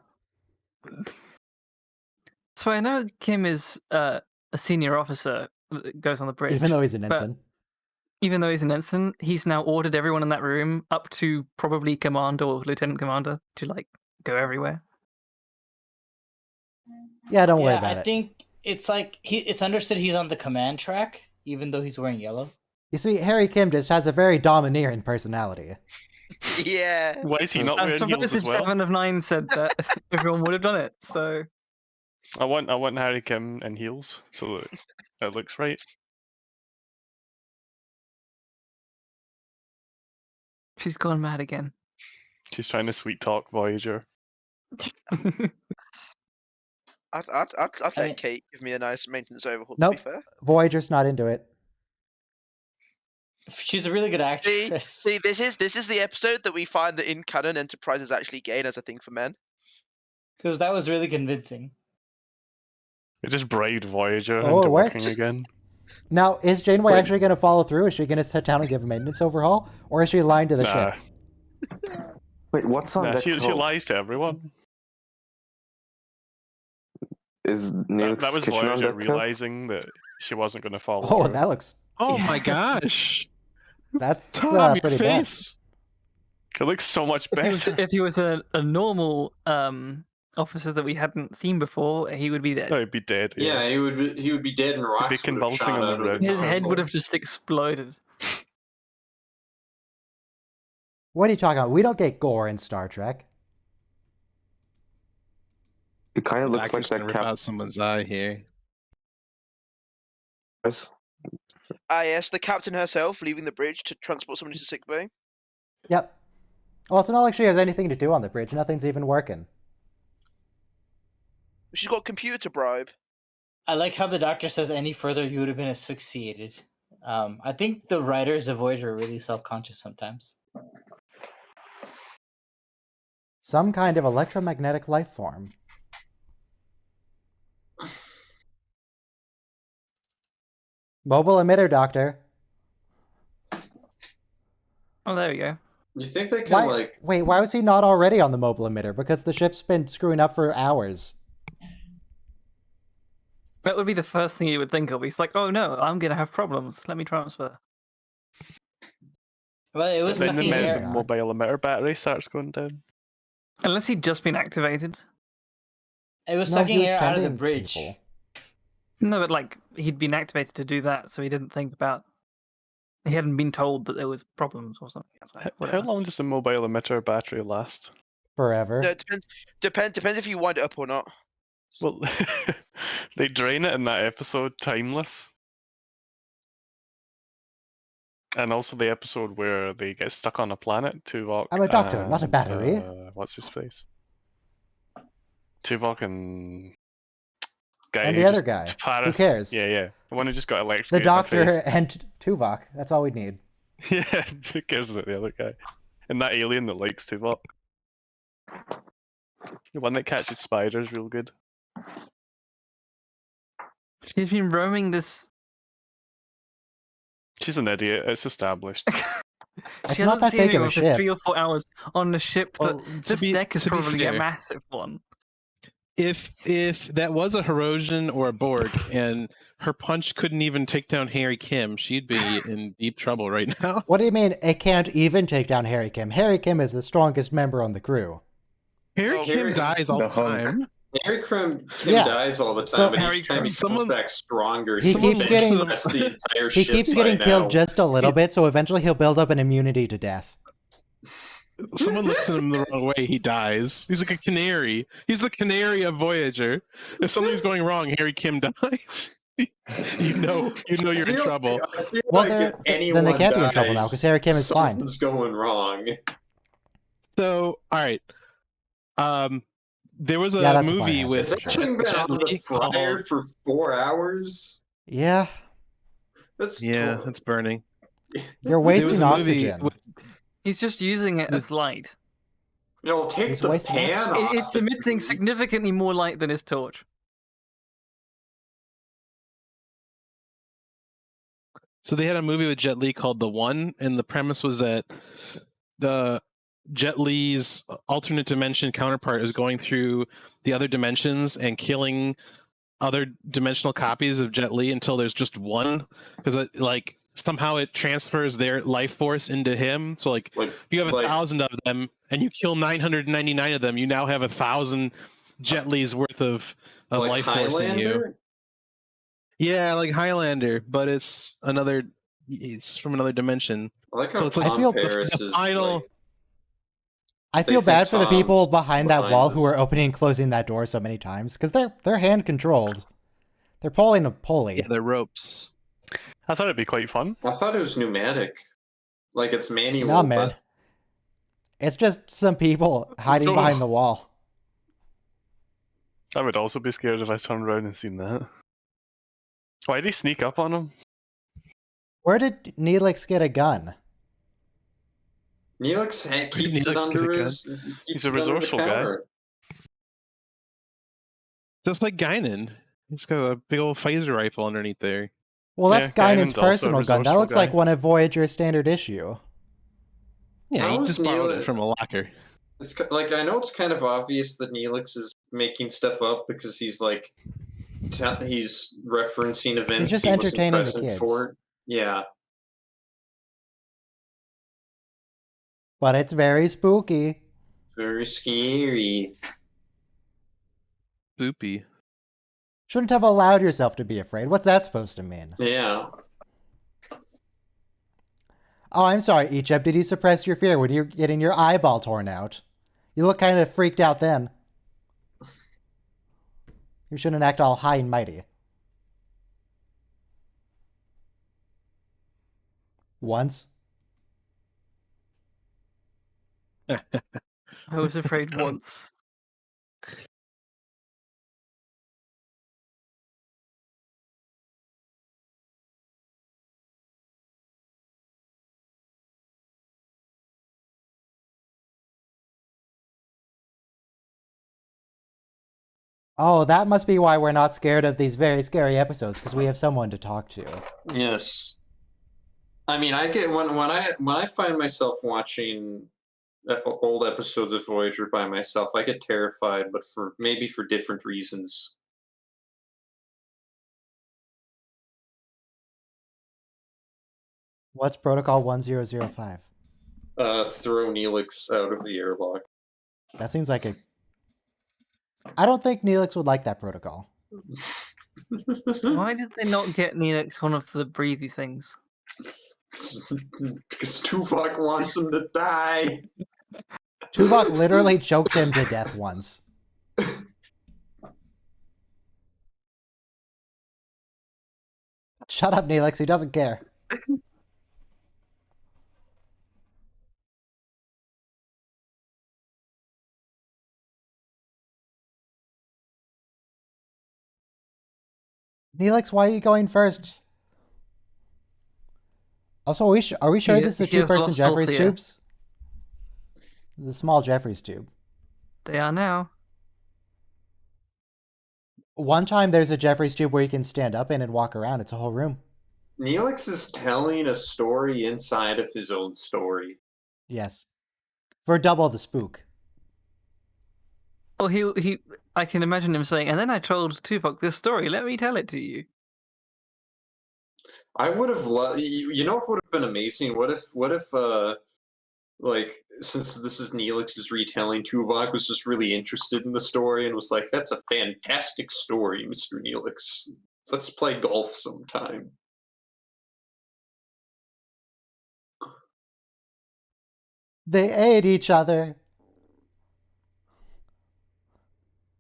So I know Kim is a senior officer that goes on the bridge. Even though he's an but ensign. Even though he's an ensign, he's now ordered everyone in that room up to probably commander or lieutenant commander to like go everywhere. Yeah, don't worry Yeah, about I it. think it's like it's understood he's on the command track, even though he's wearing yellow. You see, Harry Kim just has a very domineering personality. Yeah. Why is he not I wearing heels suppose as if well? 7 of 9 said that, everyone would have done it. So I want Harry Kim in heels so that it looks right. she's gone mad again. She's trying to sweet talk Voyager. I'd I let mean- Kate give me a nice maintenance overhaul. Nope. To be fair. Voyager's not into it. She's a really good actress. See, this is the episode that we find that in canon, Enterprise is actually gay and as a thing for men. Because that was really convincing. It just bribed Voyager Oh, into it working worked. again. Now, is Janeway Wait. actually going to follow through? Is she going to sit down and give a maintenance overhaul? Or is she lying to the Nah, ship? Wait, what's on nah deck she 12? lies to everyone. Is That, Neelix that was kitchen on Voyager deck 12? realizing that she wasn't going to follow Oh, her. that looks... Oh my gosh, That's Tom, your pretty bad. face. It looks so much If he was better. a normal officer that we hadn't seen before, he would be dead. No, he'd be dead. Yeah, he would be dead and rocks would have convulsing shot on the out of rim. the His head console. would have just exploded. What are you talking about? We don't get gore in Star Trek. It kind of looks like Doctor's gonna that rip out someone's eye here. Yes, the captain herself leaving the bridge to transport someone to sickbay. Yep. Well, it's not like she has anything to do on the bridge. Nothing's even working. She's got a computer to bribe. I like how the doctor says any further you would have been asphyxiated. I think the writers of Voyager are really self-conscious sometimes. Some kind of electromagnetic life form. Mobile emitter, Doctor. Oh, there we go. You think they can Wait, why was he not already on the mobile emitter? Because the ship's been screwing up for hours. That would be the first thing you would think of. He's like, oh no, I'm going to have problems. Let me transfer. Well, it was Then the sucking air. mobile emitter battery starts going down. Unless he'd just been activated. It was No, he sucking was air out of the tending bridge. people. No, but like, he'd been activated to do that, so he didn't think about... He hadn't been told that there was problems or something. It's like, How whatever. long does a mobile emitter battery last? Forever. No, it depends if you wind it up or not. Well, they drain it in that episode, Timeless. And also the episode where they get stuck on a planet, Tuvok. I'm a doctor, not a and, battery. What's his face? Tuvok and guy And who the other just- guy. Paris. Who cares? Yeah. The one who just got The electrocuted. doctor in the face. and Tuvok. That's all we need. Yeah, who cares about the other guy? And that alien that likes Tuvok. The one that catches spiders, real good. She's been roaming this. She's an idiot. It's established. It's She not hasn't that seen big of a anyone for ship. 3 or 4 hours on the ship. That Well, this deck is to be probably a fair, massive one. If that was a Herosian or a Borg, and her punch couldn't even take down Harry Kim, she'd be in deep trouble right now. What do you mean it can't even take down Harry Kim? Harry Kim is the strongest member on the crew. Harry Oh, Kim Harry- dies all the the hunk. time. Harry Kim Yeah. dies all the time, So- but Harry each time he Kim- comes back stronger. He so keeps he getting- benches the entire He ship keeps by getting now. killed just a little bit, so eventually he'll build up an immunity to death. Someone looks at him the wrong way, he dies. He's like a canary. He's the canary of Voyager. If something's going wrong, Harry Kim dies. you know you're in trouble. I feel Well, like they're- if then anyone they can't be in trouble now, dies, 'cause Harry Kim is fine. something's going wrong. So, all right. There was a Yeah, that's a fine movie answer. with Has that thing been Jet on the Li fryer called- for 4 hours? Yeah, That's Yeah, it's burning. you're There was wasting a movie oxygen. with He's just using it as light. No, take He's the wasting pan off. It's emitting please. significantly more light than his torch. So they had a movie with Jet Li called The One, and the premise was that the Jet Li's alternate dimension counterpart is going through the other dimensions and killing other dimensional copies of Jet Li until there's just one, because like somehow it transfers their life force into him. So like Like, if you have like- 1,000 of them and you kill 999 of them, you now have 1,000 Jet Li's worth of like life force in you. Highlander? Yeah, like Highlander, but it's from another dimension. I like how So it's like- Tom I feel Paris the is final- like, I they feel think bad for the people Tom's behind that behind wall who this. are opening and closing that door so many times, because they're hand controlled. They're pulling a pulley. Yeah, the ropes. I thought it'd be quite fun. I thought it was pneumatic. Like it's manual. No, man. But It's just some people hiding Oh. behind the wall. I would also be scared if I turned around and seen that. Why'd he sneak up on him? Where did Neelix get a gun? Neelix keeps Neelix it under get a his. Keeps a it under the resourceful guy. counter. Just like Guinan. He's got a big old phaser rifle underneath there. Well, that's Yeah, Guinan's Guinan's also a personal gun. That resourceful looks like guy. one of Voyager's standard issue. Yeah, How he is just borrowed Neelix- it from a locker. It's like I know it's kind of obvious that Neelix is making stuff up because he's like he's referencing events just he wasn't entertaining the present kids. for. Yeah, But it's very spooky. very scary. Boopy. Shouldn't have allowed yourself to be afraid. What's that supposed to mean? Yeah, Oh, I'm sorry, Egypt. Did you suppress your fear when you're getting your eyeball torn out? You look kind of freaked out then. You shouldn't act all high and mighty. Once. I was afraid once. Oh, that must be why we're not scared of these very scary episodes, because we have someone to talk to. yes. I mean, I get when I find myself watching old episodes of Voyager by myself, I get terrified, but for different reasons. What's Protocol 1005? Throw Neelix out of the airlock. That seems like a... I don't think Neelix would like that protocol. Why did they not get Neelix one of the breathy things? Because Tuvok wants him to die. Tuvok literally choked him to death once. Shut up, Neelix. He doesn't care. Neelix, why are you going first? Also, are we sure He- this is a he has two-person lost all Jeffrey's fear. tubes? The small Jeffrey's tube. They are now. One time there's a Jeffrey's tube where you can stand up in and walk around. It's a whole room. Neelix is telling a story inside of his own story. Yes. For double the spook. Oh, I can imagine him saying, and then I told Tuvok this story. Let me tell it to you. I would have loved. You know what would have been amazing? What if like, since this is Neelix's retelling, Tuvok was just really interested in the story and was like, "That's a fantastic story, Mr. Neelix. Let's play golf sometime." They ate each other.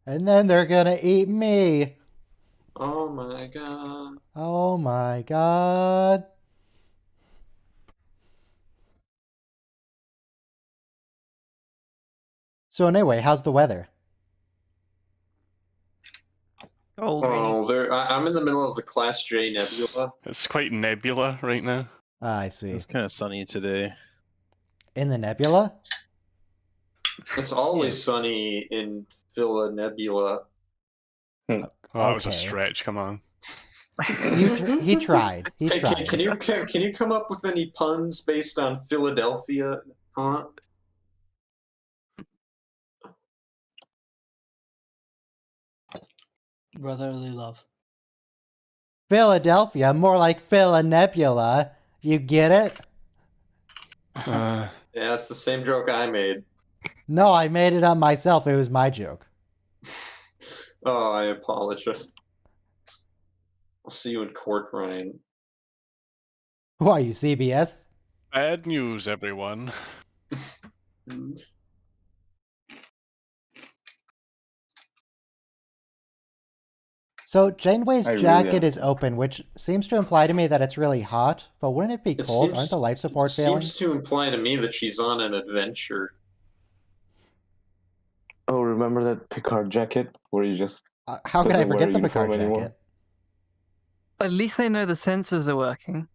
And then they're gonna eat me. Oh my god. Oh my god. So anyway, how's the weather? Old. Oh, I'm in the middle of a Class J nebula. It's quite nebula right now. Ah, I see. It's kind of sunny today. In the nebula? It's always sunny in Phila Nebula. Oh, that was a Okay. stretch. Come on. He tried. He Can, tried. can you come up with any puns based on Philadelphia? Huh? Brotherly love. Philadelphia, more like Philanebula. You get it? Uh, Yeah, it's the same joke I made. No, I made it up myself. It was my joke. Oh, I apologize. I'll see you in court, Ryan. Who are you, CBS? bad news, everyone. So Janeway's I really jacket is understand. open, which seems to imply to me that it's really hot. But wouldn't it be It cold? seems- Aren't the life support It failing? seems to imply to me that she's on an adventure. Oh, remember that Picard jacket where you just How could I doesn't wear forget a the uniform Picard anymore? jacket? At least they know the sensors are working.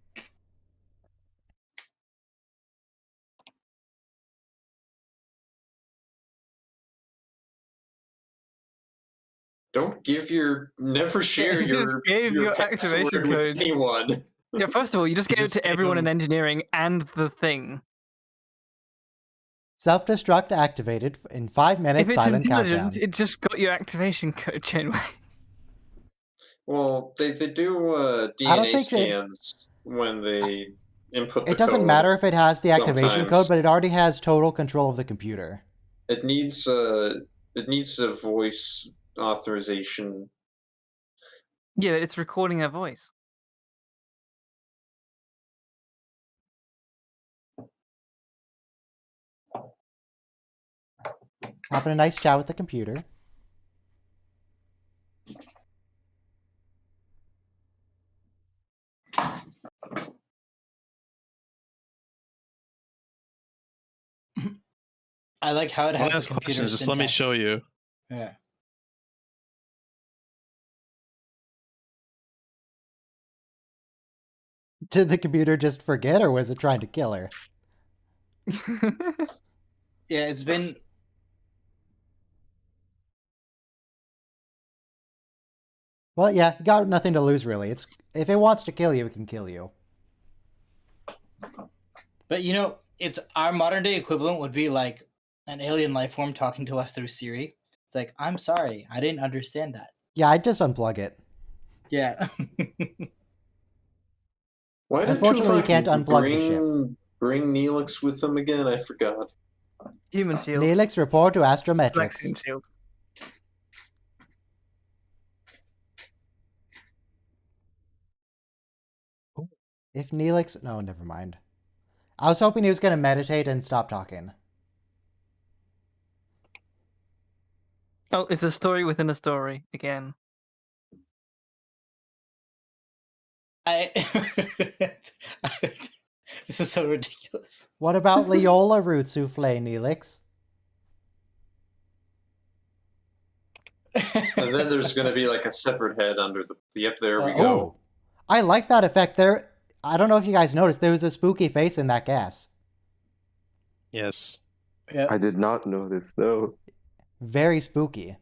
Don't give never share You just your gave your activation password with code. anyone. Yeah, first of all, you just gave it just to gave everyone in them- engineering and the thing. Self-destruct activated in 5 minutes. If it's Silent intelligent, countdown. it just got your activation code, Janeway. Well, they do I don't DNA think it- scans when they input the It doesn't code. matter if it has the activation sometimes. code, but it already has total control of the computer. It needs a voice authorization. Yeah, it's recording her voice. Having a nice chat with the computer. I like how it has Last the computer question. Just let me syntax. show you. Yeah. Did the computer just forget, or was it trying to kill her? Yeah, it's been. Well, yeah, you got nothing to lose, really. If it wants to kill you, it can kill you. But you know, it's our modern day equivalent would be like an alien life form talking to us through Siri. It's like, I'm sorry, I didn't understand that. Yeah, I'd just unplug it. Yeah. Why did Unfortunately, you Tuvok can't unplug the ship. bring Neelix with him again? I forgot. Human shield. Neelix, report to Astrometrics. Vaccine shield. If Neelix... No, never mind. I was hoping he was going to meditate and stop talking. Oh, it's a story within a story again. I this is so ridiculous. What about Leola root souffle, Neelix? And then there's going to be like a severed head under the. Yep, there we Oh. go. Oh, I like that effect there. I don't know if you guys noticed, there was a spooky face in that gas. Yes. Yeah. I did not know this though. Very spooky.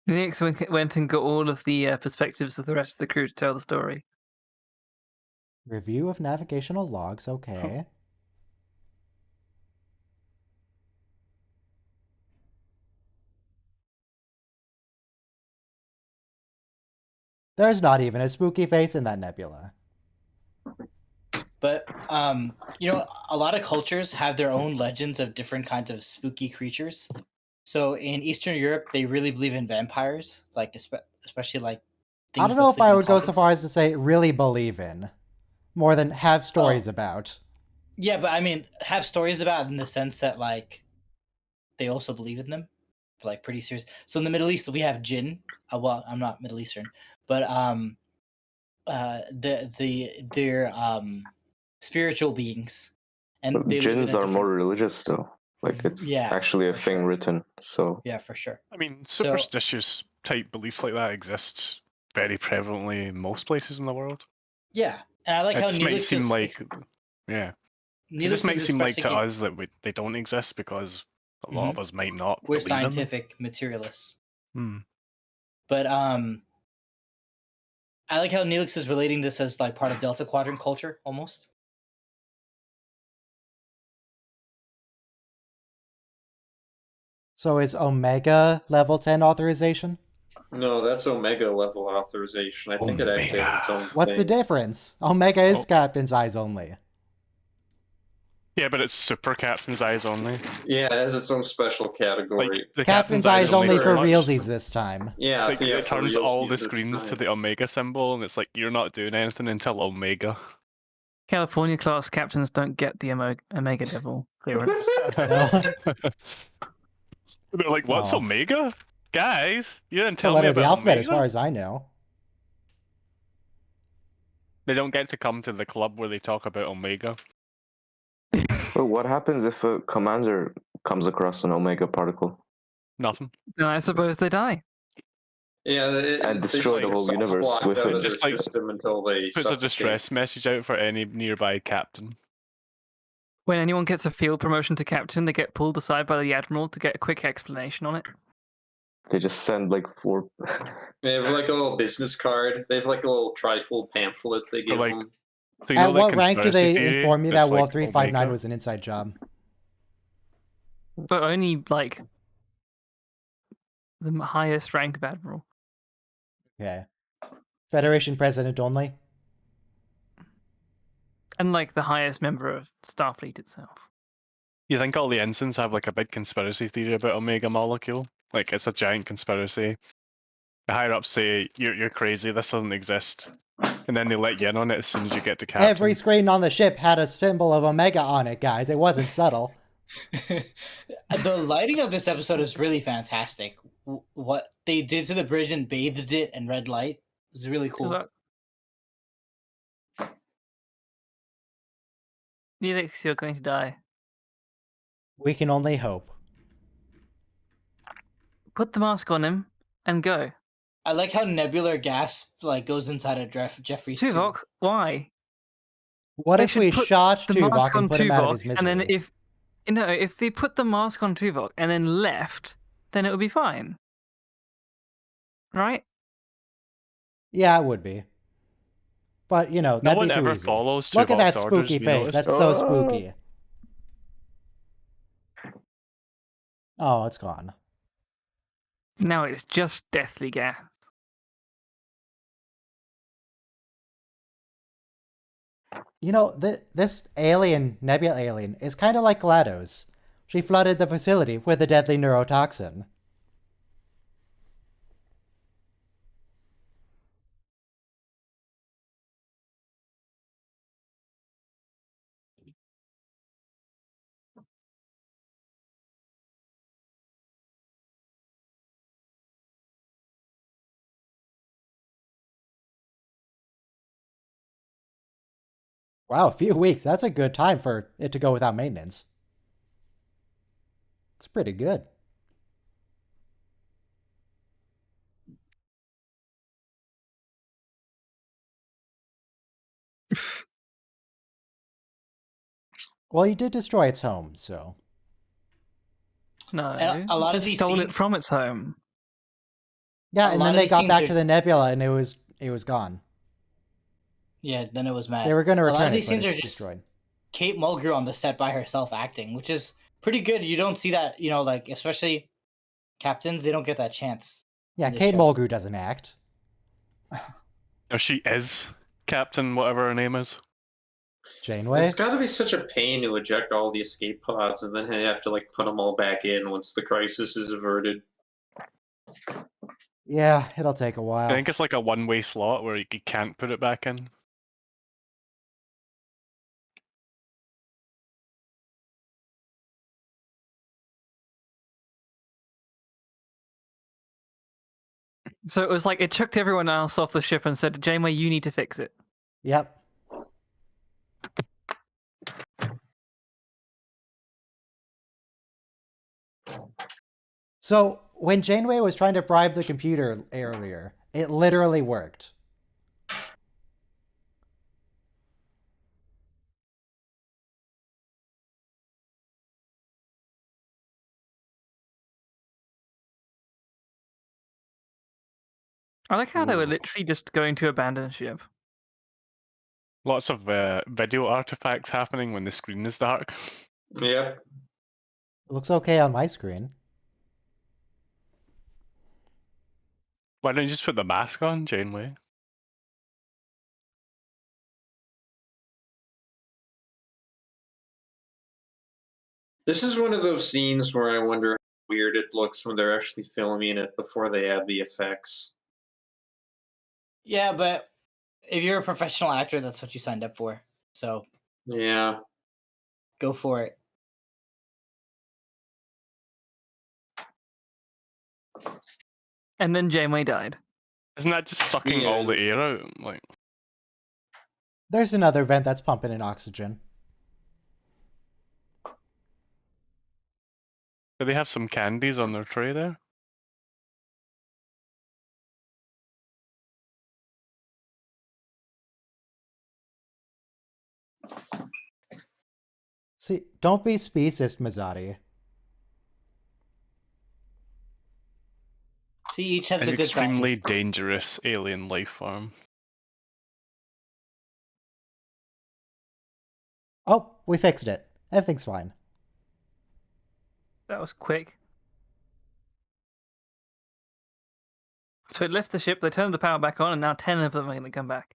Phoenix went and got all of the perspectives of the rest of the crew to tell the story. Review of navigational logs, okay. There's not even a spooky face in that nebula. But you know, a lot of cultures have their own legends of different kinds of spooky creatures. So in Eastern Europe, they really believe in vampires, like especially like things I don't that know if sleep I in would go so coffins. far as to say really believe in, more than have stories about. Yeah, but I mean, have stories about in the sense that like they also believe in them, like pretty serious. So in the Middle East, we have jinn. Well, I'm not Middle Eastern, but they're spiritual beings, and But they live in jinns a are more different. religious though. Like it's Yeah, actually a for thing sure. written. So Yeah, for sure. I mean, So- superstitious type beliefs like that exist very prevalently in most places in the world. Yeah, and I like It how just might Neelix seem is. like, yeah, it Neelix just might is seem like expressing to it. us that they don't exist because a lot of us might not We're believe in them. scientific materialists, Hmm. but I like how Neelix is relating this as like part of Delta Quadrant culture, almost. So is Omega level 10 authorization? No, that's Omega level authorization. I think it actually has its own What's thing. the difference? Omega is Oh. captain's eyes only. Yeah, but it's super captain's eyes only. Yeah, it has its own special category. Like the Captain's eyes only only for much- realsies this time. Yeah, Like yeah, it for turns all realsies the this screens to time. the Omega symbol, and it's like you're not doing anything until Omega. California class captains don't get the Omega Devil clearance. No. They're like, "What's Aw. Omega, guys? You didn't It's a tell me letter of the about alphabet Omega." as far as I know. They don't get to come to the club where they talk about Omega. Well, what happens if a commander comes across an Omega particle Nothing. Then I suppose they die. Yeah, and they destroy the just whole get universe blocked with out it? of their Just like system until they Puts a suffocate. distress message out for any nearby captain. When anyone gets a field promotion to captain, they get pulled aside by the admiral to get a quick explanation on it. They just send like 4. They have like a little business card. They have like a little trifold pamphlet they give like, them. So you know At that what rank do conspiracy they theory inform you that that's Wall like 359 Omega? was an inside job? But only like the highest rank of admiral. Okay. Federation president only? And like the highest member of Starfleet itself. You think all the ensigns have like a big conspiracy theory about Omega molecule? Like it's a giant conspiracy. The higher ups say you're crazy. This doesn't exist, and then they let you in on it as soon as you get to captain. Every screen on the ship had a symbol of Omega on it, guys. It wasn't subtle. The lighting of this episode is really fantastic. What they did to the bridge and bathed it in red light was really cool. Look. Neelix, you're going to die. We can only hope. Put the mask on him and go. I like how nebular gas like goes inside of Jeffrey's tube. Tuvok, why? What They if we should put shot the Tuvok mask on and put him out of his Tuvok, misery? and then if they put the mask on Tuvok and then left, then it would be fine. Right? Yeah, it would be. But, you know, No that'd one be too ever easy. follows Look at Tuvok's that orders, spooky you face. notice? That's so spooky. Oh, it's gone. Now it's just deathly gas. You know, this alien, Nebula alien, is kind of like GLaDOS. She flooded the facility with a deadly neurotoxin. Wow, a few weeks. That's a good time for it to go without maintenance. It's pretty good. Well, you did destroy its home, so. No, a lot of just these stole it scenes- from its home. Yeah, A and lot then of they these got scenes back are- to the nebula and it was gone. Yeah, then it was mad. They were going to A lot return of it, these but scenes it's are just destroyed. Kate Mulgrew on the set by herself acting, which is pretty good. You don't see that, like especially captains, they don't get that chance. Yeah, in this Kate show. Mulgrew doesn't act. Or she is Captain, whatever her name is. Janeway? It's got to be such a pain to eject all the escape pods and then have to like put them all back in once the crisis is averted. Yeah, it'll take a while. I think it's like a one-way slot where you can't put it back in. So it was like it chucked everyone else off the ship and said, "Janeway, you need to fix it." Yep. So, when Janeway was trying to bribe the computer earlier, it literally worked. I like how they were Ooh. literally just going to abandon ship. Lots of video artifacts happening when the screen is dark. Yep. It looks okay on my screen. Why don't you just put the mask on, Janeway? This is one of those scenes where I wonder how weird it looks when they're actually filming it before they add the effects. Yeah, but if you're a professional actor, that's what you signed up for. So Yeah. go for it. And then Janeway died. Isn't that just sucking all the air out? Like, There's another vent that's pumping in oxygen. do they have some candies on their tray there? See, don't be speciest, Mazzotti. See, each have An the good extremely scientists. dangerous alien life form. Oh, we fixed it. Everything's fine. That was quick. So it left the ship, they turned the power back on, and now 10 of them are going to come back.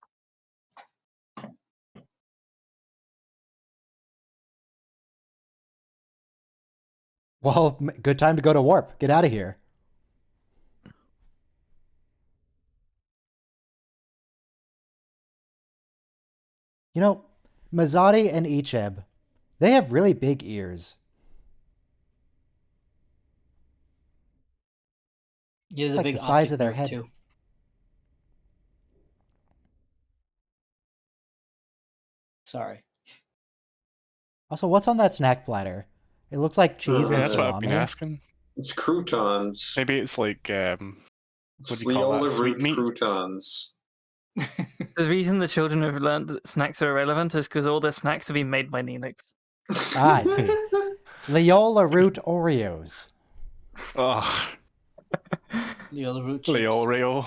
Well, good time to go to warp. Get out of here. You know, Mazzotti and Icheb, they have really big ears. He has It's a like big the size optic of their nerve, head. too. Sorry. Also, what's on that snack platter? It looks like cheese Yeah, and that's what I've been salami. asking. It's croutons. Maybe it's like, what It's do you call that? Leola Sweet root meat? croutons. The reason the children have learned that snacks are irrelevant is because all their snacks have been made by Neelix. Ah, I see. Leola root Oreos. Oh, Leola root chips. Leoreo.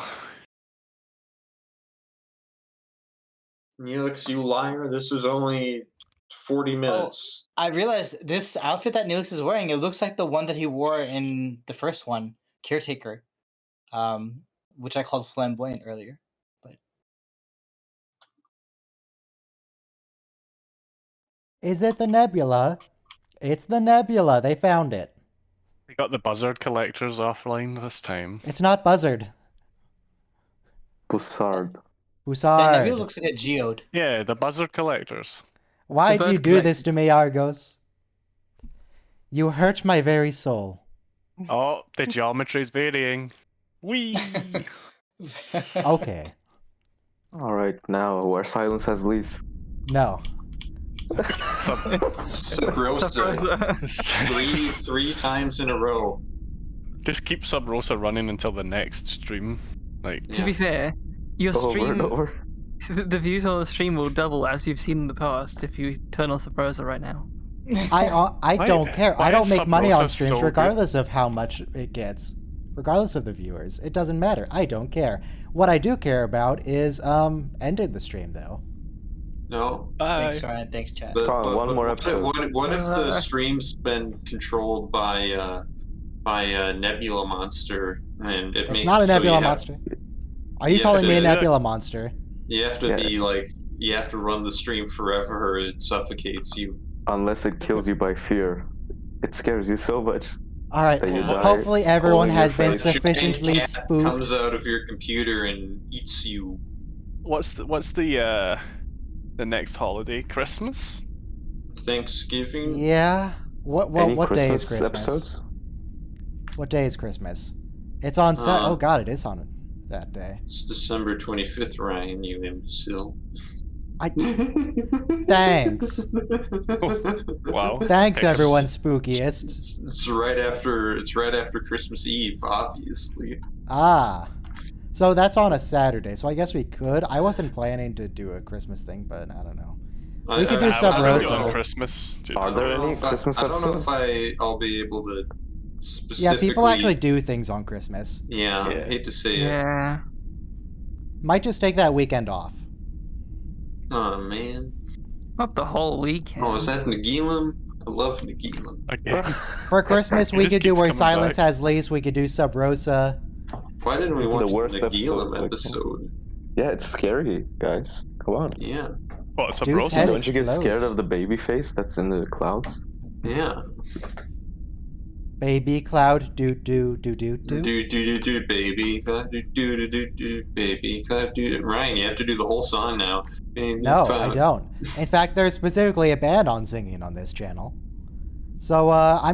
Neelix, you liar. This was only 40 minutes. I realized this outfit that Neelix is wearing, it looks like the one that he wore in the first one, Caretaker, which I called flamboyant earlier. But Is it the nebula? It's the nebula. They found it. They got the buzzard collectors offline this time. It's not Buzzard. Bussard. that Hussard. nebula looks like a geode. Yeah, the buzzard collectors. Why'd bird you do this to collectors. me, Argos? You hurt my very soul. Oh, the geometry's varying. Whee! Okay. All right, now where silence has least. No. Sub Rosa. Rosa. Three times in a row. Just keep Sub Rosa running until the next stream. Like, To be fair, your Over stream, and over. the views on the stream will double as you've seen in the past if you turn on Sub Rosa right now. I don't care. why I don't is make Sub money Rosa on streams so good? regardless of how much it gets. Regardless of the viewers. It doesn't matter. I don't care. What I do care about is ending the stream though. No. Thanks, Ryan. Thanks, chat. One more episode. What if the stream's been controlled by Nebula Monster and it It's makes not a it so Nebula you have- monster. Are you you calling have me a to- Nebula monster? You have to Yeah. be like, you have to run the stream forever or it suffocates you. Unless it kills you by fear. It scares you so much. Alright, that you die hopefully everyone holding your has been face. sufficiently Giant cat spooked. comes out of your computer and eats you. what's the next holiday? Christmas? Thanksgiving? Yeah. Any What day is Christmas? episodes? What day is Christmas? It's on oh god, it is on that day. It's December 25th, Ryan, you imbecile. Thanks. Wow. Thanks Ex- everyone spookiest. It's right after Christmas Eve, obviously. Ah. So that's on a Saturday, so I guess we could. I wasn't planning to do a Christmas thing, but I don't know. We could do Sub I don't do it on Rosa. Christmas. Are there any Christmas I don't know if episodes? I'll be able to Yeah, specifically. people actually do things on Christmas. Yeah, I hate to say it. Yeah. Might just take that weekend off. Oh man. Not the whole weekend. Oh, is that Nagilum? I love Nagilum. Okay. For Christmas, we This could do keeps Where coming Silence back. Has Lease. We could do Sub Rosa. Why didn't we The watch the worst Nagilum episodes, episode? Yeah, it's scary, guys. Come on. Yeah. What, Sub Dude's Rosa? head Don't you get explodes. scared of the baby face that's in the clouds? Yeah. Baby Cloud, do. Do baby, do baby, do. Ryan, you have to do the whole song now. Baby, No, cloud. I don't. In fact, there's specifically a ban on singing on this channel. So, I'm